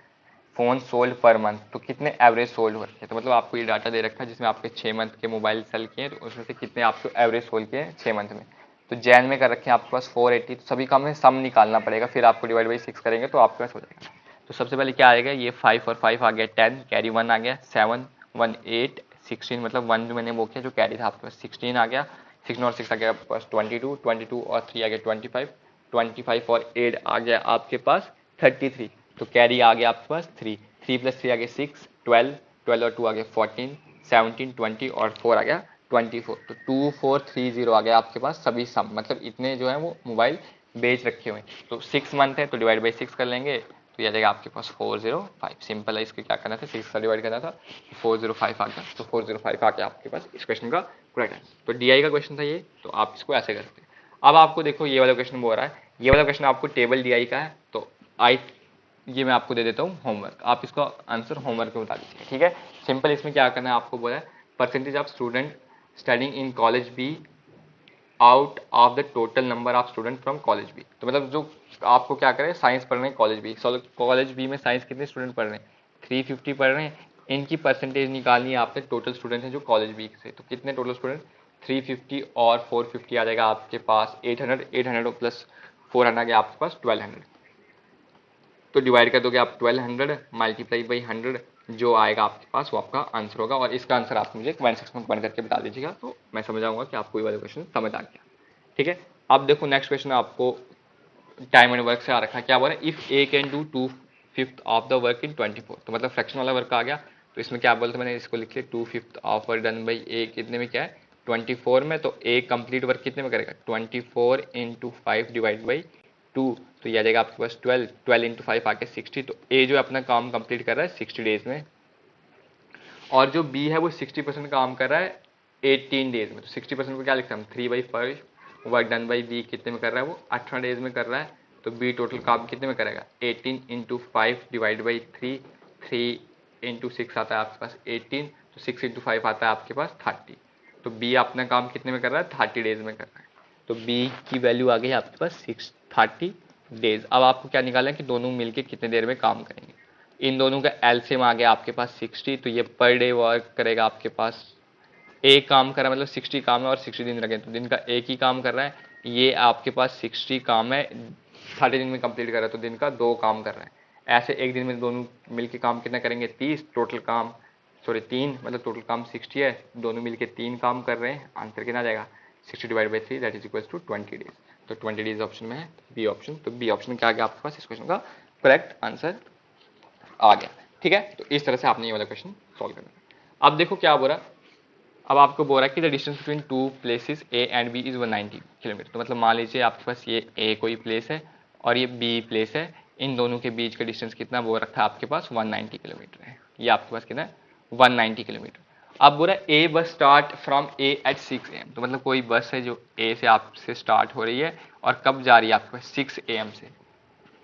phone sold per month, तो कितने एवरेज सोल्ड हो रखे हैं। तो मतलब आपको ये डाटा दे रखा है जिसमें आपके 6 मंथ के मोबाइल सेल किए हैं, तो उसमें से कितने आपको एवरेज सोल्ड किए हैं 6 मंथ में। तो जैन में कर रखे हैं आपके पास 480, तो सभी का हमें सम निकालना पड़ेगा, फिर आपको डिवाइड बाई 6 करेंगे तो आपके पास हो जाएगा। तो सबसे पहले क्या आएगा, ये 5 और 5 आ गया 10, कैरी 1 आ गया 7, 1 8 16, मतलब 1 जो मैंने वो किया जो कैरी था आपके पास 16 आ गया, 6 और 6 आ गया आपके पास 22, 22 और 3 आ गया 25, 25 और 8 आ गया आपके पास 33, तो कैरी आ गया आपके पास 3, 3 प्लस 3 आ गया 6, 12, 12 और 2 आ गया 14, 17, 20 और 4 आ गया 24, तो 2430 आ गया आपके पास सभी सम, मतलब इतने जो है वो मोबाइल बेच रखे हुए हैं। तो 6 मंथ है तो डिवाइड बाई 6 कर लेंगे, तो ये आ जाएगा आपके पास 405। सिंपल है, इसको क्या करना था 6 से डिवाइड करना था, 405 आ गया, तो 405 आ गया आपके पास इस क्वेश्चन का करेक्ट आंसर। तो डीआई का क्वेश्चन था ये, तो आप इसको ऐसे करते हैं। अब आपको देखो ये वाला क्वेश्चन बोल रहा है, ये वाला क्वेश्चन आपको टेबल डीआई का है, तो ये मैं आपको दे देता हूँ होमवर्क, आप इसका आंसर होमवर्क में बता दीजिए। ठीक है, सिंपल इसमें क्या करना है आपको बोला है percentage of student studying in college B out of the total number of student from college B. तो मतलब जो आपको क्या करें, साइंस पढ़ रहे हैं कॉलेज बी, कॉलेज बी में साइंस कितने स्टूडेंट पढ़ रहे हैं 350 पढ़ रहे हैं, इनकी परसेंटेज निकालनी है आपने टोटल स्टूडेंट हैं जो कॉलेज बी से। तो कितने टोटल स्टूडेंट 350 और 450 आ जाएगा आपके पास 800, 800 प्लस 400 आ गया आपके पास 1200, तो डिवाइड कर दोगे आप 1200 मल्टीप्लाई बाई 100, जो आएगा आपके पास वो आपका आंसर होगा। और इसका आंसर आप मुझे कमेंट सेक्शन में कमेंट करके बता दीजिएगा, तो मैं समझ आऊंगा कि आपको ये वाला क्वेश्चन समझ आ गया। ठीक है, अब देखो नेक्स्ट क्वेश्चन आपको टाइम एंड वर्क से आ रखा है, क्या बोल रहा है if A can do 2/5 of the work in 24, तो मतलब फ्रैक्शन वाला वर्क आ गया। तो इसमें क्या बोलते मैंने इसको लिख लिया 2/5 ऑफ वर्क डन बाई ए कितने में क्या है 24 में, तो ए कंप्लीट वर्क कितने में करेगा 24 इंटू 5 डिवाइड बाई 2, तो ये आ जाएगा आपके पास 12, 12 इंटू 5 आके 60, तो ए जो अपना काम कंप्लीट कर रहा है 60 डेज में, और जो बी है वो 60% काम कर रहा है 18 डेज में। तो 60% को क्या लिखते हैं हम 3/5, वर्क डन बाई बी कितने में कर रहा है वो 18 डेज में कर रहा है, तो बी टोटल काम कितने में करेगा 18 इंटू 5 डिवाइड बाई 3, 3 इंटू 6 आता है आपके पास 18, तो 6 इंटू 5 आता है आपके पास 30, तो बी अपना काम कितने में कर रहा है 30 डेज में कर रहा है, तो बी की वैल्यू आ गई आपके पास 30 डेज। अब आपको क्या निकालना है कि दोनों मिलके कितने देर में काम करेंगे। इन दोनों का एलसीएम आ गया आपके पास 60, तो ये पर डे वर्क करेगा आपके पास, एक काम कर रहा है मतलब 60 काम है और 60 दिन लगे, तो दिन का एक ही काम कर रहा है, ये आपके पास 60 काम है 30 दिन में कंप्लीट कर रहा है, तो दिन का 2 काम कर रहा है। ऐसे एक दिन में दोनों मिलके काम कितना करेंगे 30, टोटल काम सॉरी 3, मतलब टोटल काम 60 है, दोनों मिलके 3 काम कर रहे हैं, आंसर कितना आ जाएगा 60 डिवाइड by 3 that is equal to 20 days. तो 20 डेज ऑप्शन में है बी ऑप्शन, तो बी ऑप्शन क्या आ गया आपके पास इस क्वेश्चन का करेक्ट आंसर आ गया। ठीक है, तो इस तरह से आपने ये वाला क्वेश्चन सॉल्व करना है। अब देखो क्या बोल रहा है, अब आपको बोल रहा है कि the distance between two places A and B is 190 kilometre, तो मतलब मान लीजिए आपके पास ये ए कोई प्लेस है और ये बी प्लेस है, इन दोनों के बीच का डिस्टेंस कितना बोल रखा है आपके पास 190 किलोमीटर है, ये आपके पास कितना है 190 किलोमीटर। अब बोला a bus start from A at 6 AM, तो मतलब कोई बस है जो ए से आपसे स्टार्ट हो रही है और कब जा रही है आपके पास 6 AM से,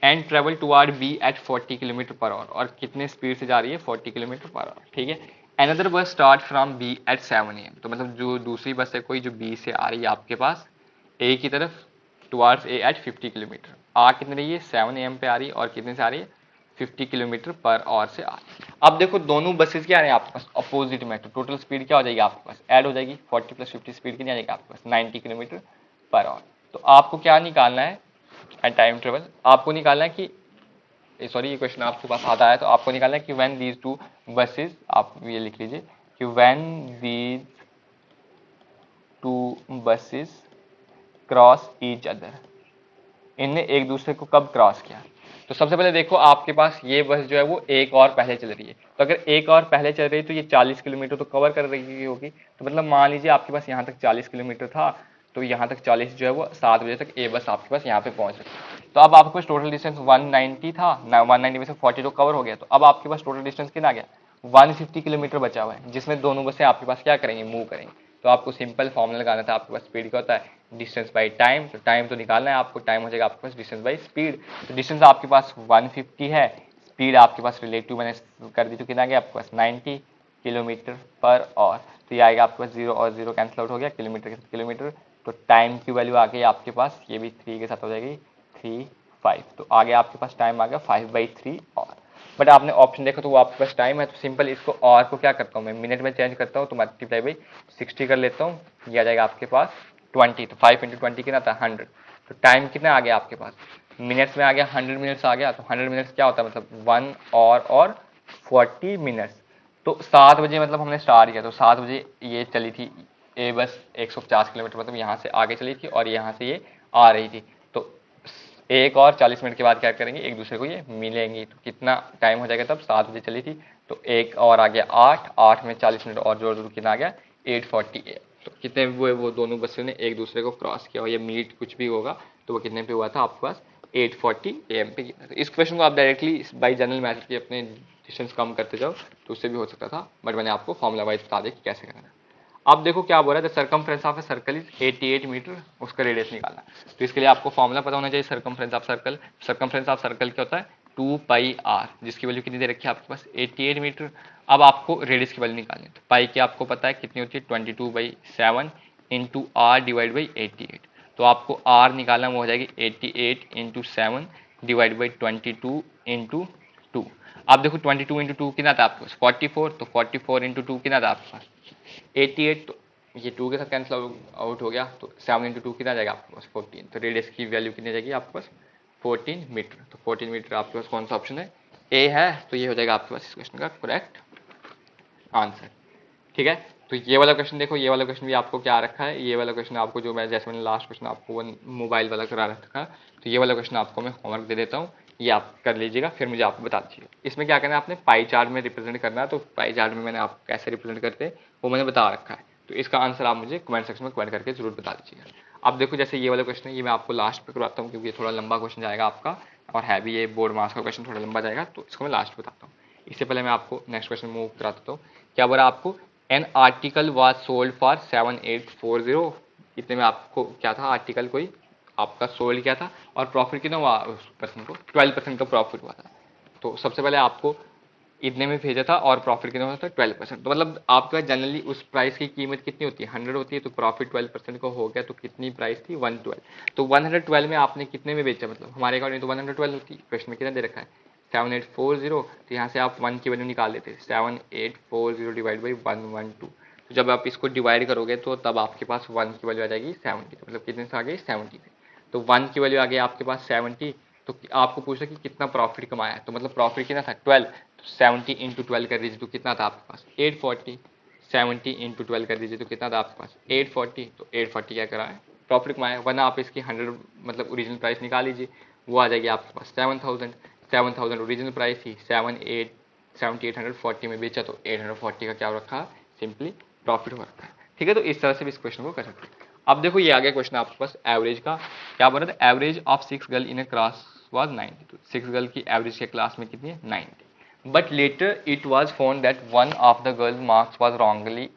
and travel toward B at 40 kilometre per hour, और कितने स्पीड से जा रही है 40 किलोमीटर पर आवर, ठीक है। Another bus start from B at 7 AM, तो मतलब जो दूसरी बस है कोई जो बी से आ रही है आपके पास ए की तरफ टुवर्ड्स ए एट 50 किलोमीटर, आ कितने रही है 7 AM पे आ रही है और कितने से आ रही है 50 किलोमीटर पर आवर से आ रही है। अब देखो दोनों बसेस क्या आ रहे हैं आपके पास अपोजिट में, तो टोटल स्पीड क्या हो जाएगी आपके पास ऐड हो जाएगी, 40 + 50 स्पीड कितनी आ जाएगी आपके पास 90 किलोमीटर पर आवर। तो आपको क्या निकालना है एट टाइम ट्रेवल, आपको निकालना है कि सॉरी ये क्वेश्चन आपके पास आता है तो आपको निकालना है कि व्हेन दीज टू बसेस, आप ये लिख लीजिए कि when these two buses cross each other, इनने एक दूसरे को कब क्रॉस किया। तो सबसे पहले देखो आपके पास ये बस जो है वो एक और पहले चल रही है, तो अगर एक और पहले चल रही है तो ये 40 किलोमीटर तो कवर कर रही होगी, तो मतलब मान लीजिए आपके पास यहाँ तक 40 किलोमीटर था, तो यहाँ तक 40 जो है वो 7 बजे तक ए बस आपके पास यहाँ पे पहुंच रही। तो अब आपके पास टोटल डिस्टेंस 190 था ना, 190 में से 42 कवर हो गया, तो अब आपके पास टोटल डिस्टेंस कितना आ गया 150 किलोमीटर बचा हुआ है, जिसमें दोनों बसें आपके पास क्या करेंगे मूव करेंगे। तो आपको सिंपल फॉर्मूला लगाना था, आपके पास स्पीड क्या होता है डिस्टेंस बाई टाइम, तो टाइम तो निकालना है आपको, टाइम हो जाएगा आपके पास डिस्टेंस बाई स्पीड, तो डिस्टेंस आपके पास 150 है, स्पीड आपके पास रिलेटिव मैंने कर दी तो कितना गया आपके पास 90 किलोमीटर पर आवर, तो ये आएगा आपके पास 0 और 0 कैंसिल आउट हो गया, किलोमीटर के साथ किलोमीटर, तो टाइम की वैल्यू आ गई आपके पास, ये भी 3 के साथ हो जाएगी 3 5, तो आगे आपके पास टाइम आ गया 5/3 और, बट आपने ऑप्शन देखा तो वो आपके पास टाइम है, तो सिंपल इसको और को क्या करता हूँ मैं मिनट में चेंज करता हूँ, तो मल्टीप्लाई बाई 60 कर लेता हूँ, ये आ जाएगा आपके पास 20, तो 5 × 20 कितना था 100, तो टाइम कितना आ गया आपके पास मिनट्स में आ गया 100 मिनट्स आ गया, तो 100 मिनट्स क्या होता है मतलब 1 और 40 मिनट्स, तो 7 बजे मतलब हमने स्टार्ट किया, तो 7 बजे ये चली थी ए बस 150 किलोमीटर, मतलब यहाँ से आगे चली थी और यहाँ से ये आ रही थी, तो 1 और 40 मिनट के बाद क्या करेंगे एक दूसरे को ये मिलेंगी, तो कितना टाइम हो जाएगा तब 7 बजे चली थी, तो एक और आ गया 8 में 40 मिनट और जोड़ कितना आ गया 840 AM, तो कितने वो दोनों बसों ने एक दूसरे को क्रॉस किया और ये मीट कुछ भी होगा तो वो कितने पे हुआ था आपके पास 840 AM पे किया। तो इस क्वेश्चन को आप डायरेक्टली बाई जनरल मैथड के अपने डिस्टेंस कम करते जाओ तो उससे भी हो सकता था, बट मैंने आपको फॉर्मुला वाइज बता दिया कि कैसे करना है। अब देखो क्या बोल रहा है the circumference of a circle is 88 metre, उसका रेडियस निकालना है, तो इसके लिए आपको फॉर्मुला पता होना चाहिए circumference of circle. Circumference of circle क्या होता है 2πr, जिसकी वैल्यू कितनी दे रखी है आपके पास 88 मीटर। अब आपको रेडियस की वैल्यू निकालनी है, तो पाई की आपको पता है कितनी होती है 22/7 इंटू आर डिवाइड बाई 88, तो आपको आर निकालना वो हो जाएगी 88 इंटू 7 डिवाइड बाई 22 इंटू 2। अब देखो 22 इंटू 2 कितना था आपके पास 44, तो 44 इंटू 2 कितना था आपके पास 88, तो ये 2 के साथ कैंसिल आउट हो गया, तो 7 इंटू 2 कितना जाएगा आपके पास 14, तो रेडियस की वैल्यू कितनी जाएगी आपके पास 14 मीटर, तो 14 मीटर आपके पास कौन सा ऑप्शन है ए है, तो ये हो जाएगा आपके पास इस क्वेश्चन का करेक्ट आंसर। ठीक है, तो ये वाला क्वेश्चन देखो, ये वाला क्वेश्चन भी आपको क्या रखा है, ये वाला क्वेश्चन आपको जो मैं जैसे मैंने लास्ट क्वेश्चन आपको वो मोबाइल वाला करा रखा, तो ये वाला क्वेश्चन आपको मैं होमवर्क दे देता हूँ, ये आप कर लीजिएगा फिर मुझे आपको बता दीजिएगा। इसमें क्या करना है आपने पाई चार्ट में रिप्रेजेंट करना है, तो पाई चार्ट में मैंने आप कैसे रिप्रेजेंट करते हैं वो मैंने बता रखा है, तो इसका आंसर आप मुझे कमेंट सेक्शन में कमेंट करके जरूर बता दीजिएगा। अब देखो जैसे ये वाला क्वेश्चन है ये मैं आपको लास्ट पे करवाता हूँ क्योंकि ये थोड़ा लंबा क्वेश्चन जाएगा आपका और है भी ये बोर्ड मार्क्स का क्वेश्चन थोड़ा लंबा जाएगा, तो इसको मैं लास्ट बताता हूँ। इससे पहले मैं आपको नेक्स्ट क्वेश्चन मूव करा देता हूँ। क्या बोला आपको an article was sold for 7840, इतने में आपको क्या था आर्टिकल कोई आपका सोल्ड किया था और प्रॉफिट कितना हुआ उस पर्सन को 12% का प्रॉफिट हुआ था, तो सबसे पहले आपको इतने में भेजा था और प्रॉफिट कितना होता है 12%, तो मतलब आपके पास जनरली उस प्राइस की कीमत कितनी होती है 100 होती है, तो प्रॉफिट 12% का हो गया, तो कितनी प्राइस थी 112, तो 112 में आपने कितने में बेचा, मतलब हमारे अकॉर्डिंग तो 112 होती है, क्वेश्चन में कितना दे रखा है 7840, तो यहाँ से आप 1 की वैल्यू निकाल लेते 7840 डिवाइड बाई 112, तो जब आप इसको डिवाइड करोगे तो तब आपके पास 1 की वैल्यू आ जाएगी 70, तो मतलब कितने से आ गई 70 से, तो 1 की वैल्यू आ गई आपके पास 70, तो आपको पूछा कि कितना प्रॉफिट कमाया है, तो मतलब प्रॉफिट कितना था 12, तो 70 इंटू 12 कर दीजिए तो कितना था आपके पास 840, 70 इंटू 12 कर दीजिए तो कितना था आपके पास 840, तो 840 क्या करा है प्रॉफिट कमाया, वरना आप इसकी 100 मतलब ओरिजिनल प्राइस निकाल लीजिए, वो आ जाएगी आपके पास 7000 ओरिजिनल प्राइस थी 7840 में बेचा, तो 840 का क्या रखा सिंपली प्रॉफिट हो रखा है। ठीक है, तो इस तरह से भी इस क्वेश्चन को कर सकते हैं। अब देखो ये आ गया क्वेश्चन आपके पास एवरेज का, क्या बोल रहा था average of 6 girl in A class was 90, तो 6 गर्ल की एवरेज के क्लास में कितनी है 90, but later it was found that one of the girl marks was wrongly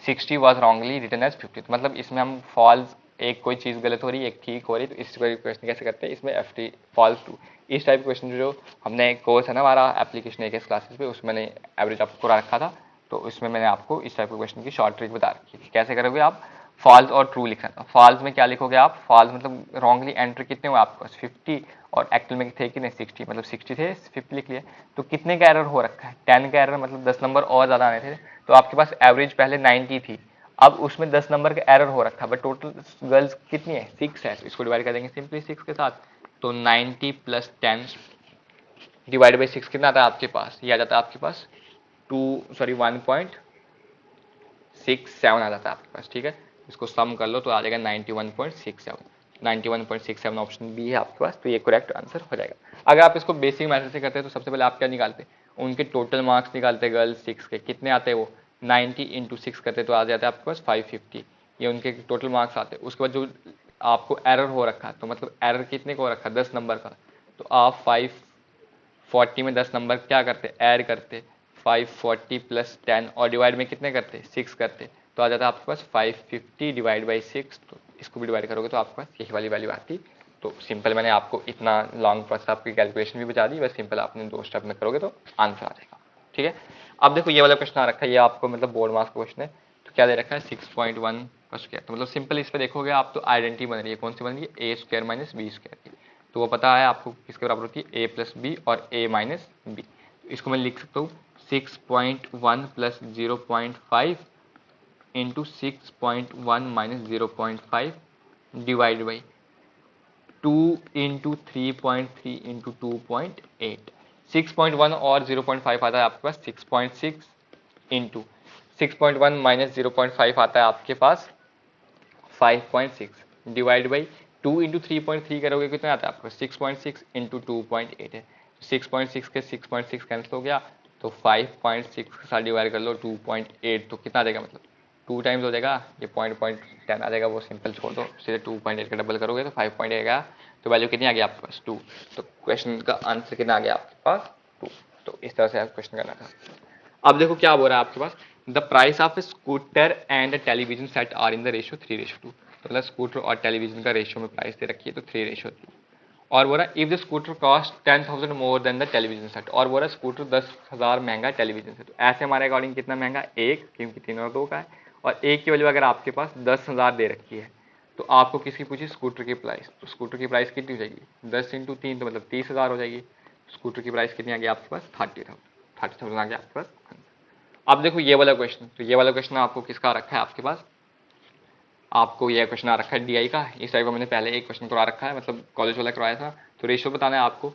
60 was wrongly return as 50। तो मतलब इसमें हम फॉल्स, एक कोई चीज़ गलत हो रही है एक ठीक हो रही है, तो इस क्वेश्चन कैसे करते हैं, इसमें एफ टी फॉल्स टू, इस टाइप क्वेश्चन जो हमने कोर्स है ना हमारा एप्लीकेशन एक क्लासेस पे, उसमें मैंने एवरेज आपको करा रखा था, तो इसमें मैंने आपको इस टाइप के क्वेश्चन की शॉर्ट ट्रिक बता रखी थी। कैसे करोगे आप, फॉल्स और ट्रू लिखना था। फॉल्स में क्या लिखोगे आप, फॉल्स मतलब रॉन्गली एंट्री कितने हुए आपके पास 50, और एक्चुअल में थे कि नहीं 60, मतलब 60 थे 50 लिख लिया, तो कितने का एरर हो रखा है 10 का एरर, मतलब 10 नंबर और ज़्यादा आने थे। तो आपके पास एवरेज पहले 90 थी, अब उसमें 10 नंबर का एरर हो रखा है, बट टोटल गर्ल्स कितनी है 6 है, तो इसको डिवाइड कर देंगे सिंपली 6 के साथ, तो 90 प्लस 10 डिवाइड बाई 6 कितना आता है आपके पास, ये आ जाता है आपके पास 1.67 आ जाता है आपके पास। ठीक है, इसको सम कर लो तो आ जाएगा 91.67, 91.67 ऑप्शन बी है आपके पास, तो ये करेक्ट आंसर हो जाएगा। अगर आप इसको बेसिक मेथड से करते हैं तो सबसे पहले आप क्या निकालते हैं, उनके टोटल मार्क्स निकालते गर्ल्स 6 के, कितने आते हैं वो 90 इंटू 6 करते तो आ जाता है आपके पास 550, ये उनके टोटल मार्क्स आते हैं। उसके बाद जो आपको एरर हो रखा है, तो मतलब एरर कितने का हो रखा है 10 नंबर का, तो आप 540 में 10 नंबर क्या करते ऐड करते, 540 प्लस 10 और डिवाइड में कितने करते 6 करते, तो आ जाता है आपके पास 550 डिवाइड बाई 6, तो इसको भी डिवाइड करोगे तो आपके पास यही वाली वैल्यू आती। तो सिंपल मैंने आपको इतना लॉन्ग प्रोसेस आपकी कैलकुलेशन भी बचा दी, बस सिंपल आपने 2 स्टेप में करोगे तो आंसर आ जाएगा। ठीक है, अब देखो ये वाला क्वेश्चन आ रखा है, ये आपको मतलब बोर्ड मार्क्स का क्वेश्चन है, तो क्या दे रखा है 6.1 का स्क्वायर, तो मतलब सिंपल इस पे देखोगे आप तो आइडेंटिटी बन रही है, कौन सी बन रही है ए स्क्वायर माइनस बी स्क्वायर की, तो वो पता है आपको किसके बराबर होती है ए प्लस बी और ए माइनस बी, इसको मैं लिख सकता हूँ 6.1 plus 0.5 into 6.1 minus 0.5 divide by 2 into 3.3 into 2.8, 6.1 और 0.5 आता है आपके पास 6.6 इंटू 6.1 माइनस 0.5 आता है आपके पास 5.6 डिवाइड बाई 2 इंटू 3.3 करोगे कितना आता है आपको 6.6 इंटू 2.8 है, 6.6 के 6.6 कैंसिल हो गया, तो 5.6 के साथ डिवाइड कर लो 2.8, तो कितना आ जाएगा मतलब 2 टाइम्स हो जाएगा, ये पॉइंट 10 आ जाएगा, वो सिंपल छोड़ दो, सीधे 2.8 का डबल करोगे तो 5.8 आएगा, तो वैल्यू कितनी आ गई आपके पास 2, तो क्वेश्चन का आंसर कितना आ गया आपके पास 2। तो इस तरह से आप क्वेश्चन करना था। अब देखो क्या बोल रहा है आपके पास, the price of a scooter and television set are in the ratio 3:2, तो मतलब स्कूटर और टेलीविजन का रेशियो में प्राइस दे रखी है तो 3:2, और बोल रहा if the scooter cost 10,000 more than the television set, और बोल रहा स्कूटर 10,000 महंगा टेलीविजन से, तो ऐसे हमारे अकॉर्डिंग कितना महंगा एक, क्योंकि 3 और 2 का है, और एक की वैल्यू अगर आपके पास 10,000 दे रखी है, तो आपको किसकी पूछी स्कूटर की प्राइस, तो स्कूटर की प्राइस कितनी हो जाएगी 10 इंटू 3 तो मतलब 30,000 हो जाएगी, स्कूटर की प्राइस कितनी आ गई आपके पास 30,000 आ गया आपके पास। अब देखो ये वाला क्वेश्चन, तो ये वाला क्वेश्चन आपको किसका रखा है आपके पास, आपको ये क्वेश्चन आ रखा है डीआई का, इस टाइप का मैंने पहले एक क्वेश्चन करवा रखा है, मतलब कॉलेज वाला करवाया था, तो रेशियो बताना है आपको,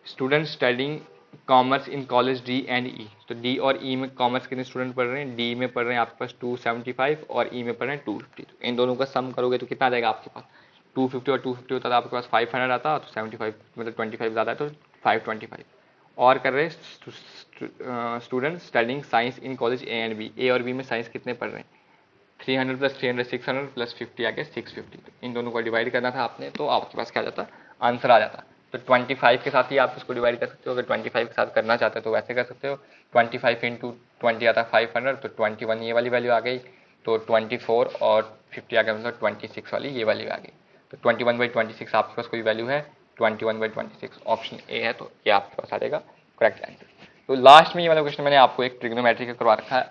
student studying commerce in college D and E, तो डी और ई में कॉमर्स कितने स्टूडेंट पढ़ रहे हैं, डी में पढ़ रहे हैं आपके पास 275 और ई में पढ़ रहे हैं 250, तो इन दोनों का सम करोगे तो कितना आ जाएगा आपके पास 250 और 250 होता था आपके पास 500 आता, तो 75 मतलब 25 ज़्यादा है तो 525, और कर रहे हैं student studying science in college A और बी में साइंस कितने पढ़ रहे हैं 300 प्लस 300 600 प्लस 50 आ गया 650, तो इन दोनों को डिवाइड करना था आपने, तो आपके पास क्या आ जाता आंसर आ जाता, तो 25 के साथ ही आप इसको डिवाइड कर सकते हो, अगर 25 के साथ करना चाहते हो तो वैसे कर सकते हो, 25 इंटू 20 आता है 500, तो 21 ये वाली वैल्यू आ गई, तो 24 और 50 आ गया मतलब 26 वाली ये वाली आ गई, तो 21/26 आपके पास कोई वैल्यू है 21/26 ऑप्शन ए है, तो ये आपके पास आ जाएगा करेक्ट आंसर। तो लास्ट में ये वाला क्वेश्चन मैंने आपको एक ट्रिग्नोमेट्री का करवा रखा है,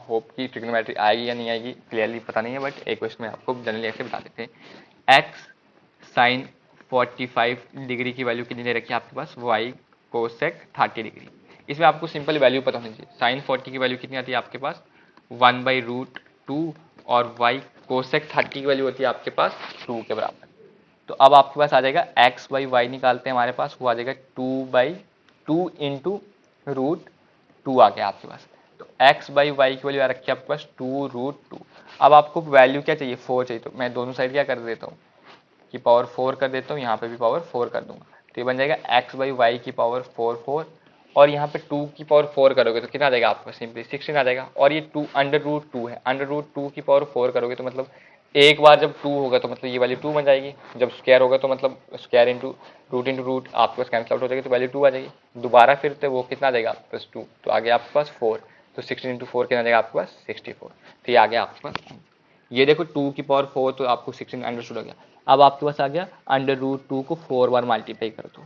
होप की ट्रिग्नोमेट्री आएगी या नहीं आएगी क्लियरली पता नहीं है, बट एक क्वेश्चन में आपको जनरली ऐसे बता देते हैं, एक्स साइन 45 डिग्री की वैल्यू कितनी दे रखी है आपके पास वाई कोसेक 30 डिग्री, इसमें आपको सिंपल वैल्यू पता होनी चाहिए, साइन 40 की वैल्यू कितनी आती है आपके पास 1/√2 और वाई कोसेक 30 की वैल्यू होती है आपके पास 2 के बराबर, तो अब आपके पास आ जाएगा एक्स बाई वाई निकालते हैं हमारे पास, वो आ जाएगा 2/2 इंटू √2 आ गया आपके पास, तो x बाई वाई की वैल्यू आ रखी है आपके पास 2√2, अब आपको वैल्यू क्या चाहिए 4 चाहिए, तो मैं दोनों साइड क्या कर देता हूँ कि पावर 4 कर देता हूँ, यहाँ पे भी पावर 4 कर दूंगा, तो ये बन जाएगा x बाई वाई की पावर 4 और यहाँ पे 2 की पावर 4 करोगे तो कितना आ जाएगा आपको सिंपली 16 आ जाएगा, और ये 2 अंडर रूट 2 है, अंडर रूट 2 की पावर 4 करोगे तो मतलब एक बार जब 2 होगा तो मतलब ये वैल्यू 2 बन जाएगी, जब स्क्वायर होगा तो मतलब स्क्वायर इंटू रूट आपके पास कैंसिल आउट हो जाएगी तो वैल्यू 2 आ जाएगी। दोबारा फिर तो वो कितना आ जाएगा आपके पास 2, तो आगे आपके पास 4, तो 16 इंटू 4 कितना आ जाएगा आपके पास 64, तो ये आ गया आपके पास। ये देखो 2 की पावर 4 तो आपको 16 अंडरस्टूड हो गया। अब आपके पास आ गया अंडर रूट 2 को 4 बार मल्टीप्लाई कर दो,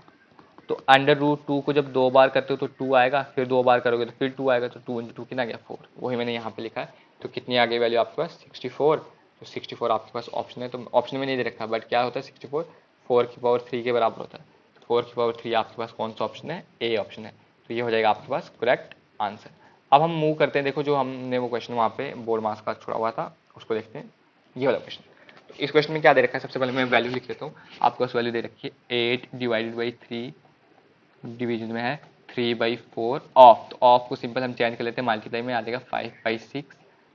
तो अंडर रूट 2 को जब 2 बार करते हो तो 2 आएगा, फिर 2 बार करोगे तो फिर 2 आएगा, तो 2 इंटू 2 कितना गया 4, वही मैंने यहाँ पे लिखा है। तो कितनी आ गई वैल्यू आपके पास 64, तो 64 आपके पास ऑप्शन है, तो ऑप्शन में नहीं दे रखा बट क्या होता है 64 4 की पावर 3 के बराबर होता है, 4 की पावर 3 आपके पास कौन सा ऑप्शन है, ए ऑप्शन है, तो ये हो जाएगा आपके पास करेक्ट आंसर। अब हम मूव करते हैं, देखो जो हमने वो क्वेश्चन वहाँ पे बोर्ड मार्क्स का छोड़ा हुआ था उसको देखते हैं, ये वाला क्वेश्चन। तो इस क्वेश्चन में क्या दे रखा है, सबसे पहले मैं वैल्यू लिख लेता हूँ। आपको वैल्यू दे रखी है 8 डिवाइडेड बाई 3 डिवीजन में है 3/4 ऑफ, तो ऑफ को सिंपल हम चेंज कर लेते हैं, मल्टीप्लाई में आ जाएगा 5/6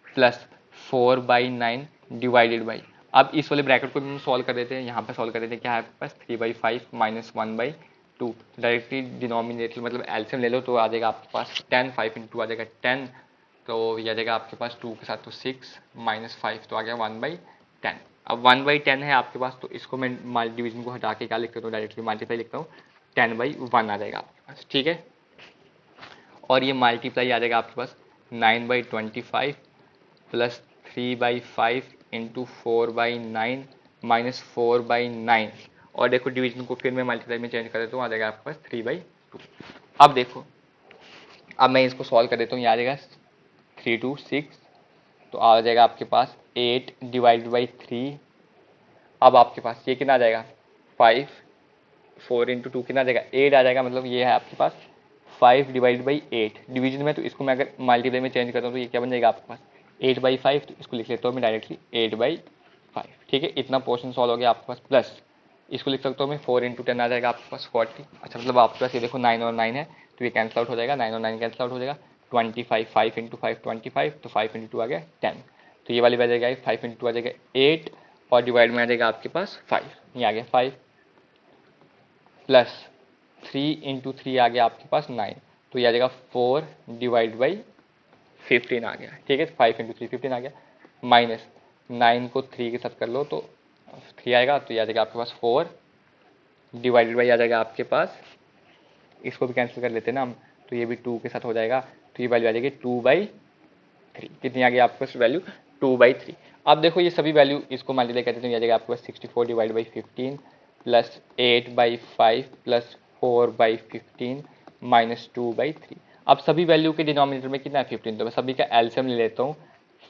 प्लस 4/9 डिवाइडेड बाई, अब इस वाले ब्रैकेट को भी हम सॉल्व कर देते हैं, यहाँ पे सॉल्व कर देते हैं, क्या है आपके पास 3/5 माइनस 1/2, डायरेक्टली डिनोमिनेटर मतलब एलसीएम ले लो तो आ जाएगा आपके पास 10, 5 इंटू 2 आ जाएगा 10, तो ये आ जाएगा आपके पास 2 के साथ तो 6 माइनस 5 तो आ गया 1/10। अब 1/10 है आपके पास, तो इसको मैं मल्टी डिवीजन को हटा के क्या लिखता हूँ, डायरेक्टली मल्टीप्लाई लिखता हूँ, 10/1 आ जाएगा आपके पास, ठीक है। और ये मल्टीप्लाई आ जाएगा आपके पास 9/25 प्लस 3/5 इंटू 4/9 माइनस 4/9, और देखो डिवीजन को फिर मैं मल्टीप्लाई में चेंज कर देता हूँ, आ जाएगा आपके पास 3/2। अब देखो, अब मैं इसको सॉल्व कर देता हूँ, ये आ जाएगा 3 2 6, तो आ जाएगा आपके पास 8 डिवाइडेड बाई 3, अब आपके पास ये कितना आ जाएगा 5, 4 इंटू 2 कितना आ जाएगा 8 आ जाएगा, मतलब ये है आपके पास 5 डिवाइड बाई 8 डिवीजन में, तो इसको मैं अगर मल्टीप्लाई में चेंज करता हूँ तो ये क्या बन जाएगा आपके पास 8/5, तो इसको लिख लेता हूँ मैं डायरेक्टली 8/5, ठीक है। इतना पोर्शन सॉल्व हो गया आपके पास, प्लस इसको लिख सकता हूँ मैं 4 इंटू 10 आ जाएगा आपके पास 40, अच्छा मतलब आपके पास ये देखो 9 और 9 है तो ये कैंसिल आउट हो जाएगा, 9 और 9 कैंसिल आउट हो जाएगा, 25 5 इंटू 5 25, तो 5 इंटू 2 आ गया 10, तो ये वाली आ जाएगा 5 इंटू 2 आ जाएगा 8, और डिवाइड में आ जाएगा आपके पास 5, ये आ गया 5 प्लस 3 इंटू 3 आ गया आपके पास 9, तो ये आ जाएगा 4 डिवाइड बाई 15 आ गया, ठीक है। 5 इंटू 3 15 आ गया, माइनस 9 को 3 के साथ कर लो तो 3 आएगा, तो ये आ जाएगा आपके पास 4 डिवाइडेड बाई आ जाएगा आपके पास, इसको भी कैंसिल कर लेते हैं ना हम, तो ये भी 2 के साथ हो जाएगा, तो ये वैल्यू आ जाएगी 2/3, कितनी आ गई आपके पास वैल्यू 2/3। अब देखो ये सभी वैल्यू इसको मल्टीप्लाई करते हैं, तो ये आ जाएगा आपके पास 64 divide by 15 plus 8/5 plus 4/15 minus 2/3। अब सभी वैल्यू के डिनोमिनेटर में कितना है 15, तो मैं सभी का एलसीएम ले लेता हूँ,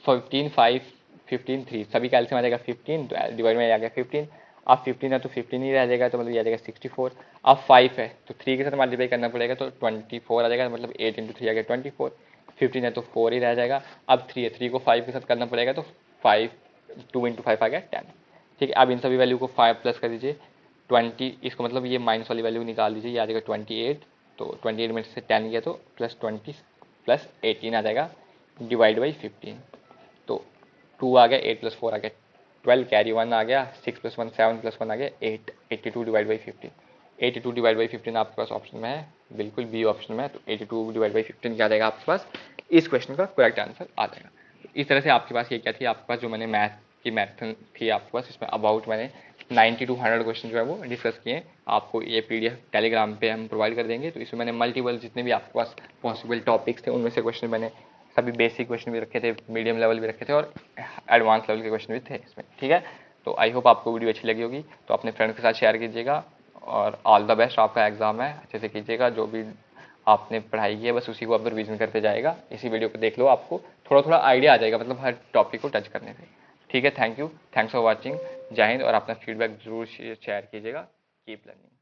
15 5 15 3, सभी का एलसीएम आ जाएगा 15, तो डिवाइड में आ गया 15, अब 15 है तो 15 ही रह जाएगा, तो मतलब ये आ जाएगा 64, अब 5 है तो 3 के साथ मल्टीप्लाई करना पड़ेगा, तो 24 आ जाएगा, मतलब 8 इंटू 3 आ गया 24, 15 है तो 4 ही रह जाएगा, अब 3 है 3 को 5 के साथ करना पड़ेगा, तो 5 2 इंटू 5 आ गया 10, ठीक है। अब इन सभी वैल्यू को 5 प्लस कर दीजिए 20, इसको मतलब ये माइनस वाली वैल्यू निकाल दीजिए, ये आ जाएगा 28, तो 28 में से 10 गया तो प्लस 20 प्लस 18 आ जाएगा डिवाइड बाई 15, तो 2 आ गया 8 प्लस 4 आ गया 12, कैरी 1 आ गया, 6 प्लस 1 7 प्लस 1 आ गया 8, 82 डिवाइड बाई 15, 82 डिवाइड बाई 15 आपके पास ऑप्शन में है, बिल्कुल बी ऑप्शन में है, तो 82 डिवाइड बाई 15 क्या आ जाएगा आपके पास, इस क्वेश्चन का करेक्ट आंसर आ जाएगा। इस तरह से आपके पास ये क्या थी, आपके पास जो मैंने मैथ की मैथन थी आपके पास, इसमें अबाउट मैंने 90 to 100 क्वेश्चन जो है वो डिस्कस किए, आपको ये PDF टेलीग्राम पे हम प्रोवाइड कर देंगे, तो इसमें मैंने मल्टीपल जितने भी आपके पास पॉसिबल टॉपिक्स थे उनमें से क्वेश्चन मैंने सभी बेसिक क्वेश्चन भी रखे थे, मीडियम लेवल भी रखे थे और एडवांस लेवल के क्वेश्चन भी थे इसमें, ठीक है। तो आई होप आपको वीडियो अच्छी लगी होगी, तो अपने फ्रेंड्स के साथ शेयर कीजिएगा, और ऑल द बेस्ट, आपका एग्जाम है अच्छे से कीजिएगा, जो भी आपने पढ़ाई की है बस उसी को आप रिवीजन करते जाएगा, इसी वीडियो को देख लो, आपको थोड़ा थोड़ा आइडिया आ जाएगा, मतलब हर टॉपिक को टच करने से, ठीक है। Thank you, thanks for watching, जय हिंद, और अपना फीडबैक जरूर शेयर कीजिएगा, कीप लर्निंग।